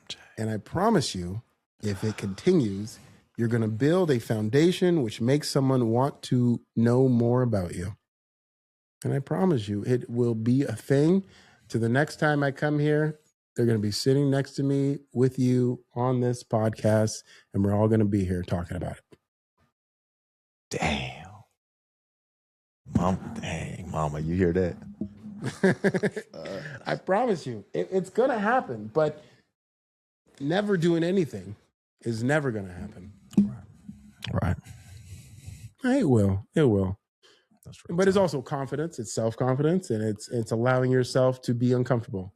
Jay. And I promise you, if it continues, you're going to build a foundation which makes someone want to know more about you. And I promise you, it will be a thing. To the next time I come here, they're going to be sitting next to me with you on this podcast, and we're all going to be here talking about it. Damn. Mama, you hear that? I promise you, it's going to happen, but never doing anything is never going to happen. Right. It will. But it's time. also confidence. It's self-confidence, and it's allowing yourself to be uncomfortable.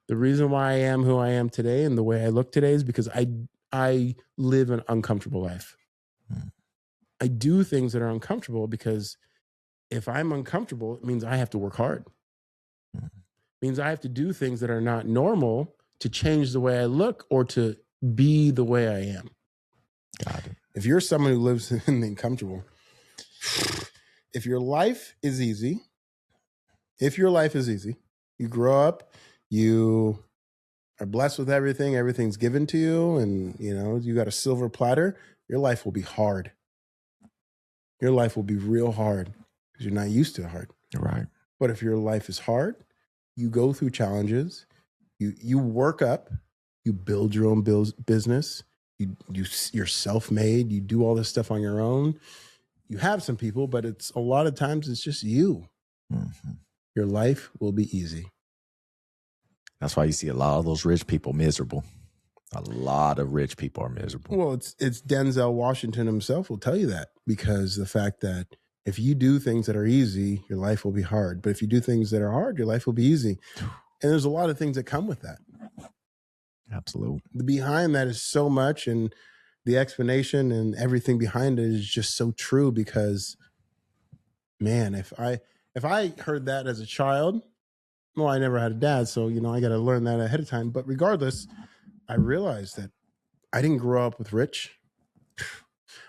The reason why I am who I am today and the way I look today is because I live an uncomfortable life. I do things that are uncomfortable because if I'm uncomfortable, it means I have to work hard. It means I have to do things that are not normal to change the way I look or to be the way I am. Got it. If you're someone who lives in the uncomfortable, if your life is easy, you grow up, you are blessed with everything's given to you, and you got a silver platter, your life will be hard. Your life will be real hard because you're not used to hard. Right. But if your life is hard, you go through challenges, you work up, you build your own business, you're self-made, you do all this stuff on your own. You have some people, but it's a lot of times it's just you. Mm-hmm. Your life will be easy. That's why you see a lot of those rich people miserable. A lot of rich people are miserable. Well, it's Denzel Washington himself will tell you that, because the fact that if you do things that are easy, your life will be hard. But if you do things that are hard, your life will be easy. And there's a lot of things that come with that. Absolutely. Behind that is so much, and the explanation and everything behind it is just so true, because man, if I heard that as a child, well, I never had a dad, so I got to learn that ahead of time. But regardless, I realized that I didn't grow up with rich.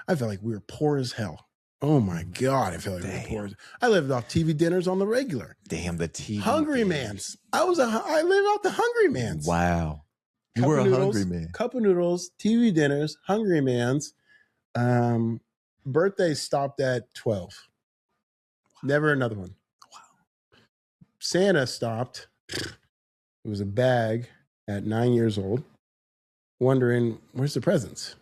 I felt like we were poor as hell. Oh my God, I felt like we were poor. I lived off TV dinners on the regular. Damn, the TV. Hungry Man's. I lived off the Hungry Man's. Wow. You were a hungry man. Cup of noodles, TV dinners, Hungry Man's. Birthday stopped at 12. Never another one. Wow. Santa stopped. It was a bag at 9 years old, wondering, where's the presents?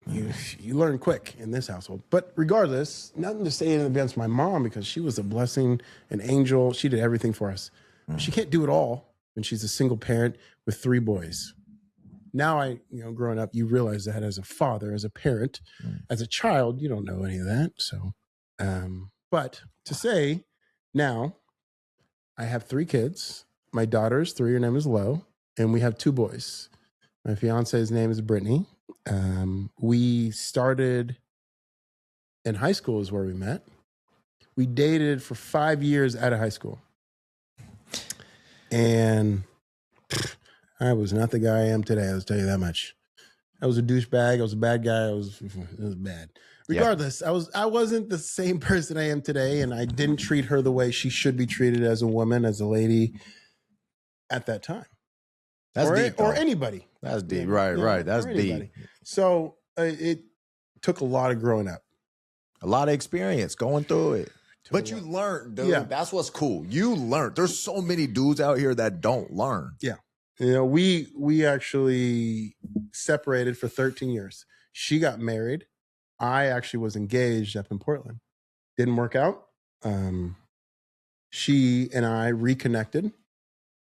You learn quick in this household. But regardless, nothing to say against my mom, because she was a blessing, an angel. She did everything for us. She can't do it all when she's a single parent with 3 boys. Now growing up, you realize that as a father, as a parent, as a child, you don't know any of that. So, but to say now, I have 3 kids. My daughter's 3, her name is Lo, and we have 2 boys. My fiance's name is Brittany. We started in high school is where we met. We dated for 5 years out of high school. And I was not the guy I am today. I'll tell you that much. I was a douchebag. I was a bad guy. It was bad. Regardless, yeah. I wasn't the same person I am today, and I didn't treat her the way she should be treated as a woman, as a lady at that time. That's deep. Or anybody. That's deep. Right. That's deep. So it took a lot of growing up. A lot of experience going through it. But you learned, dude. Yeah. That's what's cool. You learned. There's so many dudes out here that don't learn. Yeah. We actually separated for 13 years. She got married. I actually was engaged up in Portland. Didn't work out. She and I reconnected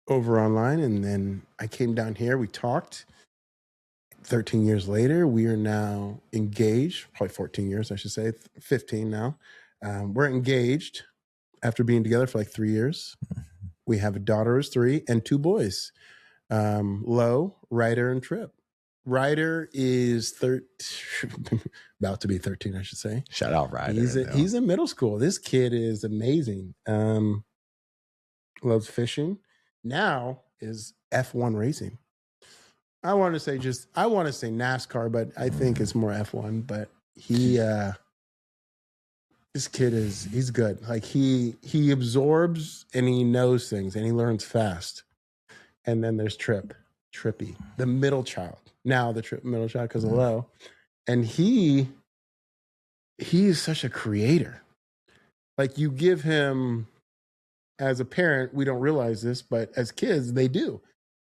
over online, and then I came down here. We talked. 13 years later, we are now engaged. Probably 14 years, I should say. 15 now. We're engaged after being together for like 3 years. We have a daughter who's 3 and 2 boys. Lo, Ryder, and Trip. Ryder is about to be 13, I should say. Shout out Ryder. He's in middle school. This kid is amazing. Loves fishing. Now is F1 racing. I want to say NASCAR, but I think it's more F1. But this kid he's good. Like he absorbs and he knows things and he learns fast. And then there's Trippy, the middle child. Now the middle child because of Lo. And he is such a creator. Like you give him, as a parent, we don't realize this, but as kids, they do.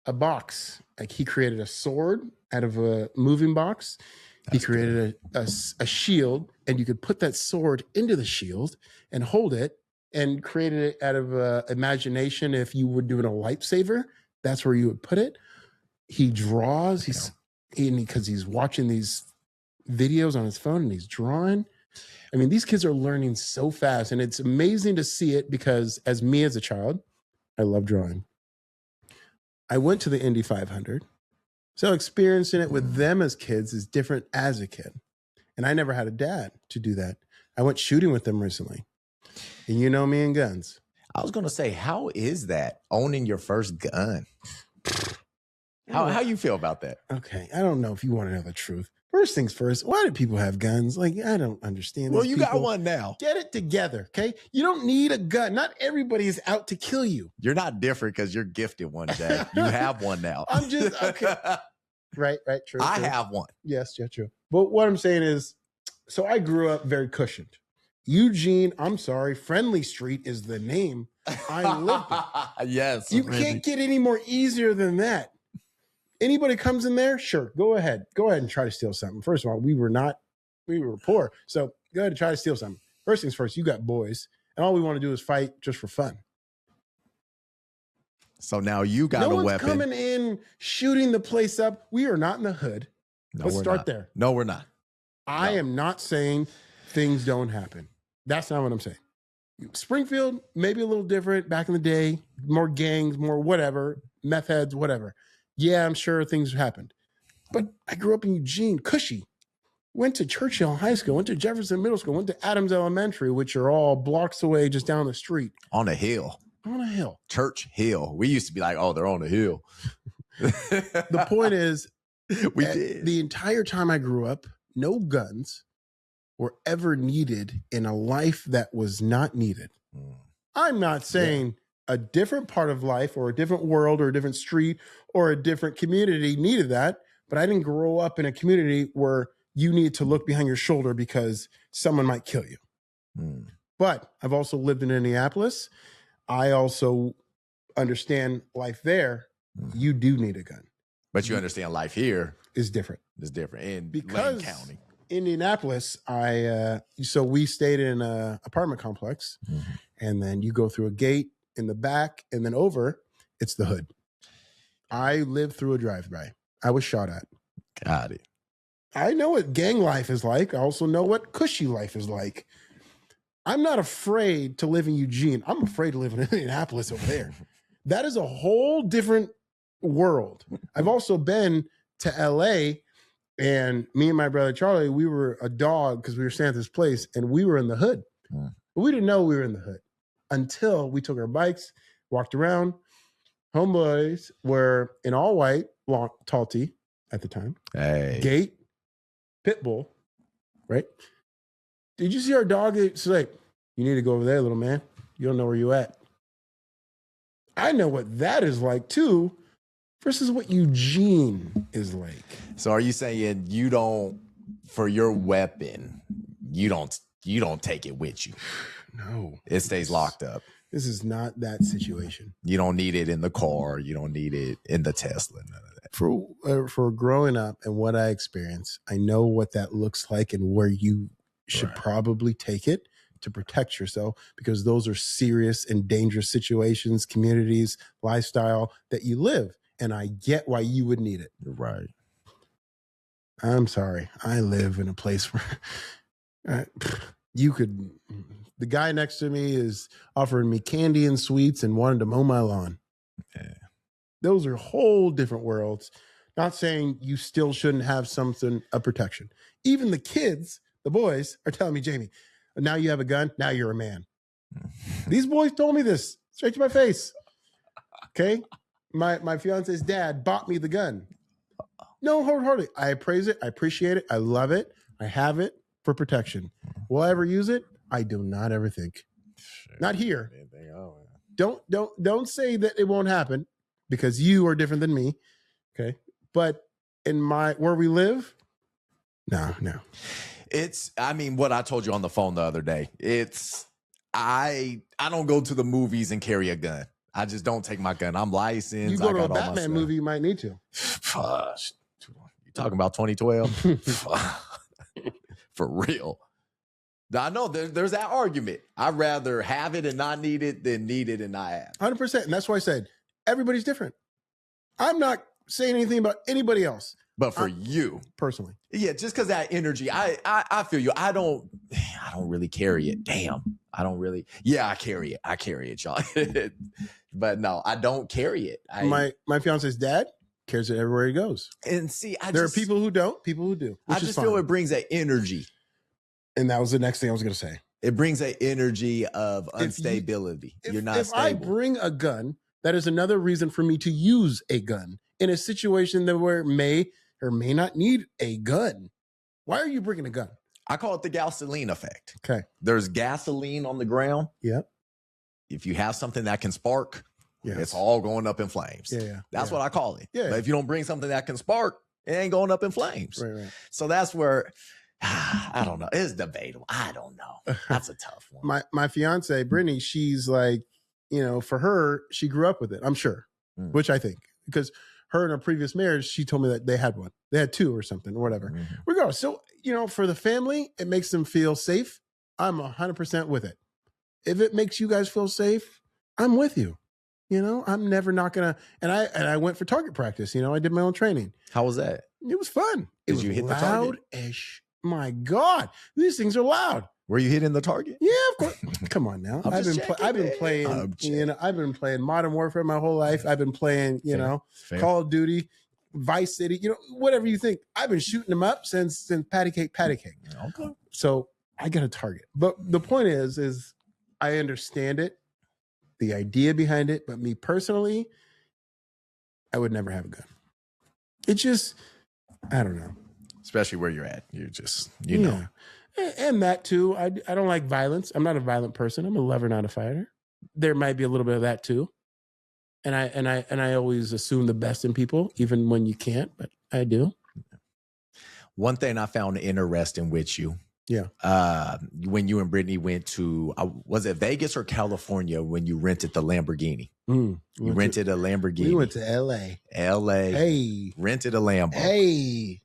A box. Like he created a sword out of a moving box. He created a shield, and you could put that sword into the shield and hold it, and created it out of imagination. If you were doing a lightsaber, that's where you would put it. He draws. Because he's watching these videos on his phone and he's drawing. I mean, these kids are learning so fast, and it's amazing to see it because as a child, I love drawing. I went to the Indy 500. So experiencing it with them as kids is different as a kid. And I never had a dad to do that. I went shooting with them recently. And you know me and guns. I was going to say, how is that, owning your first gun? How you feel about that? Okay, I don't know if you want to know the truth. First things first, why do people have guns? Like, I don't understand. Well, you got one now. Get it together, okay? You don't need a gun. Not everybody is out to kill you. You're not different because you're gifted one day. You have one now. I'm just, okay. Right, true. I have one. Yes, yeah, true. But what I'm saying is, so I grew up very cushioned. Eugene, I'm sorry, Friendly Street is the name I lived in. Yes. You can't get any more easier than that. Anybody comes in there, sure, go ahead and try to steal something. First of all, we were poor. So go ahead and try to steal something. First things first, you got boys, and all we want to do is fight just for fun. So now you got no a one's weapon. coming in shooting the place up. We are not in the hood. No, Let's we're start not. there. No, we're not. I No. am not saying things don't happen. That's not what I'm saying. Springfield, maybe a little different back in the day, more gangs, more whatever, meth heads, whatever. Yeah, I'm sure things happened. But I grew up in Eugene, cushy. Went to Churchill High School, went to Jefferson Middle School, went to Adams Elementary, which are all blocks away just down the street. On a hill. On a hill. Church Hill. We used to be like, oh, they're on a hill. The point is, we did. the entire time I grew up, no guns were ever needed in a life that was not needed. I'm not saying a different part of life or a different world or a different street or a different community needed that, but I didn't grow up in a community where you need to look behind your shoulder because someone might kill you. But I've also lived in Indianapolis. I also understand life there. You do need a gun. But you understand life here is different. It's different in because Lane County. Indianapolis, so we stayed in an apartment complex, and then you go through a gate in the back, and then over, it's the hood. I lived through a drive-by. I was shot at. Got it. I know what gang life is like. I also know what cushy life is like. I'm not afraid to live in Eugene. I'm afraid to live in Indianapolis over there. That is a whole different world. I've also been to LA, and me and my brother Charlie, we were a dog because we were staying at this place, and we were in the hood. But we didn't know we were in the hood until we took our bikes, walked around. Homeboys were in all white, long, tall tee at the time. Hey. Gate, pit bull, right? Did you see our dog? It's like, you need to go over there, little man. You don't know where you at. I know what that is like too, versus what Eugene is like. So are you saying you don't, for your weapon, you don't take it with you? No. It stays locked up. This is not that situation. You don't need it in the car. You don't need it in the Tesla. None of that. For growing up and what I experienced, I know what that looks like and where you should probably take it to protect yourself, because those are serious and dangerous situations, communities, lifestyle that you live. And I get why you would need it. Right. I'm sorry. I live in a place where you could, the guy next to me is offering me candy and sweets and wanted to mow my lawn. Yeah. Those are whole different worlds. Not saying you still shouldn't have something of protection. Even the kids, the boys, are telling me, Jamie, now you have a gun, now you're a man. These boys told me this straight to my face. Okay? My fiance's dad bought me the gun. No, wholeheartedly. I praise it. I appreciate it. I love it. I have it for protection. Will I ever use it? I do not ever think. Not here. Don't say that it won't happen, because you are different than me. Okay. But in where we live, no. I mean, what I told you on the phone the other day, I don't go to the movies and carry a gun. I just don't take my gun. I'm licensed. You go to a Batman movie, you might need to. You talking about 2012? For real. I know there's that argument. I'd rather have it and not need it than need it and not have it. 100%. And that's why I said everybody's different. I'm not saying anything about anybody else. But for you personally, yeah, just because that energy, I feel you. I don't really carry it. Damn, I don't really. Yeah, I carry it, y'all. But no, I don't carry it. My fiance's dad carries it everywhere he goes. And see, there are people who don't, people who do. I just feel it brings that energy. And that was the next thing I was going to say. It brings that energy of instability. You're not stable. If I bring a gun, that is another reason for me to use a gun in a situation where it may or may not need a gun. Why are you bringing a gun? I call it the gasoline effect. Okay. There's gasoline on the ground. Yep. If you have something that can spark, yes, it's all going up in flames. Yeah. That's what I call it. Yeah. But if you don't bring something that can spark, it ain't going up in flames. Right. So that's where, I don't know. It's debatable. I don't know. That's a tough one. My fiance, Brittany, she's like, for her, she grew up with it, I'm sure, which I think, because her in a previous marriage, she told me that they had one. They had two or something or whatever. Regardless. So, for the family, it makes them feel safe. I'm 100% with it. If it makes you guys feel safe, I'm with you. I'm never not gonna. And I went for target practice. I did my own training. How was that? It was fun. It was you hit the loud target? as my God, these things are loud. Were you hitting the target? Yeah, of course. Come on now. I've been playing Modern Warfare my whole life. I've been playing, Fair. Call of Duty, Vice City, whatever you think. I've been shooting them up since patty cake. Okay. So I got a target. But the point is I understand it, the idea behind it, but me personally, I would never have a gun. It just, I don't know. Especially where you're at. You're just, know. And that too. I don't like violence. I'm not a violent person. I'm a lover, not a fighter. There might be a little bit of that too. And I always assume the best in people, even when you can't, but I do. One thing I found interesting with you. Yeah. When you and Brittany went to, was it Vegas or California when you rented the Lamborghini? You rented a Lamborghini. We went to LA. Hey. Rented a Lambo. Hey.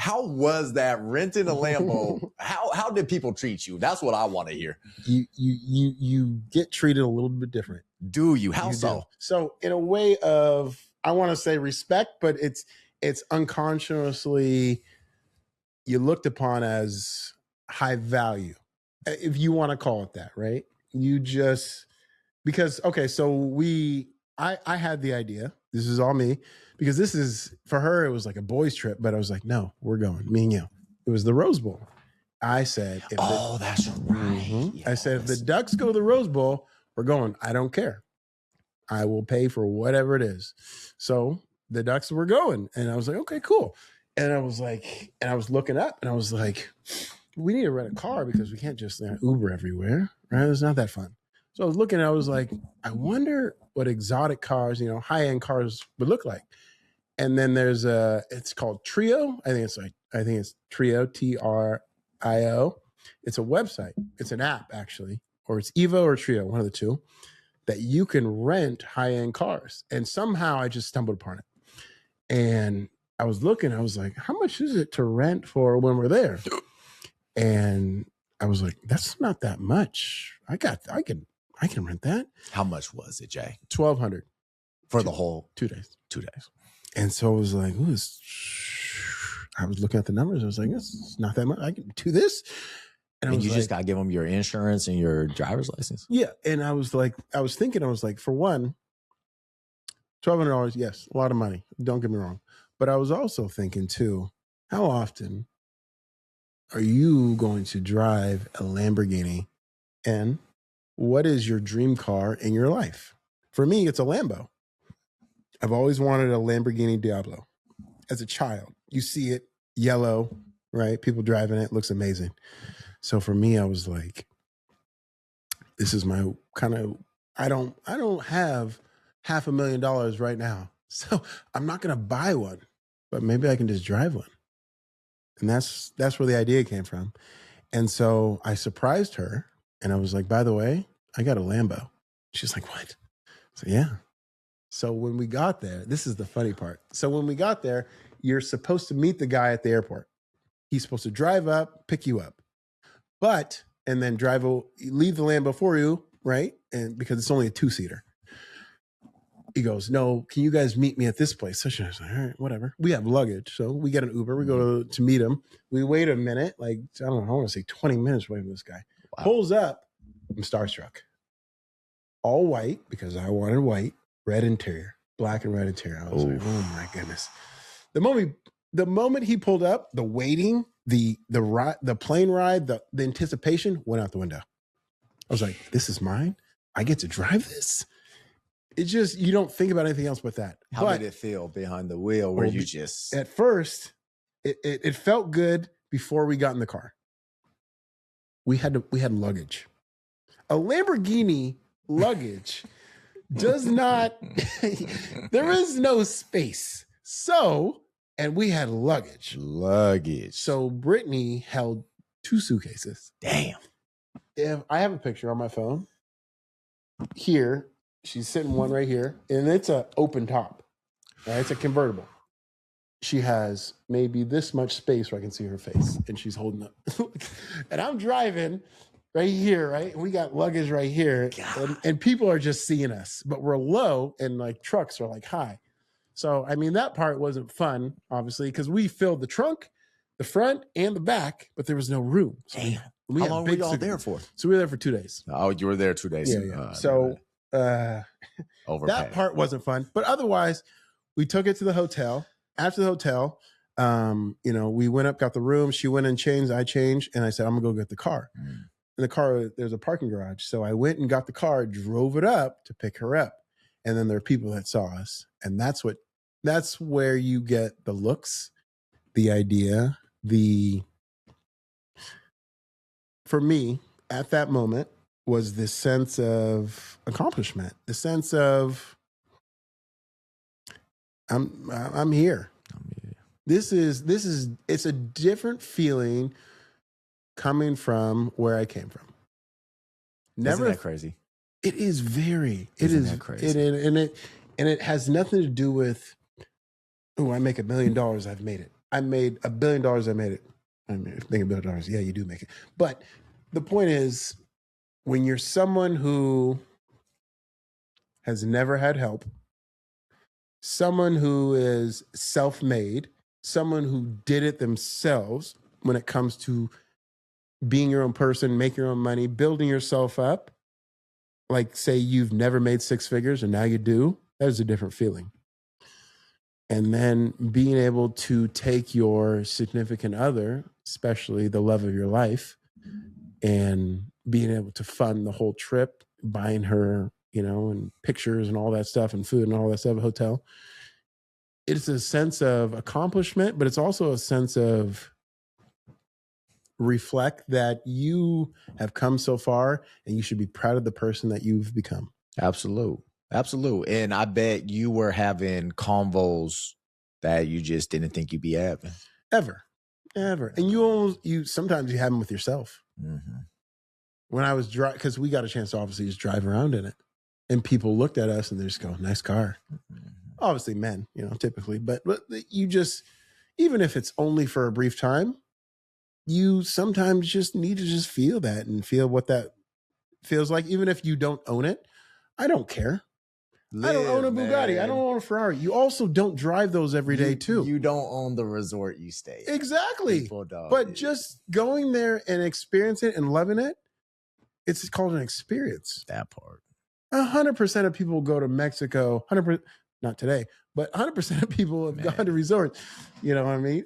How was that renting a Lambo? How did people treat you? That's what I want to hear. You get treated a little bit different. Do you? How so? Do. So in a way of, I want to say respect, but it's unconsciously you looked upon as high value, if you want to call it that, right? You just, because, okay, so I had the idea, this is all me, because this is, for her, it was like a boys trip, but I was like, no, we're going, me and you. It was the Rose Bowl. I said, that's right. I said, if the Ducks go to the Rose Bowl, we're going. I don't care. I will pay for whatever it is. So the Ducks were going. And I was like, okay, cool. And I was like, and I was looking up and I was like, we need to rent a car because we can't just Uber everywhere, right? It's not that fun. So I was looking, I was like, I wonder what exotic cars, high-end cars would look like. And then there's it's called Trio. I think it's Trio, Trio. It's a website. It's an app actually, or it's Evo or Trio, one of the two, that you can rent high-end cars. And somehow I just stumbled upon it. And I was looking, I was like, how much is it to rent for when we're there? And I was like, that's not that much. I can rent that. How much was it, Jay? $1,200 for the whole 2 days. 2 days. And so I was like, I was looking at the numbers. I was like, it's not that much. I can do this. And you just got to give them your insurance and your driver's license. Yeah. And I was like, for one, $1,200, yes, a lot of money. Don't get me wrong. But I was also thinking too, how often are you going to drive a Lamborghini, and what is your dream car in your life? For me, it's a Lambo. I've always wanted a Lamborghini Diablo. As a child, you see it, yellow, right? People driving it, looks amazing. So for me, I was like, this is my kind of, I don't have $500,000 right now. So I'm not going to buy one, but maybe I can just drive one. And that's where the idea came from. And so I surprised her and I was like, by the way, I got a Lambo. She's like, what? So yeah. So when we got there, this is the funny part. So when we got there, you're supposed to meet the guy at the airport. He's supposed to drive up, pick you up, and then leave the Lambo for you, right? And because it's only a 2-seater. He goes, no, can you guys meet me at this place? So I was like, all right, whatever. We have luggage. So we get an Uber. We go to meet him. We wait a minute, like, I don't know, I want to say 20 minutes waiting for this guy. Wow. Pulls up. I'm starstruck. All white, because I wanted white, red interior, black and red interior. I was like, oh my goodness. The moment he pulled up, the waiting, the plane ride, the anticipation went out the window. I was like, this is mine? I get to drive this? It's just, you don't think about anything else but that. How did it feel behind the wheel where you just... At first, it felt good before we got in the car. We had luggage. A Lamborghini luggage does not... there is no space. So, and we had luggage. So Brittany held 2 suitcases. Damn. If I have a picture on my phone here. She's sitting one right here, and it's an open top. Right? It's a convertible. She has maybe this much space where I can see her face, and she's holding up. And I'm driving, right here, right? We got luggage right here, and people are just seeing us, but we're low, and like trucks are like high. So I mean, that part wasn't fun, obviously, because we filled the trunk, the front, and the back, but there was no room. So Damn. we How had long were big y'all sig- there for? So we were there for 2 days. Oh, you were there 2 days. Yeah. So that overpaid. part wasn't fun, but otherwise, we took it to the hotel. After the hotel, we went up, got the room. She went and changed. I changed, and I said, "I'm gonna go get the car." In the car, there's a parking garage, so I went and got the car, drove it up to pick her up, and then there are people that saw us, and that's where you get the looks, the idea, for me at that moment was this sense of accomplishment, the sense of I'm here. This is it's a different feeling coming from where I came from. Isn't that crazy? It is very. Isn't that crazy? It has nothing to do with, oh, I make $1 million, I've made it. I made $1 billion, I made it. I mean, make $1 billion, yeah, you do make it. But the point is, when you're someone who has never had help, someone who is self-made, someone who did it themselves when it comes to being your own person, making your own money, building yourself up, like say you've never made 6 figures and now you do, that is a different feeling. And then being able to take your significant other, especially the love of your life, and being able to fund the whole trip, buying her, and pictures and all that stuff and food and all that stuff, hotel. It's a sense of accomplishment, but it's also a sense of reflect that you have come so far and you should be proud of the person that you've become. Absolute. And I bet you were having convos that you just didn't think you'd be having. Ever. And you sometimes you have them with yourself. Mm-hmm. When I was because we got a chance to obviously just drive around in it, and people looked at us and they just go, "Nice car." Mm-hmm. Obviously men, typically, but you just, even if it's only for a brief time, you sometimes just need to just feel that and feel what that feels like, even if you don't own it. I don't care. I don't own a Bugatti. Man. I don't own a Ferrari. You also don't drive those every day too. You don't own the resort you stay at. Exactly. People don't. But just going there and experiencing it and loving it, it's called an experience. That part. 100% of people go to Mexico. 100%, not today, but 100% of people have gone to resorts. You know what I mean?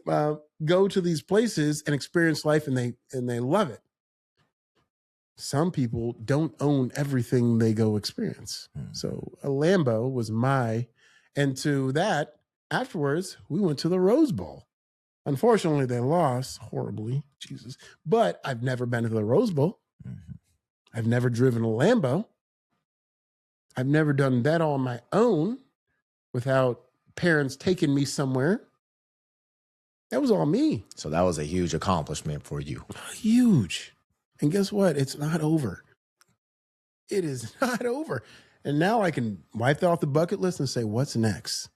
Go to these places and experience life, and they love it. Some people don't own everything they go experience. So a Lambo was and to that, afterwards, we went to the Rose Bowl. Unfortunately, they lost horribly, Jesus. But I've never been to the Rose Bowl. Mm-hmm. I've never driven a Lambo. I've never done that on my own without parents taking me somewhere. That was all me. So that was a huge accomplishment for you. Huge. And guess what? It's not over. It is not over. And now I can wipe that off the bucket list and say, what's next?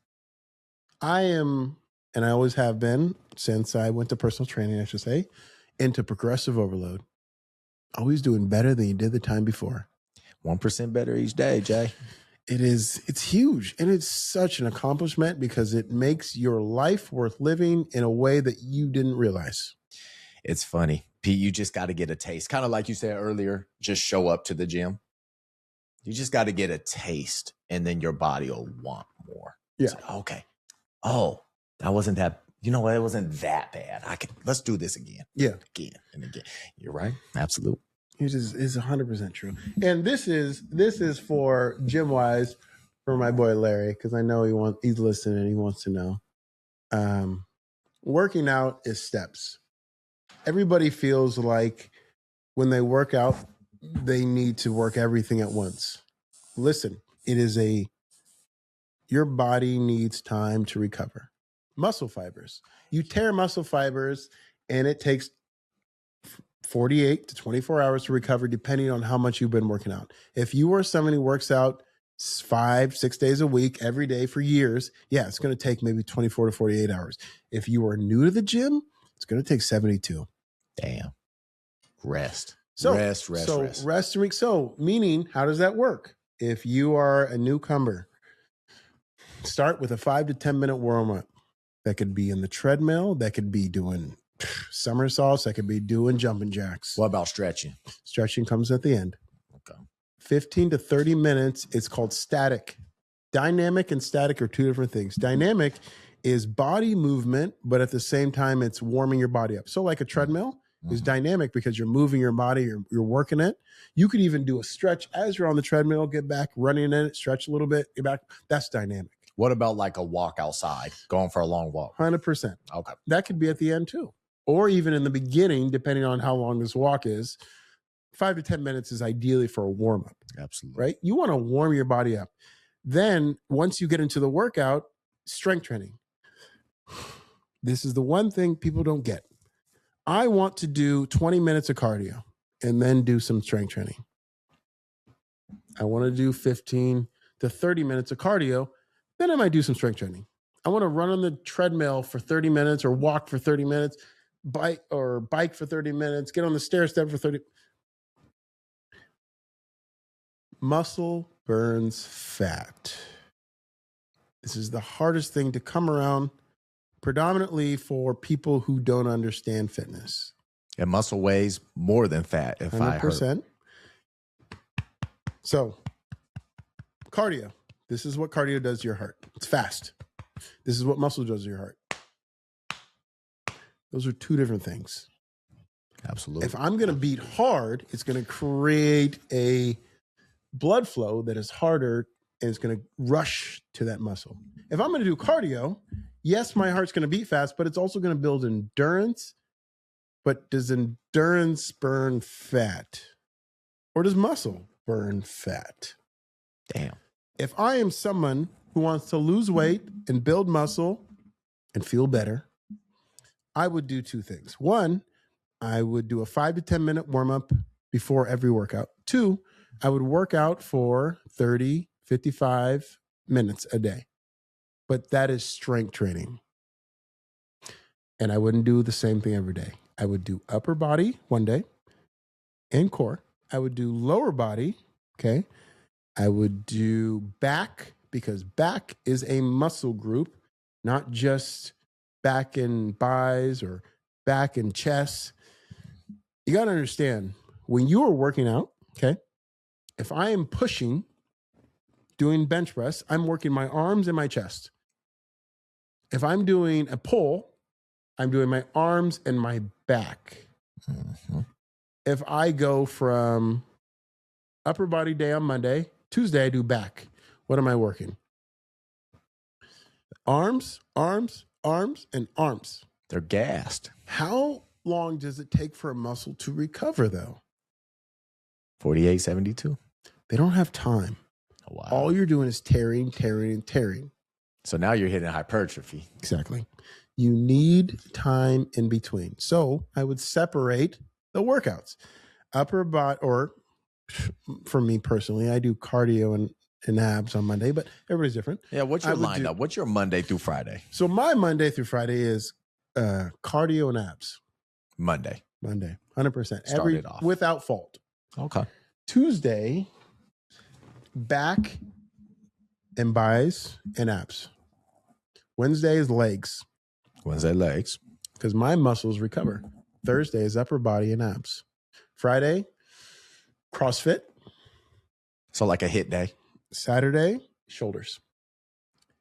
I am, and I always have been since I went to personal training, I should say, into progressive overload. Always doing better than you did the time before. 1% better each day, Jay. It's huge. And it's such an accomplishment because it makes your life worth living in a way that you didn't realize. It's funny. Pete, you just got to get a taste. Kind of like you said earlier, just show up to the gym. You just got to get a taste and then your body will want more. Yeah. Like, okay. Oh, that wasn't that, it wasn't that bad. Let's do this again. Yeah. Again and again. You're right. Absolutely. It is 100% true. And this is for gym wise for my boy Larry, because I know he's listening and he wants to know. Working out is steps. Everybody feels like when they work out, they need to work everything at once. Listen, your body needs time to recover. Muscle fibers. You tear muscle fibers and it takes 48 to 24 hours to recover depending on how much you've been working out. If you are someone who works out 5-6 days a week, every day for years, yeah, it's going to take maybe 24 to 48 hours. If you are new to the gym, it's going to take 72. Damn. Rest. So rest. So meaning, how does that work? If you are a newcomer, start with a 5 to 10 minute warm up. That could be in the treadmill. That could be doing somersaults. That could be doing jumping jacks. What about stretching? Stretching comes at the end. Okay. 15 to 30 minutes. It's called static. Dynamic and static are two different things. Dynamic is body movement, but at the same time, it's warming your body up. So like a treadmill is dynamic because you're moving your body, you're working it. You could even do a stretch as you're on the treadmill, get back, running in it, stretch a little bit, get back. That's dynamic. What about like a walk outside, going for a long walk? 100%. Okay. That could be at the end too. Or even in the beginning, depending on how long this walk is. 5 to 10 minutes is ideally for a warm-up. Absolutely. Right? You want to warm your body up. Then once you get into the workout, strength training. This is the one thing people don't get. I want to do 20 minutes of cardio and then do some strength training. I want to do 15 to 30 minutes of cardio. Then I might do some strength training. I want to run on the treadmill for 30 minutes or walk for 30 minutes, bike for 30 minutes, get on the stair step for 30. Muscle burns fat. This is the hardest thing to come around, predominantly for people who don't understand fitness. And muscle weighs more than fat, if 100%. I heard. So, cardio. This is what cardio does to your heart. It's fast. This is what muscle does to your heart. Those are two different things. Absolutely. If I'm going to beat hard, it's going to create a blood flow that is harder and it's going to rush to that muscle. If I'm going to do cardio, yes, my heart's going to beat fast, but it's also going to build endurance. But does endurance burn fat? Or does muscle burn fat? Damn. If I am someone who wants to lose weight and build muscle and feel better, I would do two things. One, I would do a 5 to 10 minute warm up before every workout. Two, I would work out for 30, 55 minutes a day. But that is strength training. And I wouldn't do the same thing every day. I would do upper body one day and core. I would do lower body, okay? I would do back because back is a muscle group, not just back and buys or back and chest. You got to understand, when you are working out, okay, if I am pushing, doing bench press, I'm working my arms and my chest. If I'm doing a pull, I'm doing my arms and my back. Mm-hmm. If I go from upper body day on Monday, Tuesday I do back. What am I working? Arms, arms, arms, and arms. They're gassed. How long does it take for a muscle to recover, though? 48, 72. They don't have time. Oh, wow. All you're doing is tearing, tearing, and tearing. So now you're hitting hypertrophy. Exactly. You need time in between. So I would separate the workouts. Upper body, or for me personally, I do cardio and abs on Monday, but everybody's different. Yeah, what's your lineup? What's your Monday through Friday? So my Monday through Friday is cardio and abs. Monday, 100%. Start it off. Without fault. Okay. Tuesday, back and buys and abs. Wednesday is legs. Wednesday, legs. Because my muscles recover. Thursday is upper body and abs. Friday, CrossFit. So like a hit day. Saturday, shoulders.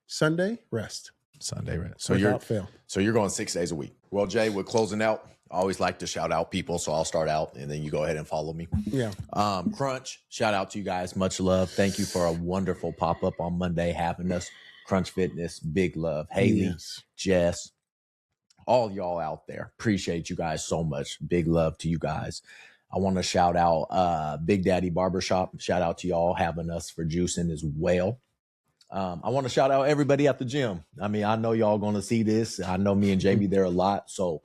Sunday, rest. Sunday, rest. So you're going 6 days a week. Well, Jay, we're closing out. I always like to shout out people, so I'll start out and then you go ahead and follow me. Yeah. Crunch, shout out to you guys. Much love. Thank you for a wonderful pop-up on Monday having us. Crunch Fitness, big love. Haley, yes. Jess, all y'all out there. Appreciate you guys so much. Big love to you guys. I want to shout out Big Daddy Barbershop. Shout out to y'all having us for juicing as well. I want to shout out everybody at the gym. I mean, I know y'all going to see this. I know me and Jamie there a lot. So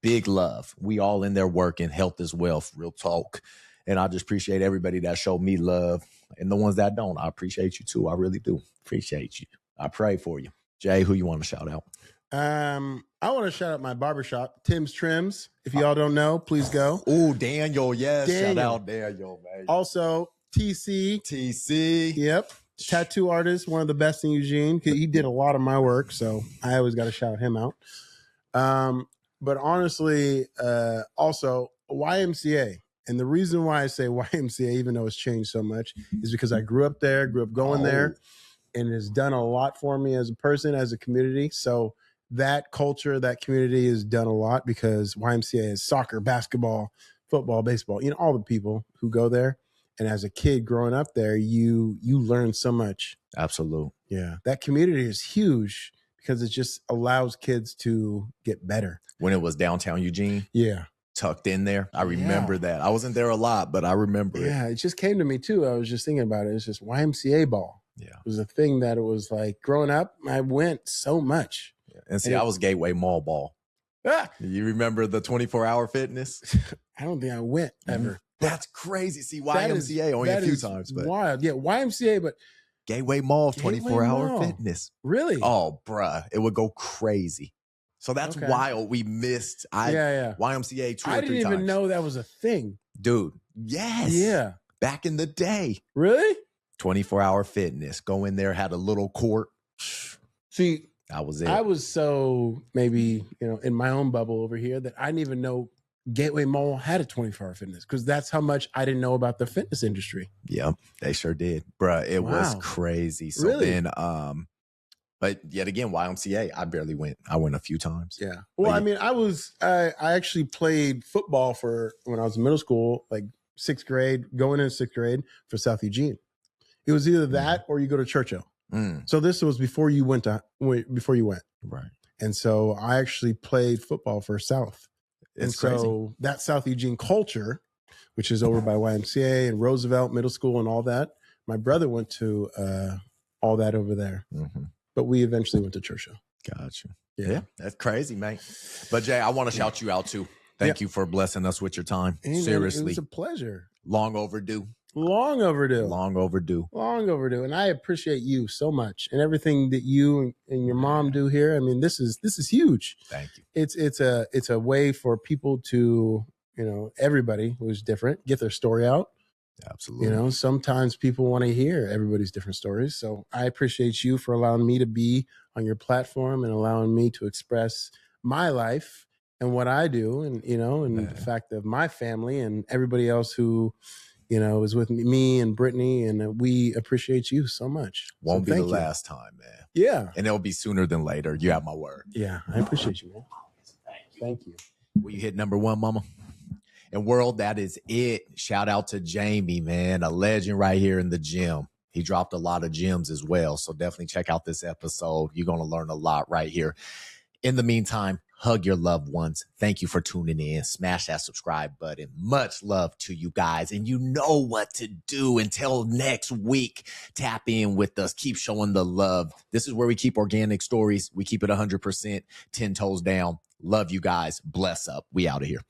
big love. We all in there working. Health is wealth. Real talk. And I just appreciate everybody that showed me love. And the ones that don't, I appreciate you too. I really do. Appreciate you. I pray for you. Jay, who you want to shout out? I want to shout out my barbershop, Tim's Trims. If y'all don't know, please go. Oh, Daniel. Yes. Daniel. Shout out Daniel, man. Also, TC. Yep. Tattoo artist, one of the best in Eugene. He did a lot of my work, so I always got to shout him out. But honestly, also YMCA. And the reason why I say YMCA, even though it's changed so much, is because I grew up there, grew up going there, and it has done a lot for me as a person, as a community. So that culture, that community has done a lot because YMCA is soccer, basketball, football, baseball, all the people who go there. And as a kid growing up there, you learn so much. Absolutely. Yeah. That community is huge because it just allows kids to get better. When it was downtown Eugene. Yeah. Tucked in there. I remember that. I wasn't there a lot, but I remember it. Yeah, it just came to me too. I was just thinking about it. It's just YMCA ball. Yeah. It was a thing that it was like growing up, I went so much. Yeah. And see, I was Gateway Mall ball. Ah! You remember the 24-hour fitness? I don't think I went ever. That's crazy. See, YMCA only a few times, but wild. Yeah, YMCA, but Gateway Mall 24-hour fitness. Really? Oh, bruh. It would go crazy. So that's wild. We missed YMCA 2 or 3 times. I didn't even know that was a thing. Dude, yes. Yeah. Back in the day. Really? 24-hour fitness. Go in there, had a little court. See, that was it. I was so maybe, in my own bubble over here that I didn't even know Gateway Mall had a 24-hour fitness because that's how much I didn't know about the fitness industry. Yeah, they sure did. Bruh, it was crazy. So really? Then, but yet again, YMCA, I barely went. I went a few times. Yeah. Well, I actually played football when I was in middle school, like going into sixth grade for South Eugene. It was either that or you go to Churchill. So this was before you went. Right. And so I actually played football for South. It's and crazy. So that South Eugene culture, which is over by YMCA and Roosevelt Middle School and all that, my brother went to all that over there. Mm-hmm. But we eventually went to Churchill. Gotcha. Yeah. That's crazy, man. But Jay, I want to shout you out too. Thank you for blessing us with your time. Amen. Seriously. It was a pleasure. Long overdue. Long overdue. Long overdue. Long overdue. And I appreciate you so much and everything that you and your mom do here. I mean, this is huge. Thank you. It's a way for people to, everybody who's different, get their story out. Absolutely. Sometimes people want to hear everybody's different stories. So I appreciate you for allowing me to be on your platform and allowing me to express my life and what I do and the fact of my family and everybody else who, is with me and Brittany, and we appreciate you so much. Won't be the last time, man. Yeah. And it'll be sooner than later. You have my word. Yeah, I appreciate you, man. Thank you. Will you hit number 1, mama? And world, that is it. Shout out to Jamie, man, a legend right here in the gym. He dropped a lot of gems as well. So definitely check out this episode. You're going to learn a lot right here. In the meantime, hug your loved ones. Thank you for tuning in. Smash that subscribe button. Much love to you guys. And you know what to do. Until next week, tap in with us. Keep showing the love. This is where we keep organic stories. We keep it 100%, 10 toes down. Love you guys. Bless up. We out of here.